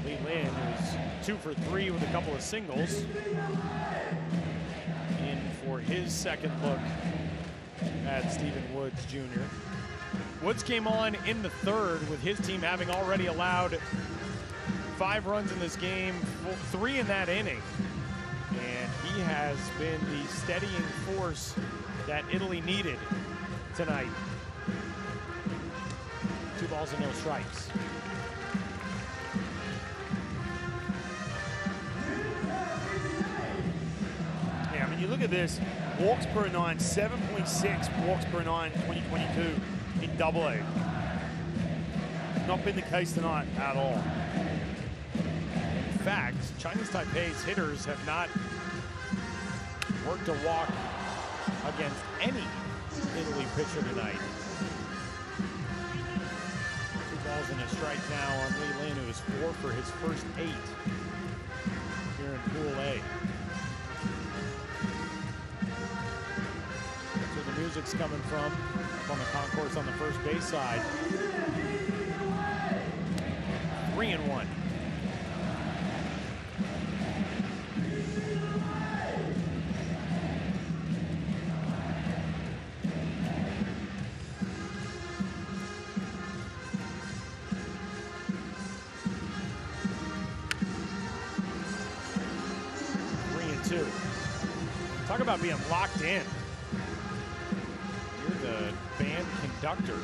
Lee Lin is 2 for 3 with a couple of singles. In for his 2nd look at Stephen Woods Jr. Woods came on in the 3rd with his team having already allowed 5 runs in this game, 3 in that inning. And he has been the steadying force that Italy needed tonight. 2 balls and no strikes. Yeah, I mean, you look at this, walks per 9, 7.6 walks per 9 in 2022 in AA. Not been the case tonight at all. In fact, Chinese Taipei's hitters have not worked a walk against any Italy pitcher tonight. 2 balls and a strike now on Lee Lin, who is 4 for his first 8 here in Pool A. So the music music's coming from up on the concourse on the first base side. 3-1. Talk about being locked in. You're the band conductor.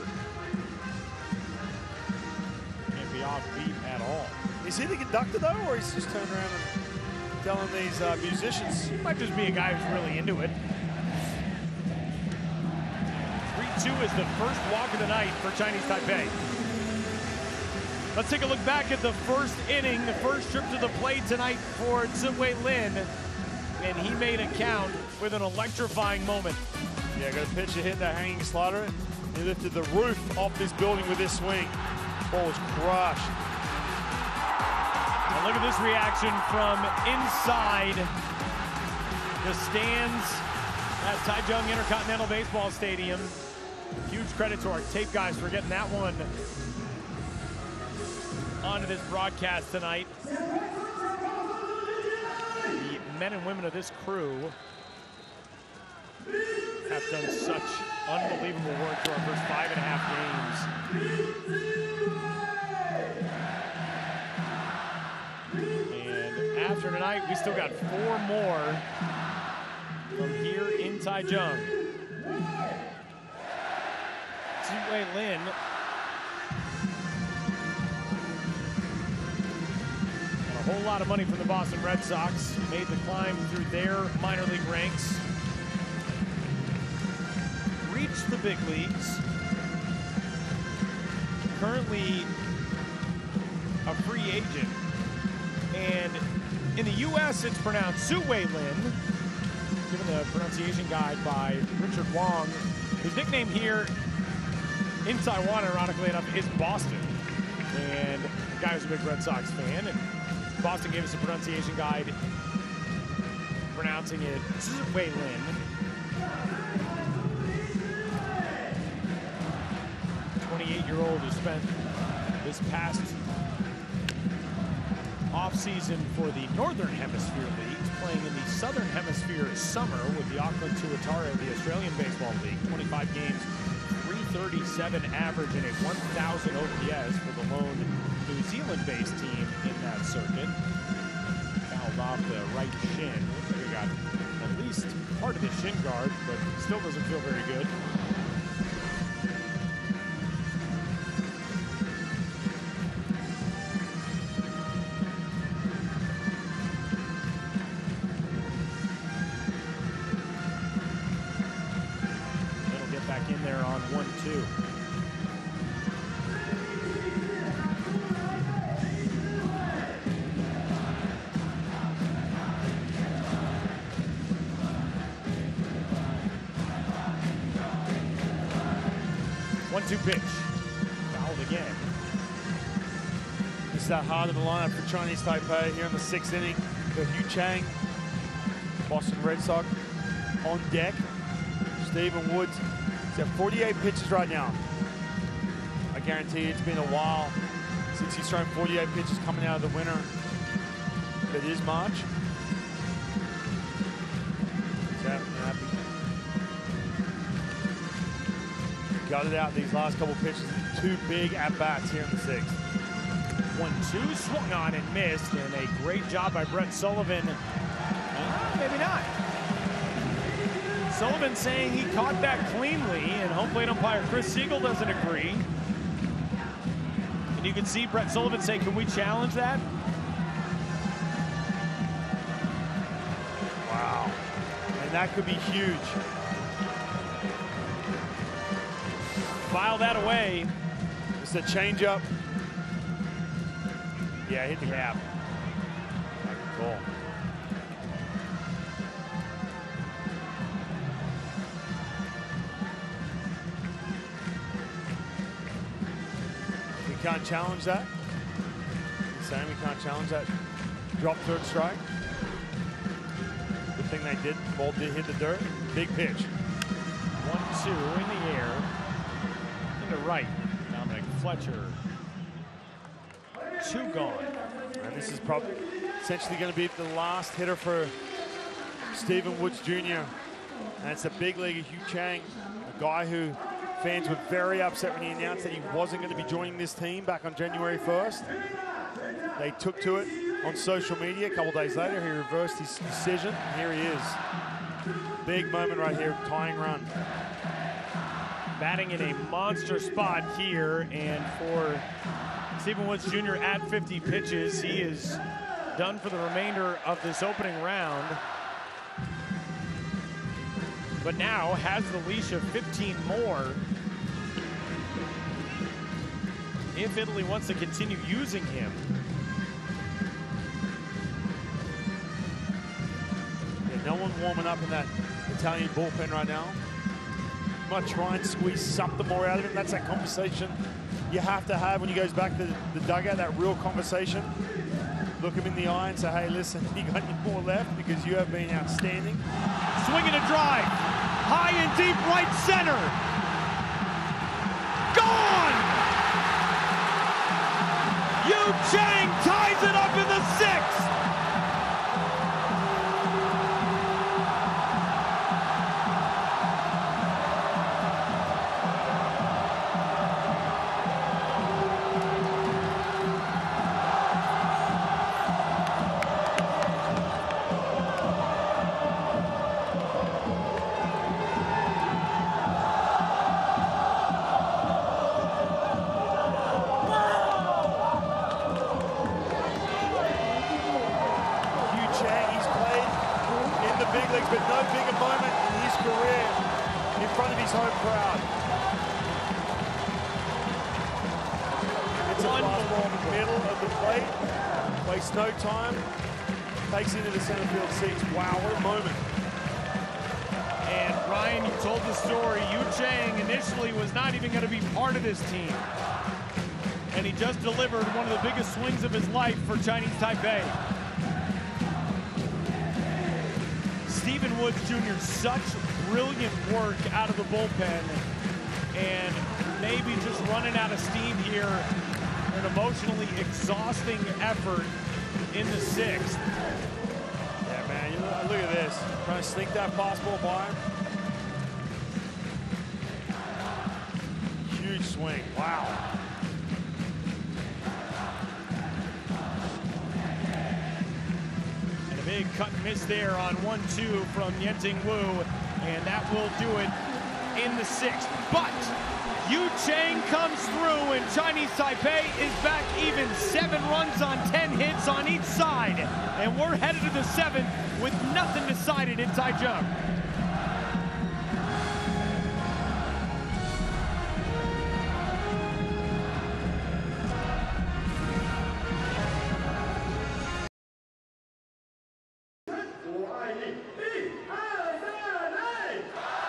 Can't be off beat at all. Is he the conductor though, or he's just turning around and telling these musicians? He might just be a guy who's really into it. 3-2 is the first walk of the night for Chinese Taipei. Let's take a look back at the first inning, the first trip to the plate tonight for Ziwei Lin. And he made a count with an electrifying moment. Yeah, got a pitch to hit that hanging slider. He lifted the roof off this building with this swing. Ball was crushed. And look at this reaction from inside the stands at Taichung Intercontinental Baseball Stadium. Huge credit to our tape guys for getting that one onto this broadcast tonight. Men and women of this crew have done such unbelievable work through our first 5.5 games. And after tonight, we still got 4 more from here in Taichung. Ziwei Lin a whole lot of money from the Boston Red Sox. Made the climb through their minor league ranks. Reached the big leagues. Currently a free agent. And in the U.S., it's pronounced Ziwei Lin, given the pronunciation guide by Richard Wong. His nickname here in Taiwan, ironically enough, is Boston. And the guy who's a big Red Sox fan. And Boston gave us a pronunciation guide pronouncing it Ziwei Lin. 28-year-old who spent this past offseason for the Northern Hemisphere Leagues, playing in the Southern Hemisphere summer with the Auckland Tuatara of the Australian Baseball League. 25 games, 337 average, and a 1,000 OPS for the lone New Zealand-based team in that circuit. Fouled off the right shin. Looks like he got at least part of the shin guard, but still doesn't feel very good. It'll get back in there on 1-2. One-two pitch. Fouled again. It's that hard in the lineup for Chinese Taipei here in the 6th inning. Got Yu Chang, Boston Red Sox on deck. Stephen Woods. He's at 48 pitches right now. I guarantee it's been a while since he's thrown 48 pitches coming out of the winter. It is March. He's happy. Got it out these last couple pitches. 2 big at-bats here in the 6th. 1-2, swung on and missed, and a great job by Brett Sullivan. Maybe not. Sullivan saying he caught that cleanly, and home plate umpire Chris Siegel doesn't agree. And you can see Brett Sullivan say, "Can we challenge that?" Wow. And that could be huge. File that away. It's a changeup. Yeah, hit the gap. Cool. We can't challenge that. Saying we can't challenge that. Drop third strike. Good thing they did. Ball did hit the dirt. Big pitch. 1-2. 1-2 in the air. Into right. Dominic Fletcher. 2 gone. And this is probably essentially going to be the last hitter for Stephen Woods Jr. And it's a big leaguer, Hugh Chang, a guy who fans were very upset when he announced that he wasn't going to be joining this team back on January 1st. They took to it on social media. A couple days later, he reversed his decision. Here he is. Big moment right here, tying run. Batting in a monster spot here, and for Stephen Woods Jr. at 50 pitches, he is done for the remainder of this opening round. But now has the leash of 15 more if Italy wants to continue using him. Yeah, no one warming up in that Italian bullpen right now. Might try and squeeze something more out of him. That's that conversation you have to have when he goes back to the dugout, that real conversation. Look him in the eye and say, hey, listen, you got any more left because you have been outstanding. Swinging a drive, high and deep right center. Gone! Yu Chang ties it up in the 6th. But no bigger moment in his career in front of his home crowd. It's a fastball in the middle of the plate. Wastes no time. Takes into the center field seats. Wow, what a moment. And Ryan, you told the story. Yu Chang initially was not even going to be part of this team. And he just delivered one of the biggest swings of his life for Chinese Taipei. Stephen Woods Jr., such brilliant work out of the bullpen, and maybe just running out of steam here. An emotionally exhausting effort in the 6th. Yeah, man, look at this. Trying to sneak that fastball by him. Huge swing, wow. Big cut and miss there on 1-2 from Yenting Wu, and that will do it in the 6th. But Yu Chang comes through, and Chinese Taipei is back even. 7 runs on 10 hits on each side, and we're headed to the 7th with nothing decided in Taichung.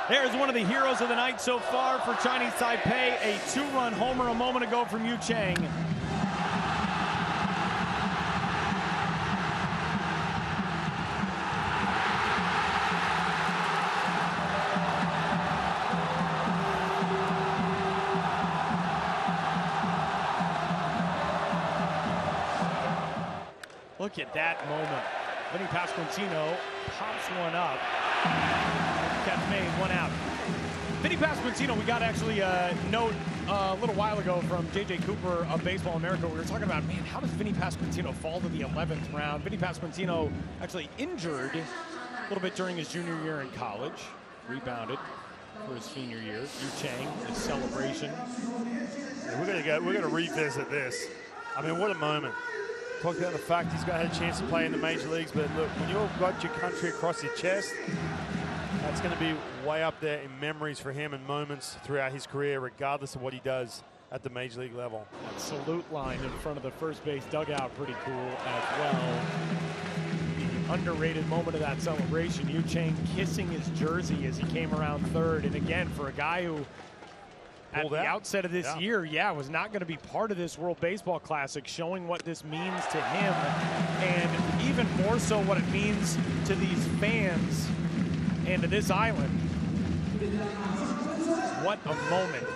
There's one of the heroes of the night so far for Chinese Taipei. A 2-run homer a moment ago from Yu Chang. Look at that moment. Vinny Pasquantino pops one up. Catch made, 1 out. Vinny Pasquantino, we got actually a note a little while ago from J.J. Cooper of Baseball America. We were talking about, man, how does Vinny Pasquantino fall to the 11th round? Vinny Pasquantino actually injured a little bit during his junior year in college. Rebounded for his senior year. Yu Chang, his celebration. Yeah, we're gonna revisit this. I mean, what a moment. Talk about the fact he's had a chance to play in the major leagues, but look, when you've got your country across your chest, that's going to be way up there in memories for him and moments throughout his career, regardless of what he does at the major league level. That salute line in front of the first base dugout, pretty cool as well. The underrated moment of that celebration, Yu Chang kissing his jersey as he came around 3rd. And again, for a guy who at the outset of this year, was not going to be part of this World Baseball Classic, showing what this means to him, and even more so what it means to these fans and to this island. what a moment.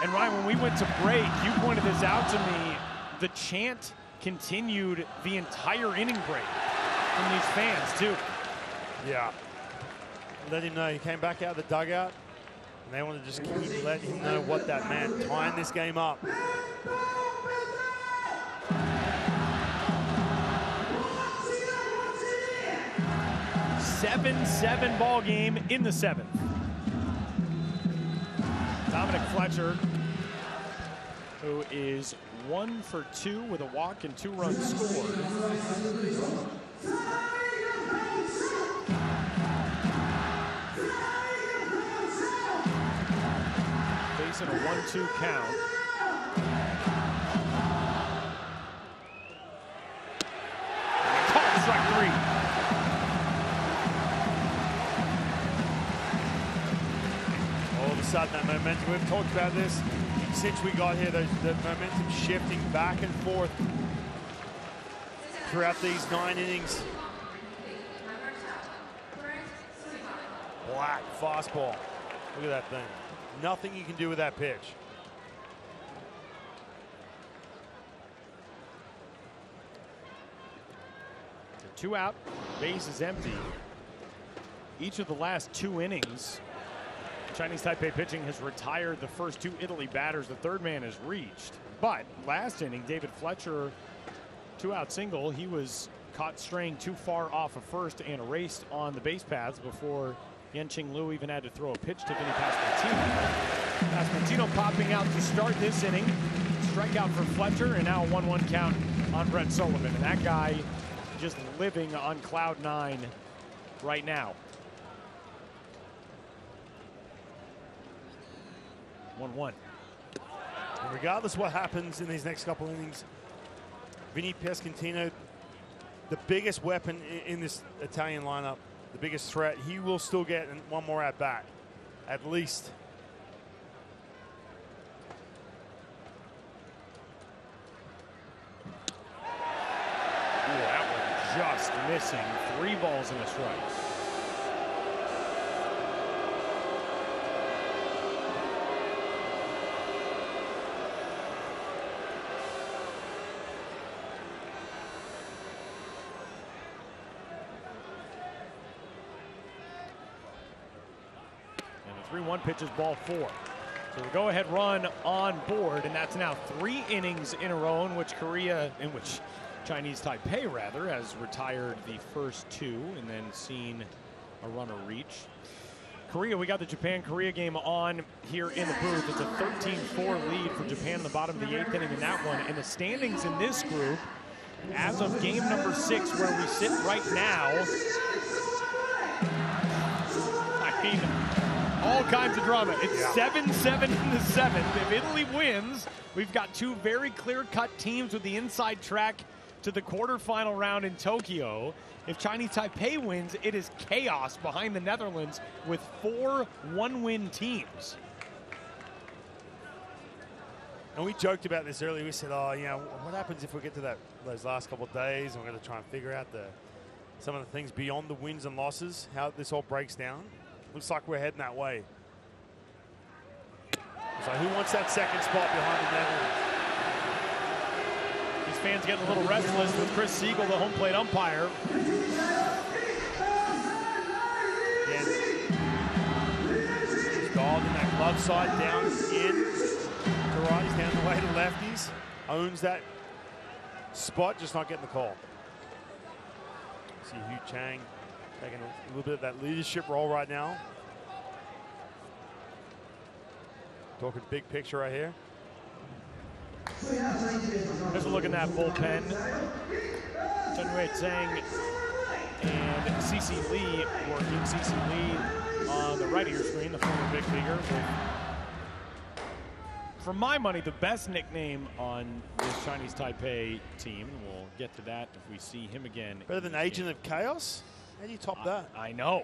And Ryan, when we went to break, you pointed this out to me. The chant continued the entire inning break from these fans, too. Yeah. Let him know. He came back out of the dugout, and they want to just keep letting him know what that meant, tying this game up. 7-7 ball game in the 7th. Dominic Fletcher, who is 1 for 2 with a walk and 2 runs scored. Facing a 1-2 count. Called strike 3. Sudden, that momentum, we've talked about this since we got here, the momentum shifting back and forth throughout these 9 innings. Black fastball. Look at that thing. Nothing you can do with that pitch. The 2 out, base is empty. Each of the last 2 innings, Chinese Taipei pitching has retired the first 2 Italy batters. The third man is reached. But last inning, David Fletcher, 2-out single. He was caught straying too far off of first and erased on the base paths before Yen-Ching Liu even had to throw a pitch to Vinny Pasquantino. Pasquantino popping out to start this inning. Strikeout for Fletcher, and now a 1-1 count on Brett Sullivan. And that guy just living on cloud 9 right now. 1-1. Regardless of what happens in these next couple innings, Vinny Pasquantino, the biggest weapon in this Italian lineup, the biggest threat, he will still get 1 more at bat, at least. Ooh, that one just missing. 3 balls and a strike. And the 3-1 pitch is ball 4. So the go-ahead run on board, and that's now 3 innings in a row in which Chinese Taipei rather has retired the first 2 and then seen a runner reach. Korea, we got the Japan-Korea game on here in the booth. It's a 13-4 lead for Japan in the bottom of the 8th inning in that one. And the standings in this group, as of game number 6, where we sit right now, I mean, all kinds of drama. It's 7-7 in the 7th. If Italy wins, we've got 2 very clear-cut teams with the inside track to the quarterfinal round in Tokyo. If Chinese Taipei wins, it is chaos behind the Netherlands with 4 one-win teams. And we joked about this earlier. We said, oh, you know, what happens if we get to those last couple of days and we're going to try and figure out some of the things beyond the wins and losses, how this all breaks down. Looks like we're heading that way. So who wants that second spot behind the Netherlands? These fans getting a little restless with Chris Siegel, the home plate umpire. Again, he's dialed in that glove side, down in to right, he's down the way to lefties. Owns that spot, just not getting the call. See Hugh Chang taking a little bit of that leadership role right now. Talking big picture right here. Here's a look at that bullpen. Chen Wei Tseng and CC Lee working. CC Lee on the right of your screen, the former big leaguer. For my money, the best nickname on this Chinese Taipei team. We'll get to that if we see him again. Better than Agent of Chaos? How do you top that? I know.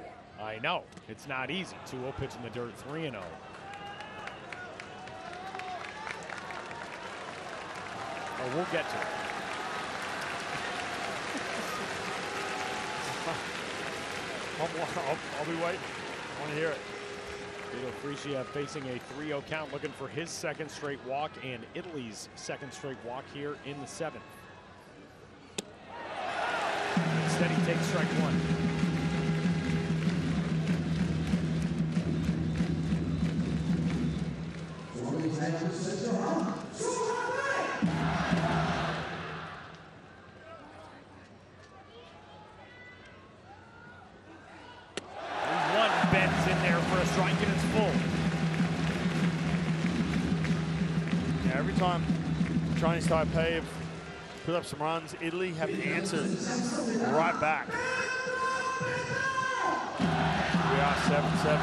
It's not easy. 2-0 pitch in the dirt, 3-0. Oh, we'll get to it. I'll be waiting. I want to hear it. Vito Frisia facing a 3-0 count, looking for his second straight walk and Italy's second straight walk here in the 7th. Instead, he takes strike 1. Bends in there for a strike, and it's full. Yeah, every time Chinese Taipei have put up some runs, Italy have answered right back. We are 7-7.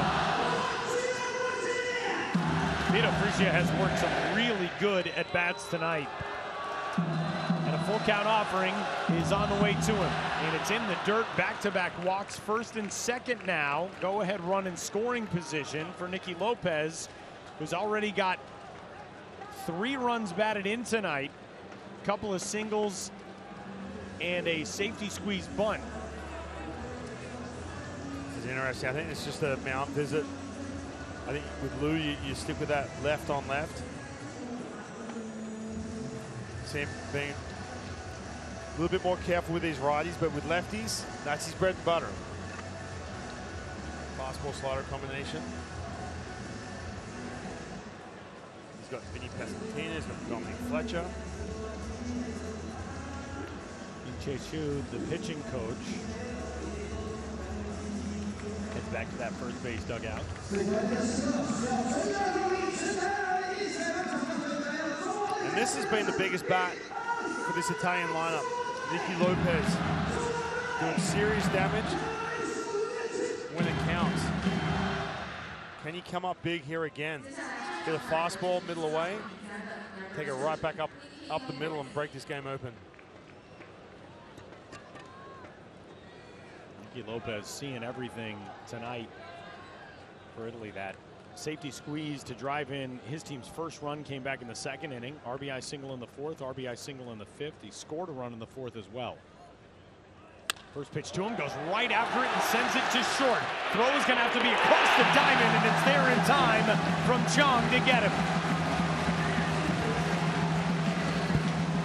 Vito Frisia has worked some really good at-bats tonight. And a full count offering is on the way to him. And it's in the dirt, back-to-back walks, first and second now. Go-ahead run in scoring position for Nicky Lopez, who's already got 3 runs batted in tonight, a couple of singles, and a safety squeeze bunt. This is interesting. I think it's just a mount visit. I think with Lou, you stick with that left on left. See him being a little bit more careful with his righties, but with lefties, that's his bread and butter. Fastball slider combination. He's got Vinny Pasquantino, he's got Dominic Fletcher. Chechu, the pitching coach, heads back to that first base dugout. And this has been the biggest bat for this Italian lineup. Nicky Lopez doing serious damage when it counts. Can he come up big here again? Get a fastball middle away, take it right back up the middle and break this game open. Nicky Lopez seeing everything tonight for Italy. That safety squeeze to drive in his team's first run came back in the 2nd inning. RBI single in the 4th, RBI single in the 5th. He scored a run in the 4th as well. First pitch to him, goes right after it and sends it to short. Throw is going to have to be across the diamond, and it's there in time from Chong to get him.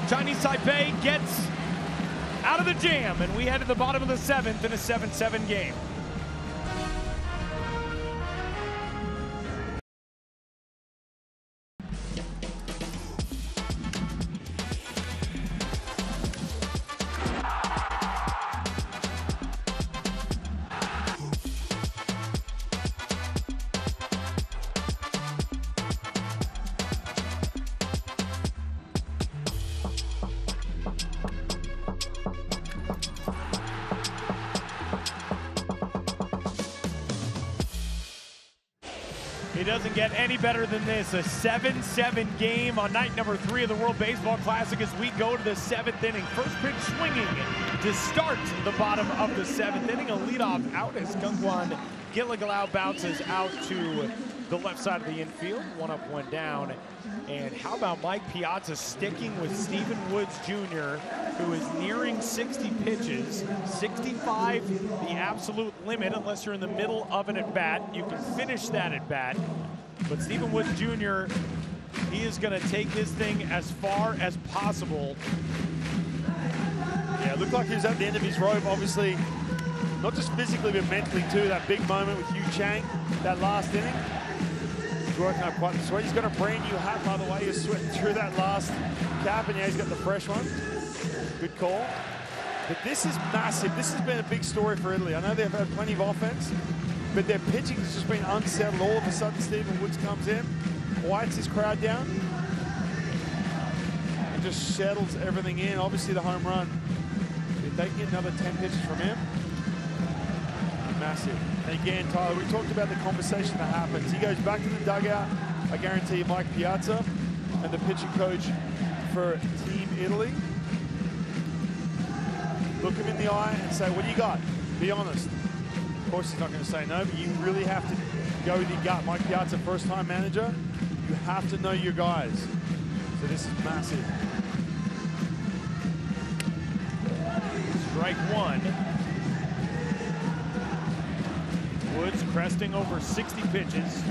Chinese Taipei gets out of the jam, and we head to the bottom of the 7th in a 7-7 game. It doesn't get any better than this. A 7-7 game on night number 3 of the World Baseball Classic as we go to the 7th inning. First pitch swinging to start the bottom of the 7th inning. A leadoff out as Gungwan Gilligalau bounces out to the left side of the infield. 1 up, 1 down. And how about Mike Piazza sticking with Stephen Woods Jr., who is nearing 60 pitches. 65, the absolute limit, unless you're in the middle of an at-bat. You can finish that at-bat. But Stephen Woods Jr., he is going to take his thing as far as possible. Yeah, it looked like he was at the end of his rope, obviously. Not just physically, but mentally too. That big moment with Yu Chang, that last inning. He's working up quite the sweat. He's got a brand new hat, by the way. He was sweating through that last cap, and yeah, he's got the fresh one. Good call. But this is massive. This has been a big story for Italy. I know they've had plenty of offense, but their pitching has just been unsettled. All of a sudden, Stephen Woods comes in, quiets his crowd down, and just settles everything in. Obviously, the home run. If they can get another 10 pitches from him, massive. And again, Tyler, we talked about the conversation that happens. He goes back to the dugout. I guarantee you, Mike Piazza and the pitching coach for Team Italy look him in the eye and say, what do you got? Be honest. Of course, he's not going to say no, but you really have to go with your gut. Mike Piazza, first-time manager, you have to know your guys. So this is massive. Strike 1. Woods cresting over 60 pitches.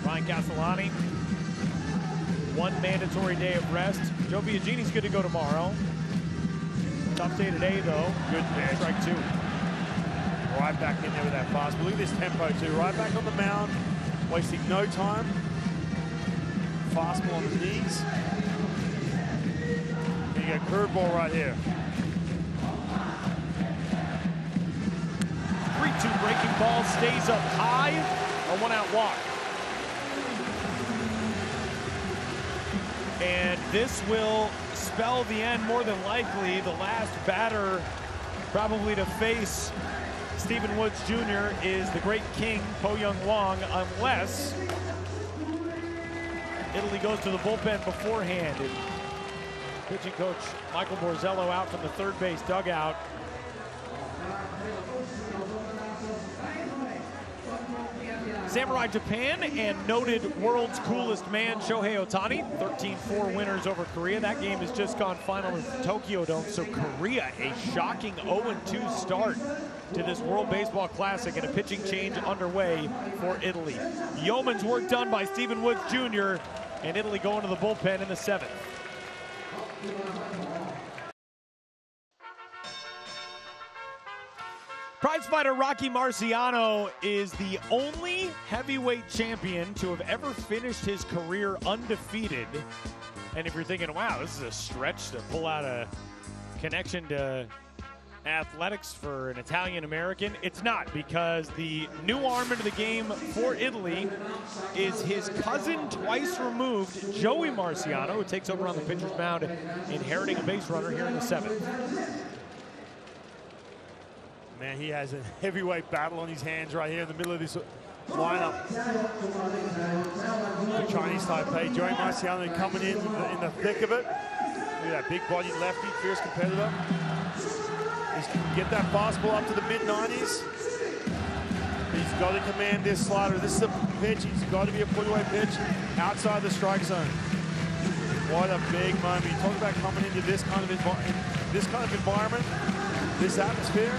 Ryan Castellani, 1 mandatory day of rest. Joe Biagini's good to go tomorrow. Tough day today, though. Good pitch. Strike 2. Right back in there with that fastball. Look at this tempo, too. Right back on the mound, wasting no time. Fastball on the knees. There you go, curveball right here. 3-2 breaking ball stays up high. A 1-out walk. And this will spell the end, more than likely. The last batter probably to face Stephen Woods Jr. is the great king, Po-Young Wong, unless Italy goes to the bullpen beforehand. And pitching coach Michael Borzello out from the third base dugout. Samurai Japan and noted world's coolest man Shohei Ohtani, 13-4 winners over Korea. That game has just gone final in Tokyo Dome. So Korea, a shocking 0-2 start to this World Baseball Classic, and a pitching change underway for Italy. Yeoman's work done by Stephen Woods Jr., and Italy going to the bullpen in the 7th. Prizefighter Rocky Marciano is the only heavyweight champion to have ever finished his career undefeated. And if you're thinking, wow, this is a stretch to pull out a connection to athletics for an Italian American, it's not, because the new arm into the game for Italy is his cousin, twice removed, Joey Marciano, who takes over on the pitcher's mound, inheriting a base runner here in the 7th. Man, he has a heavyweight battle on his hands right here in the middle of this lineup. The Chinese Taipei, Joey Marciano coming in the thick of it. Look at that big body lefty, fierce competitor. He's get that fastball up to the mid-90s. He's got to command this slider. This is a pitch. He's got to be a put-away pitch outside the strike zone. What a big moment. You talk about coming into this kind of environment, this atmosphere.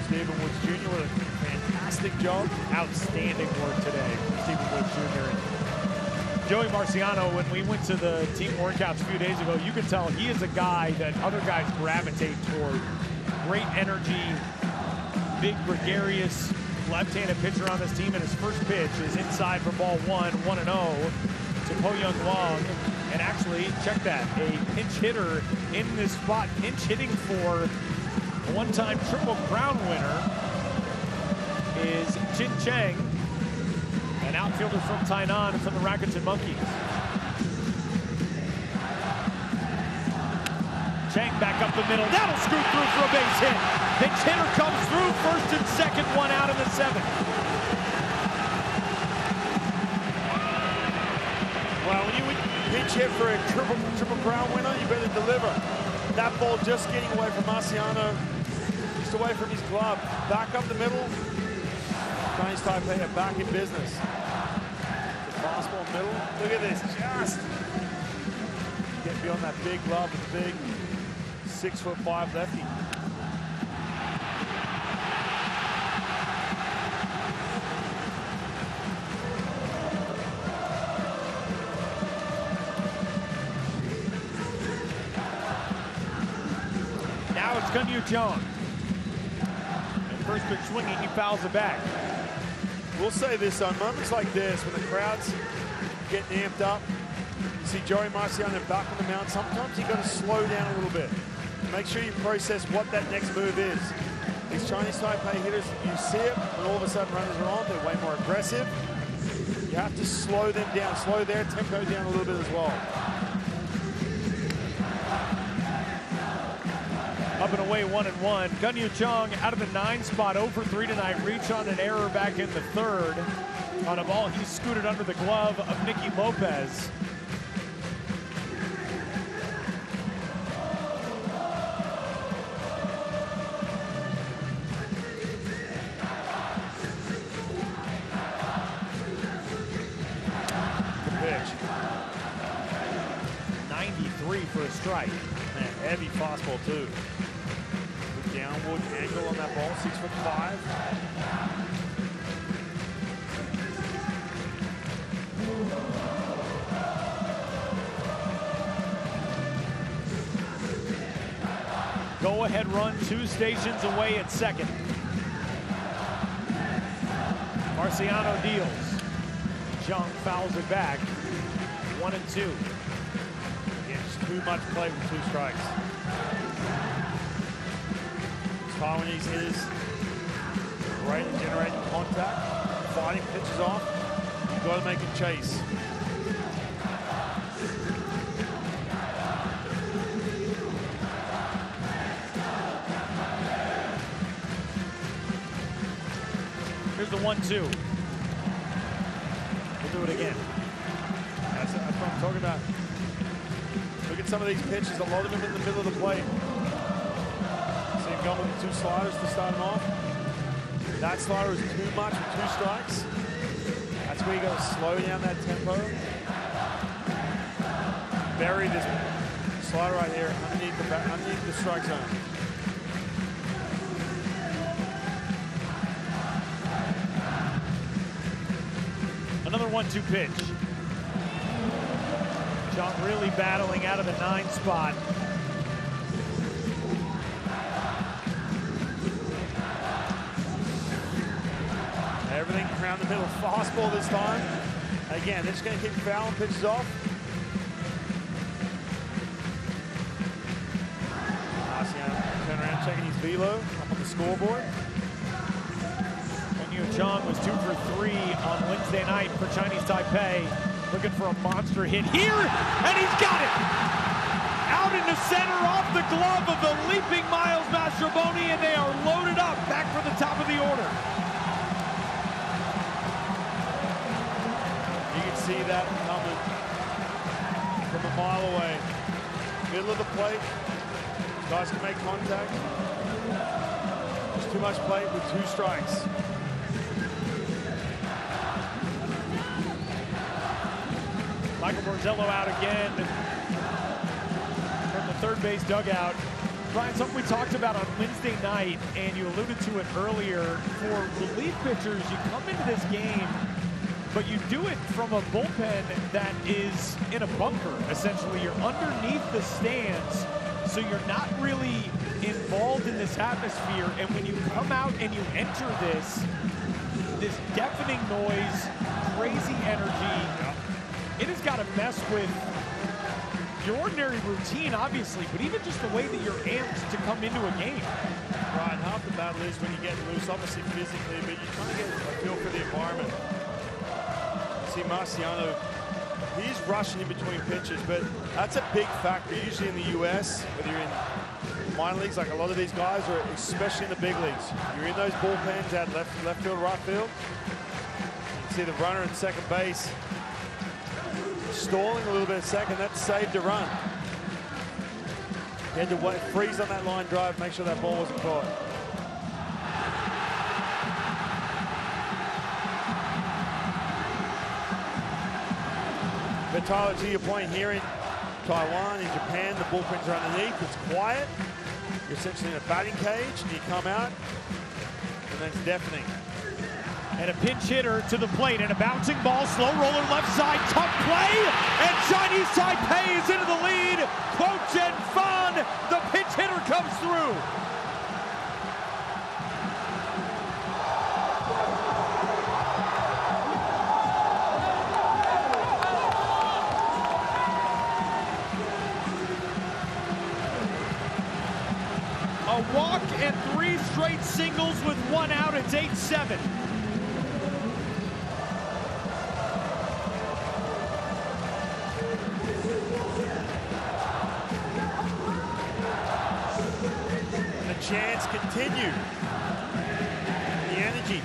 Stephen Woods Jr. with a fantastic job. Outstanding work today from Stephen Woods Jr. Joey Marciano, when we went to the team workouts a few days ago, you could tell he is a guy that other guys gravitate toward. Great energy, big gregarious left-handed pitcher on this team, and his first pitch is inside for ball 1, 1-0 to Po-Young Wong. And actually, check that, a pinch hitter in this spot, pinch hitting for a one-time Triple Crown winner is Jin Chang, an outfielder from Tainan from the Rakuten Monkeys. Chang back up the middle. That'll scoot through for a base hit. Pinch hitter comes through, first and second, 1 out in the 7th. Well, when you pinch hit for a triple crown winner, you better deliver. That ball just getting away from Marciano, just away from his glove. Back up the middle. Chinese Taipei are back in business. The fastball middle. Look at this, just get beyond that big glove with the big 6'5" lefty. Now it's Gun Yu Chong. And first pitch swinging, he fouls it back. We'll say this, on moments like this, when the crowd's getting amped up, you see Joey Marciano back on the mound, sometimes you've got to slow down a little bit. Make sure you process what that next move is. These Chinese Taipei hitters, you see it, when all of a sudden runners are on, they're way more aggressive. You have to slow them down, slow their tempo down a little bit as well. Up and away, 1-1. Gun Yu Chong out of the 9 spot, 0 for 3 tonight. Reach on an error back in the 3rd. On a ball, he scooted under the glove of Nicky Lopez. Good pitch. 93 for a strike. Man, heavy fastball too. Good downward upward angle on that ball, 6'5". Go-ahead run 2 stations away at second. Marciano deals. Jung fouls it back. 1 and 2. Again, just too much play with 2 strikes. Taiwanese hitters great at generating contact, fighting pitches off. You've got to make them chase. Here's the 1-2. We'll do it again. That's what I'm talking about. Look at some of these pitches, a lot of them in the middle of the plate. See him going with the 2 sliders to start him off. That slider is too much with 2 strikes. That's where you got to slow down that tempo. Bury this slider right here underneath the strike zone. Another 1-2 pitch. Jung really battling out of the 9 spot. Everything around the middle. Fastball this time. Again, they're just going to keep fouling pitches off. Marciano turn around, checking his velo up on the scoreboard. Jung was 2 for 3 on Wednesday night for Chinese Taipei. Looking for a monster hit here, and he's got it! Out in the center off the glove of the leaping Miles Mastrobuoni, and they are loaded up back for the top of the order. You can see that coming from a mile away. Middle of the plate. Guys can make contact. Just too much plate with 2 strikes. Michael Borzello out again from the third base dugout. Brian, something we talked about on Wednesday night, and you alluded to it earlier, for relief pitchers, you come into this game, but you do it from a bullpen that is in a bunker, essentially. You're underneath the stands, so you're not really involved in this atmosphere, and when you come out and you enter this deafening noise, crazy energy, it has got to mess with your ordinary routine, obviously, but even just the way that you're amped to come into a game. Right, half the battle is when you get loose, obviously physically, but you're trying to get a feel for the environment. See Marciano, he's rushing in between pitches, but that's a big factor. Usually in the US, whether you're in minor leagues, like a lot of these guys, or especially in the big leagues, you're in those bullpens at left field, right field. You can see the runner at second base stalling a little bit at second. That saved a run. He had to wait, freeze on that line drive, make sure that ball wasn't caught. But Tyler, to your point, here in Taiwan, in Japan, the bullpens are underneath. It's quiet. You're essentially in a batting cage, and you come out, and that's deafening. And a pinch hitter to the plate, and a bouncing ball, slow roller left side, tough play, and Chinese Taipei is into the lead. Quote Jen Fan, the pinch hitter comes through. A walk and 3 straight singles with 1 out. It's 8-7. Chance continue. The energy.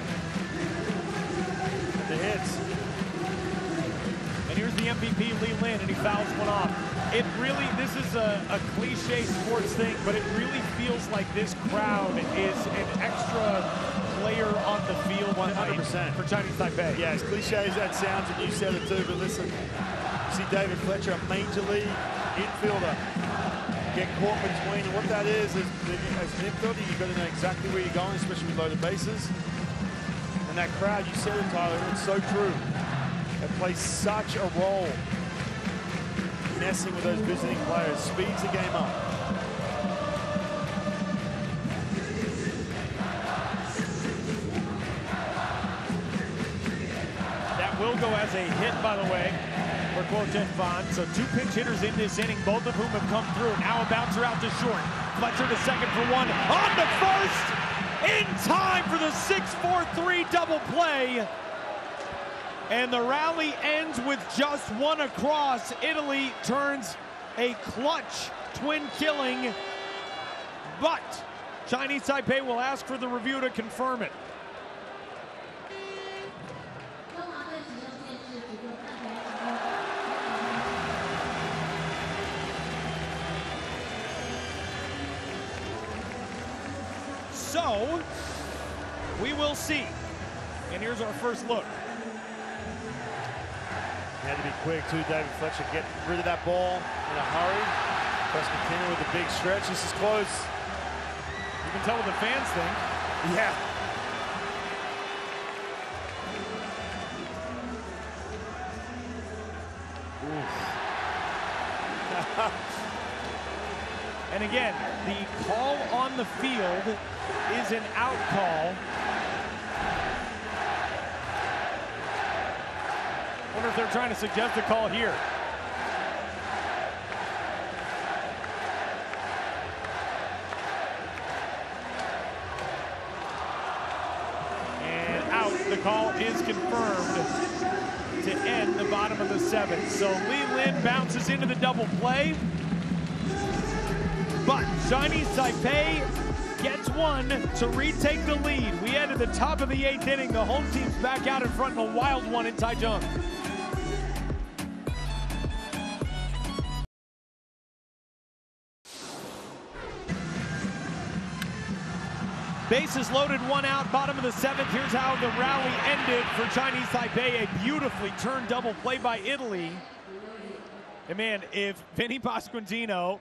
The hits. And here's the MVP, Lee Lin, and he fouls one off. It really, this is a cliche sports thing, but it really feels like this crowd is an extra player on the field 100% for Chinese Taipei. Yeah, as cliche as that sounds, and you said it too, but listen, see David Fletcher, a major league infielder. get caught between. And what that is as an infielder, you've got to know exactly where you're going, especially with loaded bases. And that crowd, you said it, Tyler, it's so true. It plays such a role messing with those visiting players, speeds the game up. That will go as a hit, by the way, for Quoten Vaughn. So 2 pinch hitters in this inning, both of whom have come through. Now a bouncer out to short. Fletcher to second for 1. On to first! In time for the 6-4-3 double play. And the rally ends with just 1 across. Italy turns a clutch twin killing, but Chinese Taipei will ask for the review to confirm it. So, we will see. And here's our first look. He had to be quick too, David Fletcher, get rid of that ball in a hurry. Pascantino with a big stretch. This is close. You can tell what the fans think. Yeah. And again, the call on the field is an out call. Wonder if they're trying to suggest a call here. And out. The call is confirmed to end the bottom of the 7th. So Lee Lin bounces into the double play. But Chinese Taipei gets 1 to retake the lead. We head to the top of the 8th inning. The home team's back out in front in a wild one in Taichung. Bases loaded, 1 out, bottom of the 7th. Here's how the rally ended for Chinese Taipei. A beautifully turned double play by Italy. And man, if Vinny Pasquantino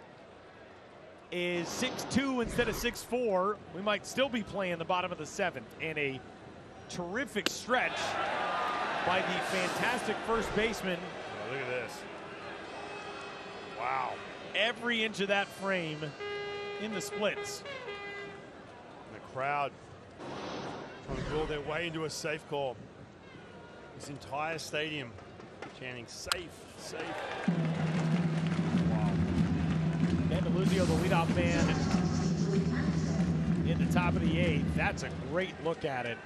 is 6'2" instead of 6'4", we might still be playing the bottom of the 7th. And a terrific stretch by the fantastic first baseman. Oh, look at this. Wow. Every inch of that frame in the splits. The crowd trying to will their way into a safe call. This entire stadium chanting safe, safe. Wow. D'Andalusio, the leadoff man in the top of the 8th. That's a great look at it.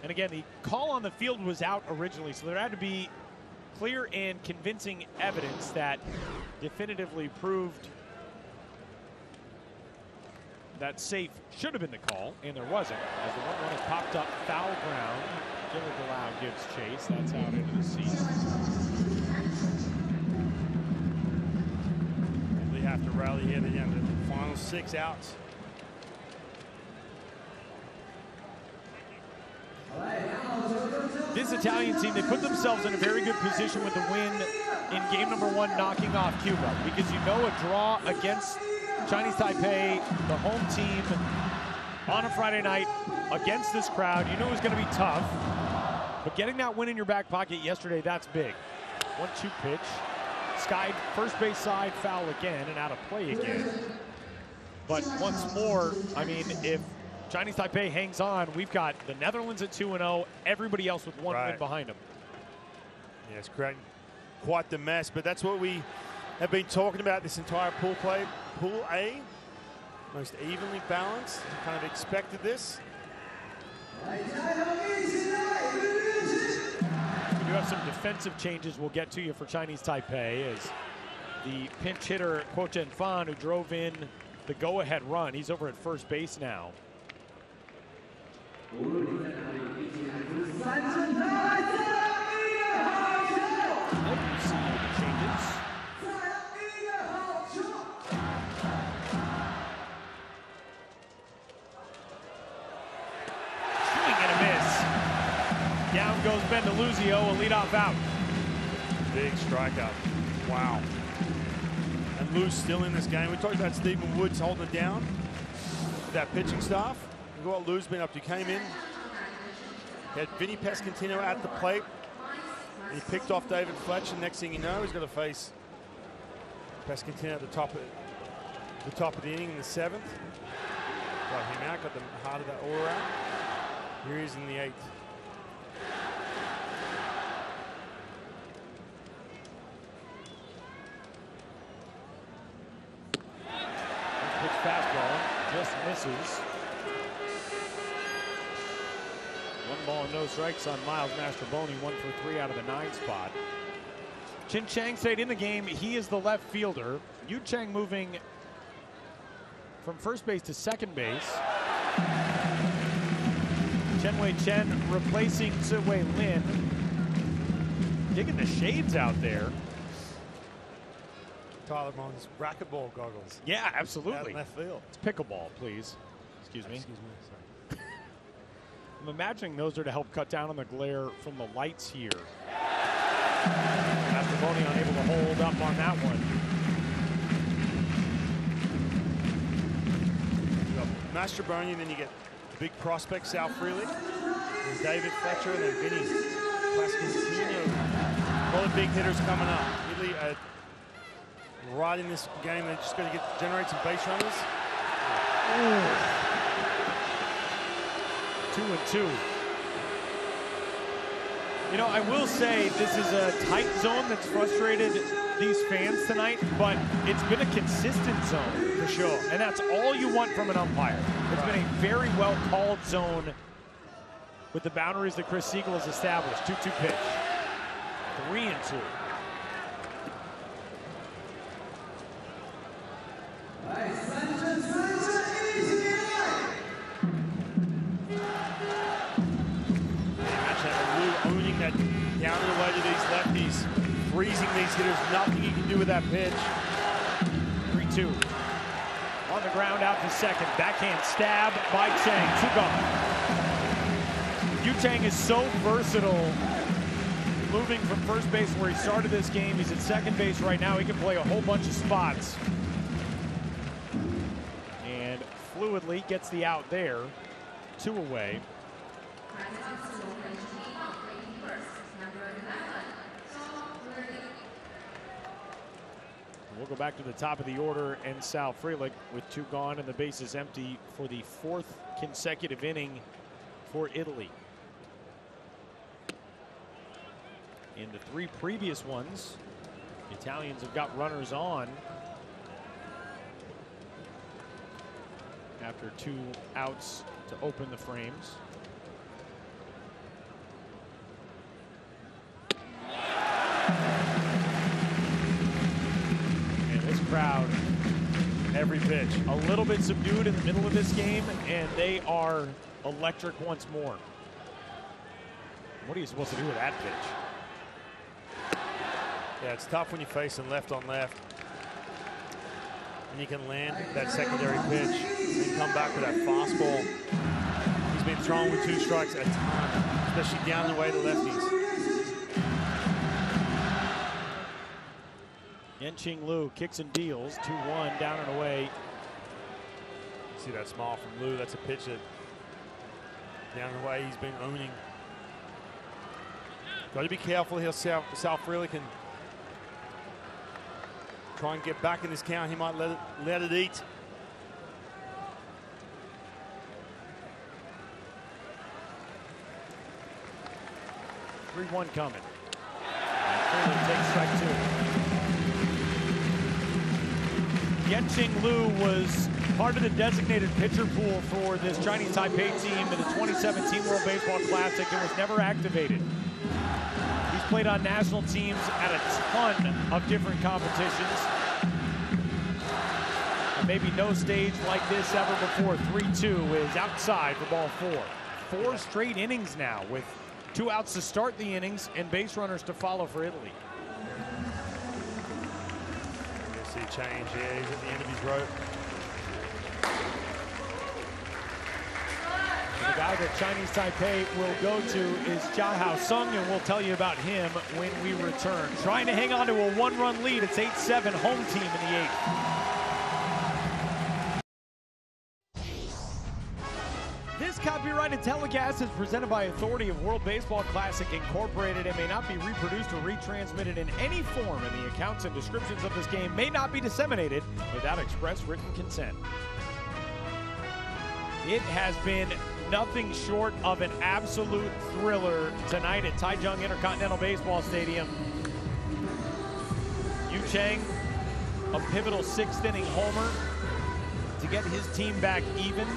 And again, the call on the field was out originally, so there had to be clear and convincing evidence that definitively proved that safe should have been the call, and there wasn't. As the 1-1 has popped up, foul ground. Jimmy Delau gives chase. That's out into the seats. They have to rally here. They're down to the final 6 outs. This Italian team, they put themselves in a very good position with the win in game number 1, knocking off Cuba, because you know a draw against Chinese Taipei, the home team, on a Friday night against this crowd, you knew it was going to be tough. But getting that win in your back pocket yesterday, that's big. 1-2 pitch. Skied first base side, foul again, and out of play again. But once more, I mean, if Chinese Taipei hangs on, we've got the Netherlands at 2-0, everybody else with 1 win behind them. Yeah, it's creating quite the mess, but that's what we have been talking about this entire pool play. Pool A, most evenly balanced. Kind of expected this. We do have some defensive changes we'll get to you for Chinese Taipei, as the pinch hitter Quoten Fan, who drove in the go-ahead run, he's over at first base now. Down goes D'Andalusio, a leadoff out. Big strikeout. Wow. and Lou's still in this game. We talked about Stephen Woods holding it down with that pitching staff. Look what Lou's been up to. Came in, had Vinny Pasquantino at the plate. He picked off David Fletcher. Next thing you know, he's got to face Pasquantino at the top of the inning in the 7th. Got him out, got the heart of that aura out. Here he is in the 8th. Pitch fastball, just misses. 1 ball and no strikes on Miles Mastrobuoni, 1 for 3 out of the 9 spot. Chin Chang stayed in the game. He is the left fielder. Yu Chang moving from first base to second base. Chen Wei Chen replacing Siwei Lin. Digging the shades out there. Tyler Mons, racquetball goggles. Yeah, absolutely. Out in left field. It's pickleball, please. Excuse me. Excuse me, sorry. I'm imagining those are to help cut down on the glare from the lights here. Mastrobuoni unable to hold up on that one. You got Mastrobuoni, and then you get the big prospect, Sal Frelick, and David Fletcher, and then Vinny Pasquantino. All the big hitters coming up. Really, right in this game, they're just going to generate some base runners. 2-2. You know, I will say this is a tight zone that's frustrated these fans tonight, but it's been a consistent zone for sure. And that's all you want from an umpire. It's been a very well called zone with the boundaries that Chris Siegel has established. 2-2 pitch. 3-2. Owning that down and away to these lefties, freezing these hitters. Nothing you can do with that pitch. 3-2. On the ground out to second. Backhand stab by Chang. 2 gone. Yu Chang is so versatile. Moving from first base where he started this game, he's at second base right now. He can play a whole bunch of spots. And fluidly gets the out there. 2 away. We'll go back to the top of the order and Sal Frelick with 2 gone and the base is empty for the 4th consecutive inning for Italy. In the 3 previous ones, the Italians have got runners on after 2 outs to open the frames. Crowd, Every pitch. a little bit subdued in the middle of this game, and they are electric once more. What are you supposed to do with that pitch? Yeah, it's tough when you're facing left on left. And you can land that secondary pitch and come back with that fastball. He's been thrown with 2 strikes a ton, especially down the way to lefties. Yen-Ching Liu kicks and deals. 2-1 down and away. See that smile from Liu. That's a pitch that down the way he's been owning. Got to be careful here. Sal Frelick can try and get back in this count. He might let it eat. Three 3-1 coming. Frelick takes strike 2. Yen-Ching Liu was part of the designated pitcher pool for this Chinese Taipei team in the 2017 World Baseball Classic and was never activated. He's played on national teams at a ton of different competitions. And maybe no stage like this ever before. 3-2 is outside for ball 4. 4 straight innings now with 2 outs to start the innings and base runners to follow for Italy. See change here. He's at the end of his rope. guy that Chinese Taipei will go to is Jia Sung, and we'll tell you about him when we return. Trying to hang on to a one-run lead. It's 8-7, home team in the 8th. This copyrighted telecast is presented by authority of World Baseball Classic Incorporated and may not be reproduced or retransmitted in any form, and the accounts and descriptions of this game may not be disseminated without express written consent. It has been nothing short of an absolute thriller tonight at Taichung Intercontinental Baseball Stadium. Yu Chang, a pivotal 6th inning homer to get his team back even.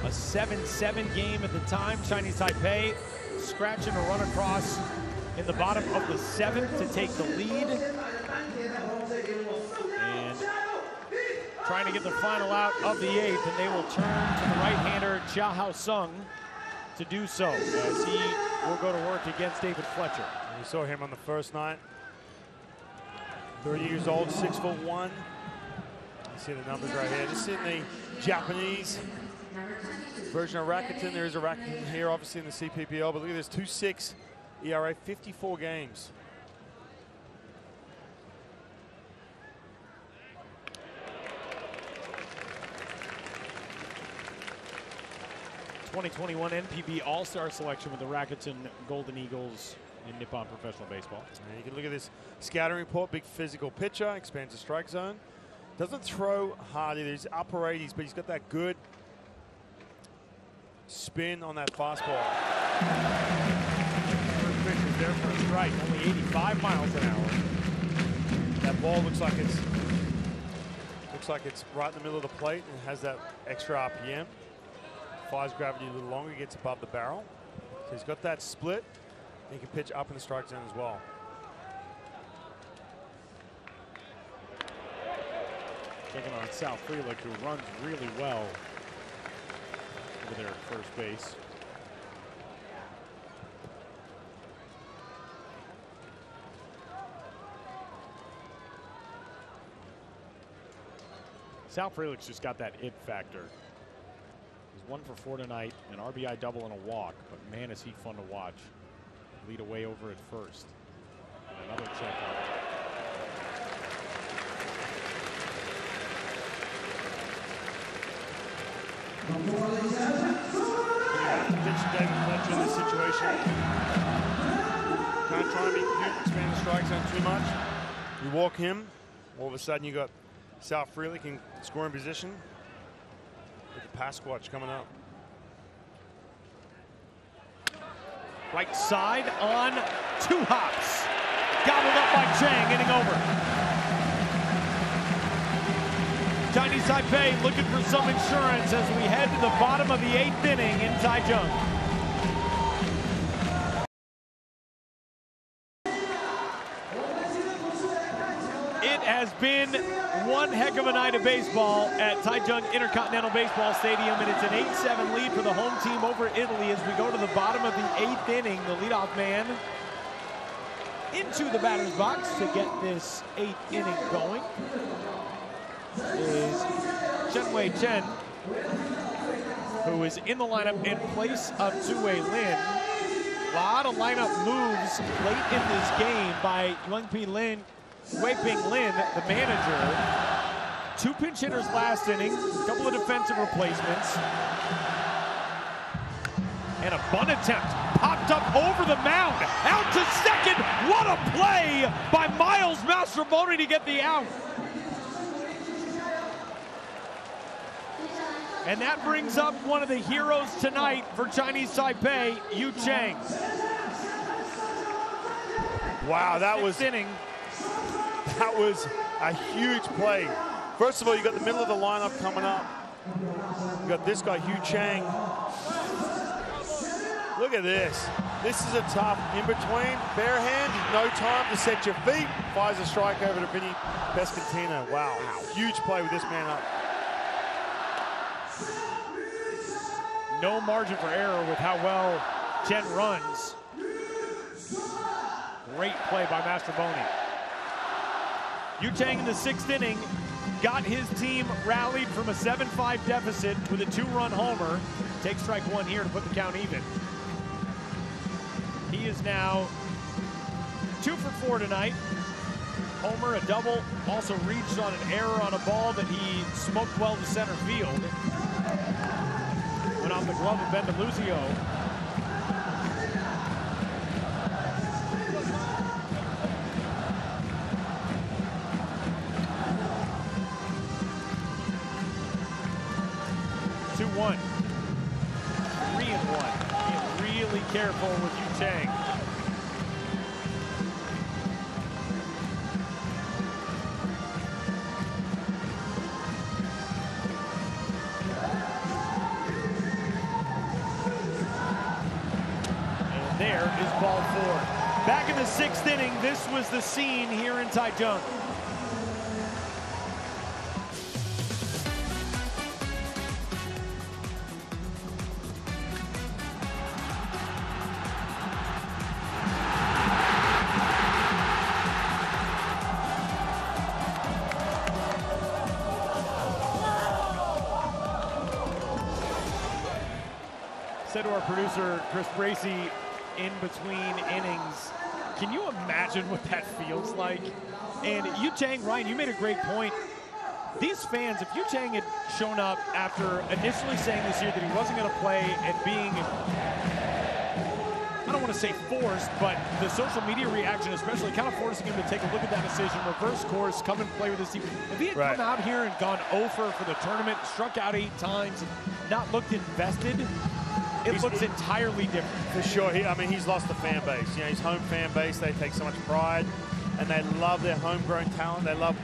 A 7-7 game at the time. Chinese Taipei scratching a run across in the bottom of the 7th to take the lead. And trying to get the final out of the 8th, and they will turn to the right-hander Jia Sung to do so as he will go to work against David Fletcher. We saw him on the first night. 30 years old, 6'1". You see the numbers right here. This is in the Japanese version of Rakuten. There is a Rakuten here, obviously in the CPPL, but look at this, 2.6 ERA, 54 games. '21 NPB All-Star selection with the Rakuten Golden Eagles in Nippon Professional Baseball. And you can look at this scouting report, big physical pitcher, expands the strike zone. Doesn't throw hard either, he's upper 80s, but he's got that good spin on that fastball. First pitch is there for a strike, only 85 miles an hour. That ball looks like it's right in the middle of the plate and has that extra RPM. Flies gravity a little longer, gets above the barrel. So he's got that split. He can pitch up in the strike zone as well. Taking on Sal Frelick, who runs really well over there at first base. Sal Frelick's just got that it factor. He's 1 for 4 tonight, an RBI double and a walk, but man, is he fun to watch. Lead away over at first. And another checkout. You have to pitch David Fletcher in this situation. Can't try and be cute, expand the strike zone too much. You walk him, all of a sudden you got Sal Frelick in scoring position with the pass squatch coming up. Right side on 2 hops. Gobbled up by Chang, inning over. Chinese Taipei looking for some insurance as we head to the bottom of the 8th inning in Taichung. It has been one heck of a night of baseball at Taichung Intercontinental Baseball Stadium, and it's an 8-7 lead for the home team over Italy as we go to the bottom of the 8th inning. The leadoff man into the batter's box to get this 8th inning going is Chen-Wei Chen, who is in the lineup in place of Zhu-Wei Lin. A lot of lineup moves late in this game by Wei-Ping Lin, the manager. 2 pinch hitters last inning, a couple of defensive replacements. And a bunt attempt popped up over the mound, out to second. What a play by Miles Mastrobuoni to get the out. And that brings up one of the heroes tonight for Chinese Taipei, Yu Chang. Wow, that was a huge play. First of all, you got the middle of the lineup coming up. You got this guy, Yu Chang. Look at this. This is a tough in between. Bare hand, no time to set your feet. Fires a strike over to Vinny Pescatino. Wow, huge play with this man up. No margin for error with how well Chen runs. Great play by Mastrobuoni. Yu Chang in the 6th inning got his team rallied from a 7-5 deficit with a 2-run homer. Take strike one here to put the count even. He is now 2 for 4 tonight. Homer, a double, also reached on an error on a ball that he smoked well to center field. Went off the glove of Ben DeLuzio. One, 3-1. Being really careful with Yu Chang. And there is ball 4. Back in the 6th inning, this was the scene here in Taichung. Said to our producer, Chris Bracey, in between innings, can you imagine what that feels like? And Yu Chang, Ryan, you made a great point. These fans, if Yu Chang had shown up after initially saying this year that he wasn't going to play and being, I don't want to say forced, but the social media reaction especially kind of forcing him to take a look at that decision, reverse course, come and play with his team. If he had come out here and gone 0 for the tournament, struck out 8 times, not looked invested, it looks entirely different. For sure. I mean, he's lost the fan base. You know, his home fan base, they take so much pride, and they love their homegrown talent. They love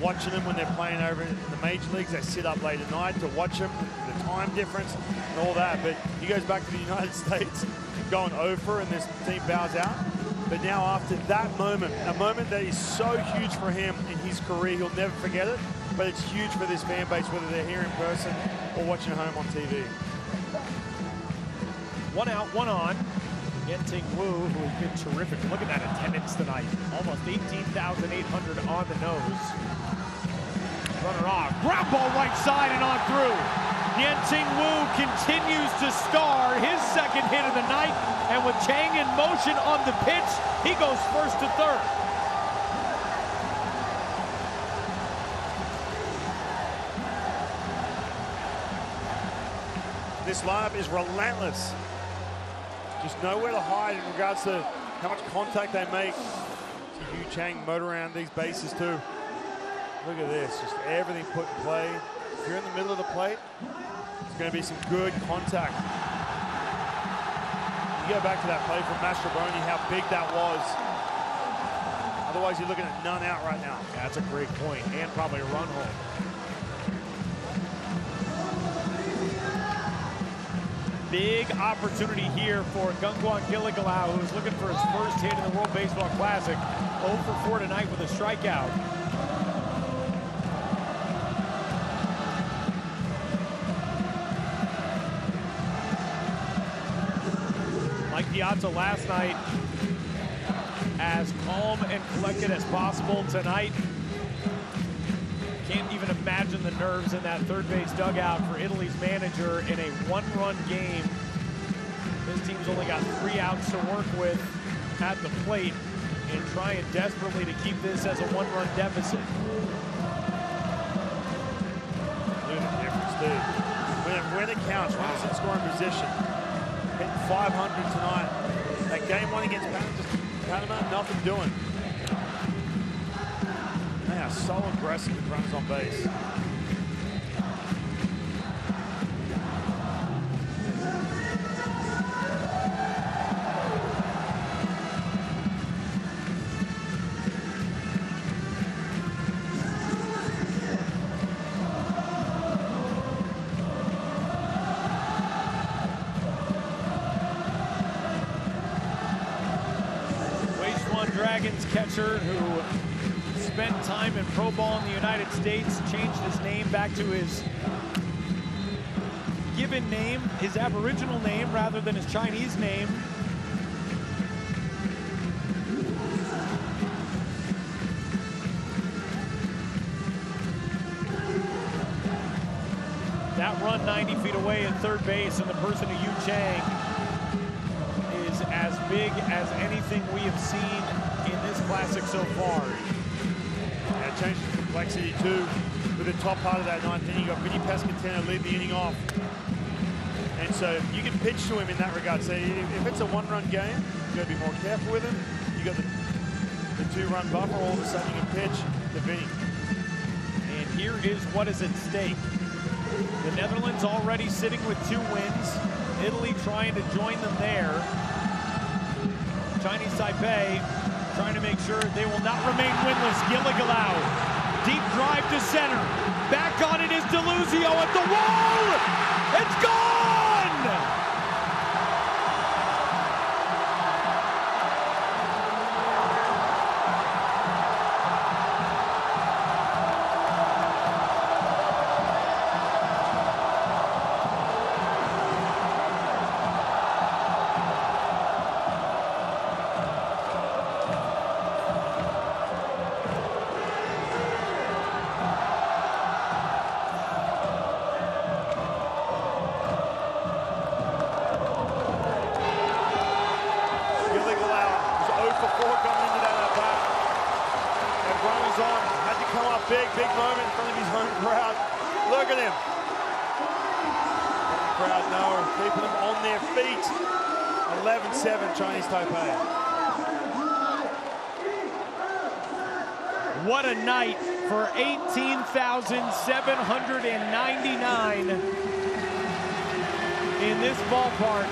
watching them when they're playing over in the major leagues. They sit up late at night to watch them, the time difference and all that. But he goes back to the United States, going over, and this team bows out. But now after that moment, a moment that is so huge for him in his career, he'll never forget it. But it's huge for this fan base, whether they're here in person or watching at home on TV. 1 out, 1 on. Yen-Ting Wu, who has been terrific. Look at that attendance tonight. Almost 18,800 on the nose. Runner off. Ground ball right side and on through. Yen-Ting Wu continues to star his 2nd hit of the night. And with Chang in motion on the pitch, he goes 1st to 3rd. This lineup is relentless. Just nowhere to hide in regards to how much contact they make. See Yu Chang motor around these bases too. Look at this, just everything put in play. If you're in the middle of the plate, it's going to be some good contact. You go back to that play from Mastrobuoni, how big that was. Otherwise, you're looking at none out right now. Yeah, that's a great point, and probably a run home. Big opportunity here for Gungwan Gilligalau, who is looking for his 1st hit in the World Baseball Classic. 0 for 4 tonight with a strikeout. Mike Piazza last night, as calm and collected as possible. Tonight, can't even imagine the nerves in that 3rd base dugout for Italy's manager in a 1-run game. His team's only got 3 outs to work with at the plate and trying desperately to keep this as a 1-run deficit. Look at the difference, dude. When it counts, when it's in scoring position, hitting 500 tonight. That game 1 against Panama, nothing doing. They are so aggressive with runners on base. Dragons catcher who spent time in pro ball in the United States, changed his name back to his given name, his Aboriginal name rather than his Chinese name. 90 feet away at third base, and the person of Yu Chang is as big as anything we have seen in this classic so far. Yeah, it changes the complexity too. With the top part of that ninth inning, you got Vinny Pascantino lead the inning off. And so you can pitch to him in that regard. So if it's a one-run game, you got to be more careful with him. You got the two-run buffer. All of a sudden, you can pitch to Vinny. And here is what is at stake. The Netherlands already sitting with 2 wins. Italy trying to join them there. Chinese Taipei trying to make sure they will not remain winless. Gilligalau, deep drive to center. Back on it is Deluzio at the wall. It's gone! Big moment in front of his home crowd. Look at him. The crowd now keeping them on their feet. 11-7 Chinese Taipei. What a night for 18,799 in this ballpark,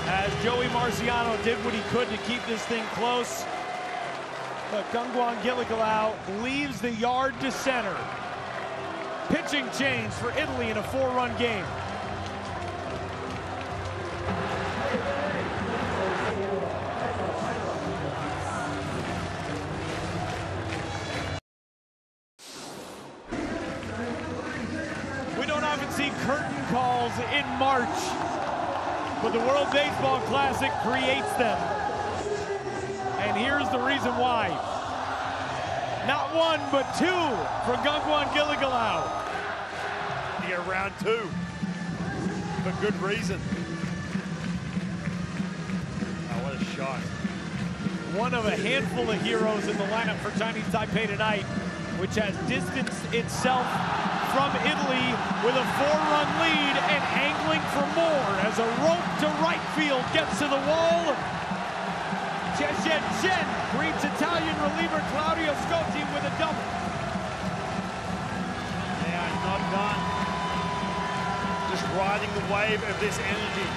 as Joey Marciano did what he could to keep this thing close. But Gangguan Gilligalau leaves the yard to center. Pitching change for Italy in a 4-run game. We don't often see curtain calls in March, but the World Baseball Classic creates them. And here's the reason why. Not 1, but 2 for Gangguan Gilligalau. Yeah, round 2. For good reason. Oh, what a shot. One of a handful of heroes in the lineup for Chinese Taipei tonight, which has distanced itself from Italy with a 4-run lead and angling for more as a rope to right field gets to the wall. Chen greets Italian reliever Claudio Scotti with a double. Yeah, not done. Just riding the wave of this energy.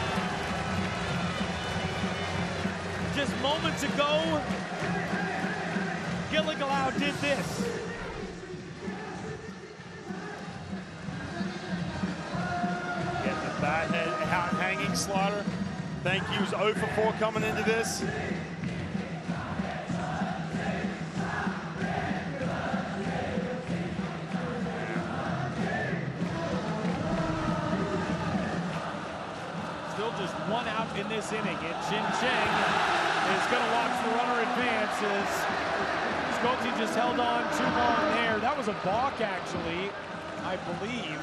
Just moments ago, Gilligalau did this. Get the bat hanging slider. Thank you. He's 0 for 4 coming into this. Just 1 out in this inning, and Chin Cheng is going to watch the runner advance as Scotti just held on too long there. That was a balk, actually, I believe.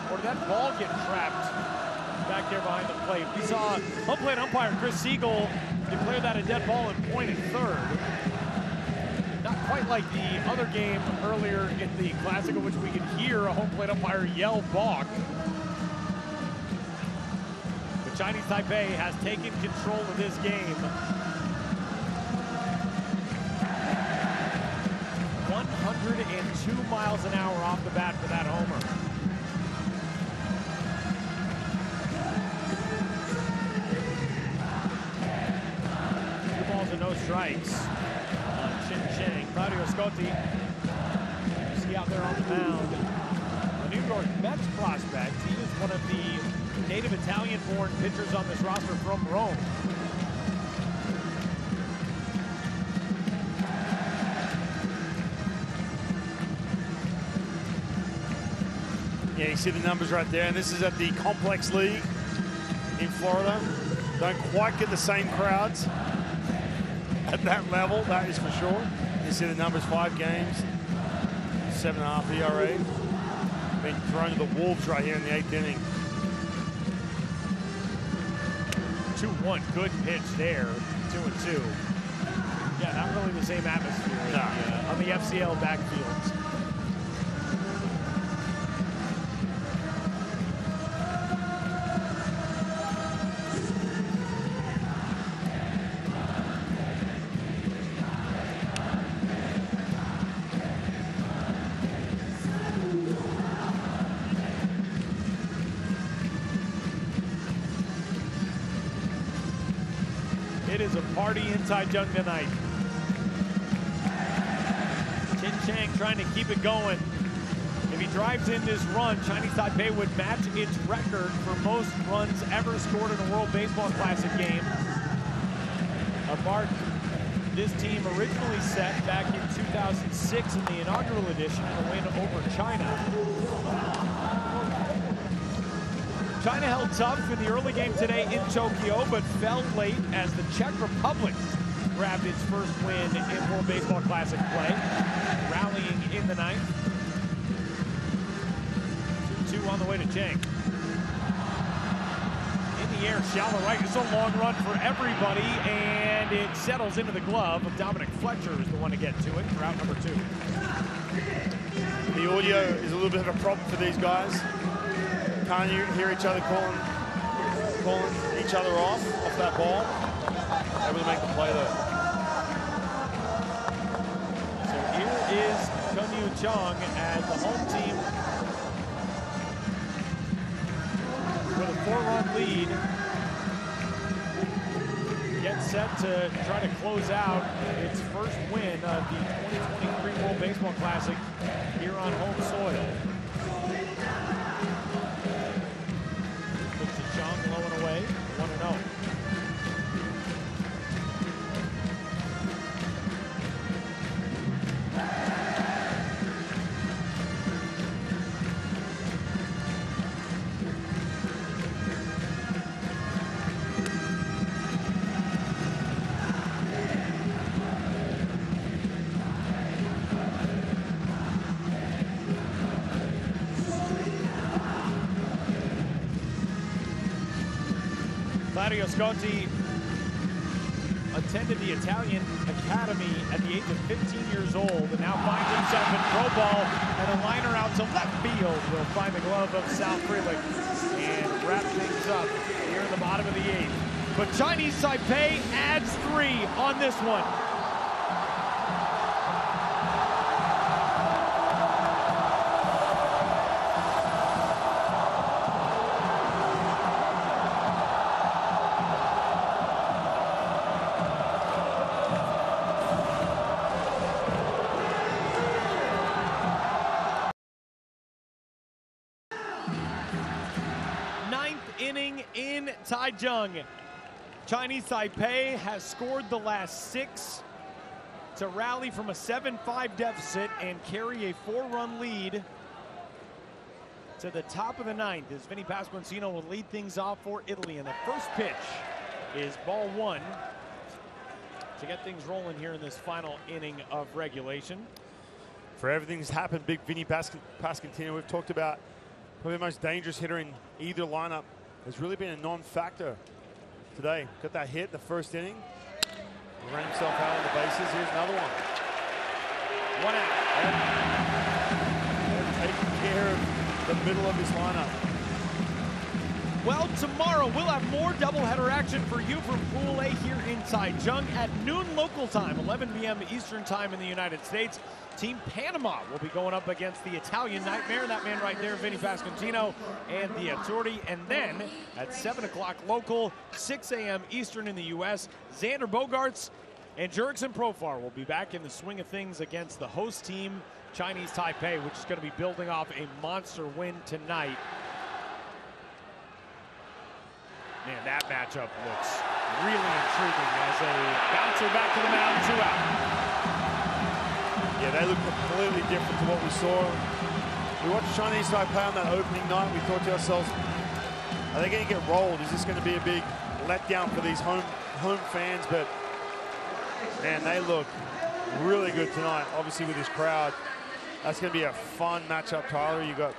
Or did that ball get trapped back there behind the plate? We saw home plate umpire Chris Siegel declare that a dead ball and point at third. Not quite like the other game earlier in the Classic, in which we could hear a home plate umpire yell balk. Chinese Taipei has taken control of this game. 102 miles an hour off the bat for that homer. 2 balls and no strikes on Chin Cheng. Claudio Scotti, you see out there on the mound, a New York Mets prospect. He is one of the native Italian-born pitchers on this roster from Rome. Yeah, you see the numbers right there, and this is at the Complex League in Florida. Don't quite get the same crowds at that level, that is for sure. You see the numbers, 5 games, 7.5 ERA. been thrown to the wolves right here in the 8th inning. 2-1, good pitch there. 2-2. Yeah, not really the same atmosphere on the FCL backfields. It is a party in Taichung tonight. Chin Chang trying to keep it going. If he drives in this run, Chinese Taipei would match its record for most runs ever scored in a World Baseball Classic game. A mark this team originally set back in 2006 in the inaugural edition in a win over China. China held tough in the early game today in Tokyo, but fell late as the Czech Republic grabbed its first win in World Baseball Classic play, rallying in the ninth. 2-2 on the way to Chang. In the air, shallow right. It's a long run for everybody, and it settles into the glove of Dominic Fletcher, is the one to get to it for out number 2. The audio is a little bit of a problem for these guys. Can't you hear each other calling each other off that ball? Able to make the play though. So here is Kunyu Chong as the home team with a 4-run lead. Gets set to try to close out its first win of the 2023 World Baseball Classic here on home soil. Chong low and away, 1-0. Claudio Scotti attended the Italian Academy at the age of 15 years old and now finds himself in pro ball, and a liner out to left field will find the glove of Sal Frelick and wrap things up here in the bottom of the 8th. But Chinese Taipei adds 3 on this one. Inning in Taichung. Chinese Taipei has scored the last 6 to rally from a 7-5 deficit and carry a 4-run lead to the top of the 9th as Vinny Pasquantino will lead things off for Italy. And the first pitch is ball 1 to get things rolling here in this final inning of regulation. For everything that's happened, big Vinny Pasquantino, we've talked about probably the most dangerous hitter in either lineup, has really been a non-factor today. Got that hit in the first inning. He ran himself out on the bases. Here's another one. 1 out. They're taking care of the middle of his lineup. Well, tomorrow we'll have more doubleheader action for you from Pool A here in Taichung at noon local time, 11 p.m. Eastern time in the United States. Team Panama will be going up against the Italian Nightmare. That man right there, Vinny Pasquantino and the Azzurri. And then at 7 o'clock local, 6 a.m. Eastern in the U.S., Xander Bogaerts and Jurickson Profar will be back in the swing of things against the host team, Chinese Taipei, which is going to be building off a monster win tonight. Man, that matchup looks really intriguing as a bouncer back to the mound, 2 out. Yeah, they look completely different to what we saw. We watched Chinese Taipei on that opening night. We thought to ourselves, are they going to get rolled? Is this going to be a big letdown for these home fans? But, man, they look really good tonight, obviously with this crowd. That's going to be a fun matchup, Tyler. You got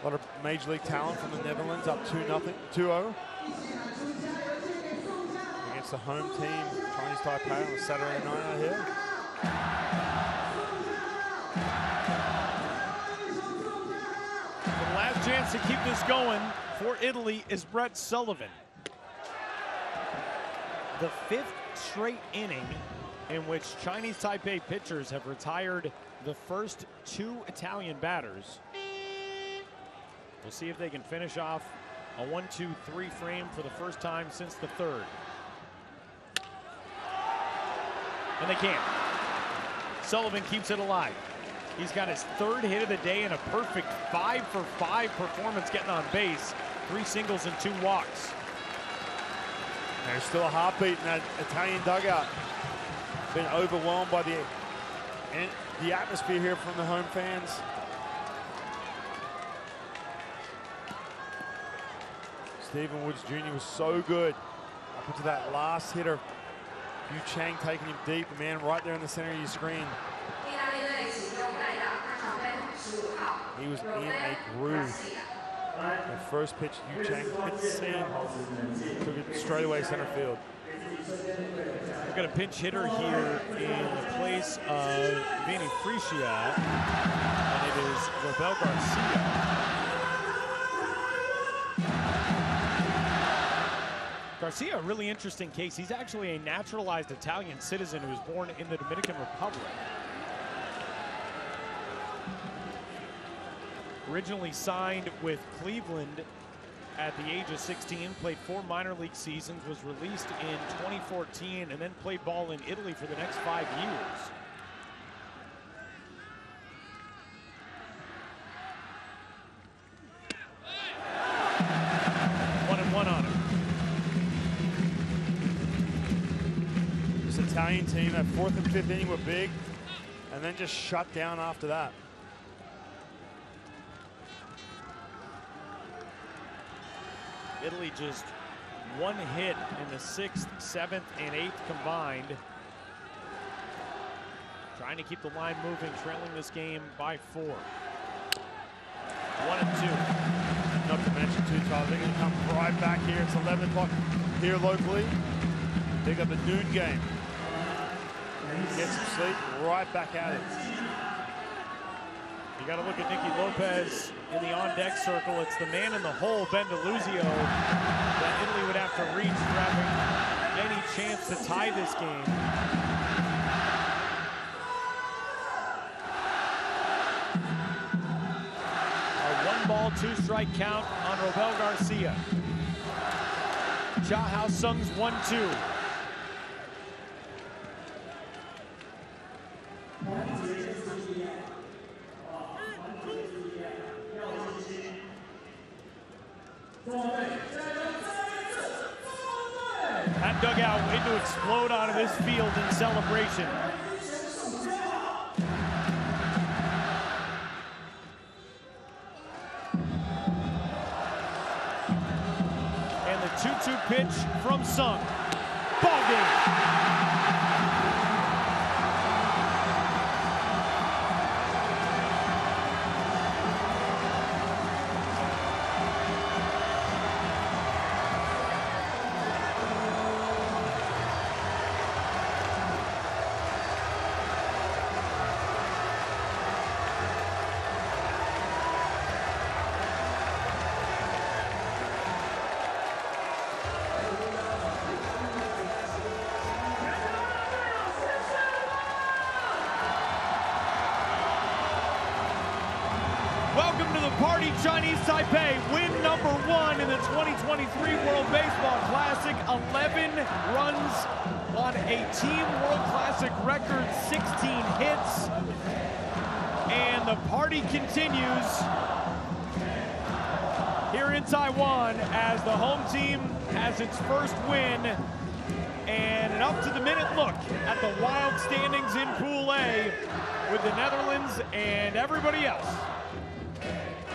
A lot of Major League talent from the Netherlands, up 2-0. Against the home team, Chinese Taipei, on a Saturday night out here. The last chance to keep this going for Italy is Brett Sullivan. The 5th straight inning in which Chinese Taipei pitchers have retired the first 2 Italian batters. We'll see if they can finish off a 1-2-3 frame for the first time since the 3rd. And they can't. Sullivan keeps it alive. He's got his 3rd hit of the day and a perfect 5-for-5 performance getting on base. 3 singles and 2 walks. There's still a heartbeat in that Italian dugout. Been overwhelmed by the atmosphere here from the home fans. Stephen Woods Jr. was so good up into that last hitter. Yu Chang taking him deep, the man right there in the center of your screen. He was in a groove. The first pitch Yu Chang had seen, took it straight away center field. We've got a pinch hitter here in the place of Vinny Fresia, and it is Robel Garcia. Garcia, a really interesting case. He's actually a naturalized Italian citizen who was born in the Dominican Republic. Originally signed with Cleveland at the age of 16, played 4 minor league seasons, was released in 2014, and then played ball in Italy for the next 5 years. One and one on him. This Italian team, that 4th and 5th inning were big, and then just shut down after that. Italy just 1 hit in the 6th, 7th, and 8th combined. Trying to keep the line moving, trailing this game by 4. 1 and 2. Not to mention too, Tyler, they're going to come right back here. It's 11 o'clock here locally. They got the noon game. Get some sleep, right back at it. You got to look at Nicky Lopez in the on-deck circle. It's the man in the hole, Ben DeLuzio, that Italy would have to reach for having any chance to tie this game. A 1-ball, 2-strike count on Robel Garcia. Cha Hao Sung's 1-2. That dugout waiting to explode out of this field in celebration. And the 2-2 pitch from Sung. Ball game. Welcome to the party, Chinese Taipei. Win number 1 in the 2023 World Baseball Classic. 11 runs on a Team World Classic record, 16 hits. And the party continues here in Taiwan as the home team has its first win. And an up-to-the-minute look at the wild standings in Pool A with the Netherlands and everybody else.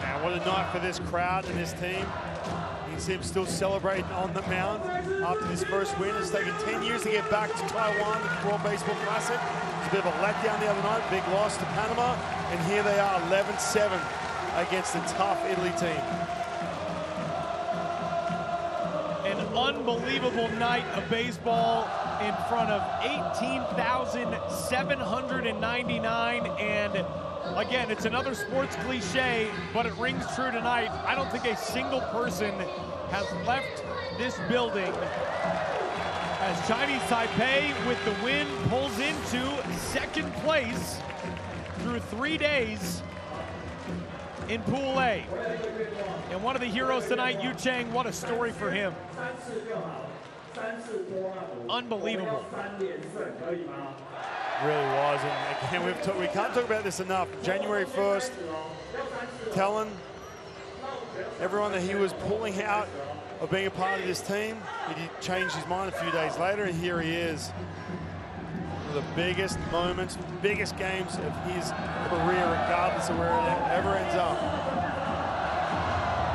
Man, what a night for this crowd and this team. You can see them still celebrating on the mound after this first win. It's taken 10 years to get back to Taiwan with the World Baseball Classic. It's a bit of a letdown the other night, big loss to Panama, and here they are, 11-7, against a tough Italy team. An unbelievable night of baseball in front of 18,799. And again, it's another sports cliche, but it rings true tonight. I don't think a single person has left this building as Chinese Taipei, with the win, pulls into second place through 3 days in Pool A. And one of the heroes tonight, Yu Chang, what a story for him. Unbelievable. Really was, and again, we can't talk about this enough. January 1st, telling everyone that he was pulling out of being a part of this team. He changed his mind a few days later, and here he is. One of the biggest moments, biggest games of his career, regardless of where it ever ends up.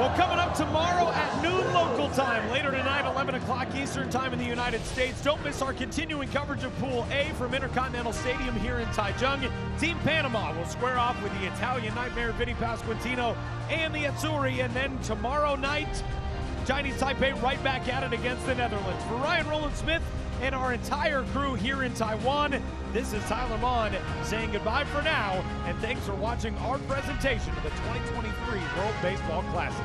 Well, coming up tomorrow at noon local time, later tonight, 11 o'clock Eastern time in the United States. Don't miss our continuing coverage of Pool A from Intercontinental Stadium here in Taichung. Team Panama will square off with the Italian Nightmare Vinny Pasquantino and the Azzurri. And then tomorrow night, Chinese Taipei right back at it against the Netherlands. For Ryan Rowland-Smith and our entire crew here in Taiwan, this is Tyler Mon saying goodbye for now, and thanks for watching our presentation of the 2023 World Baseball Classic.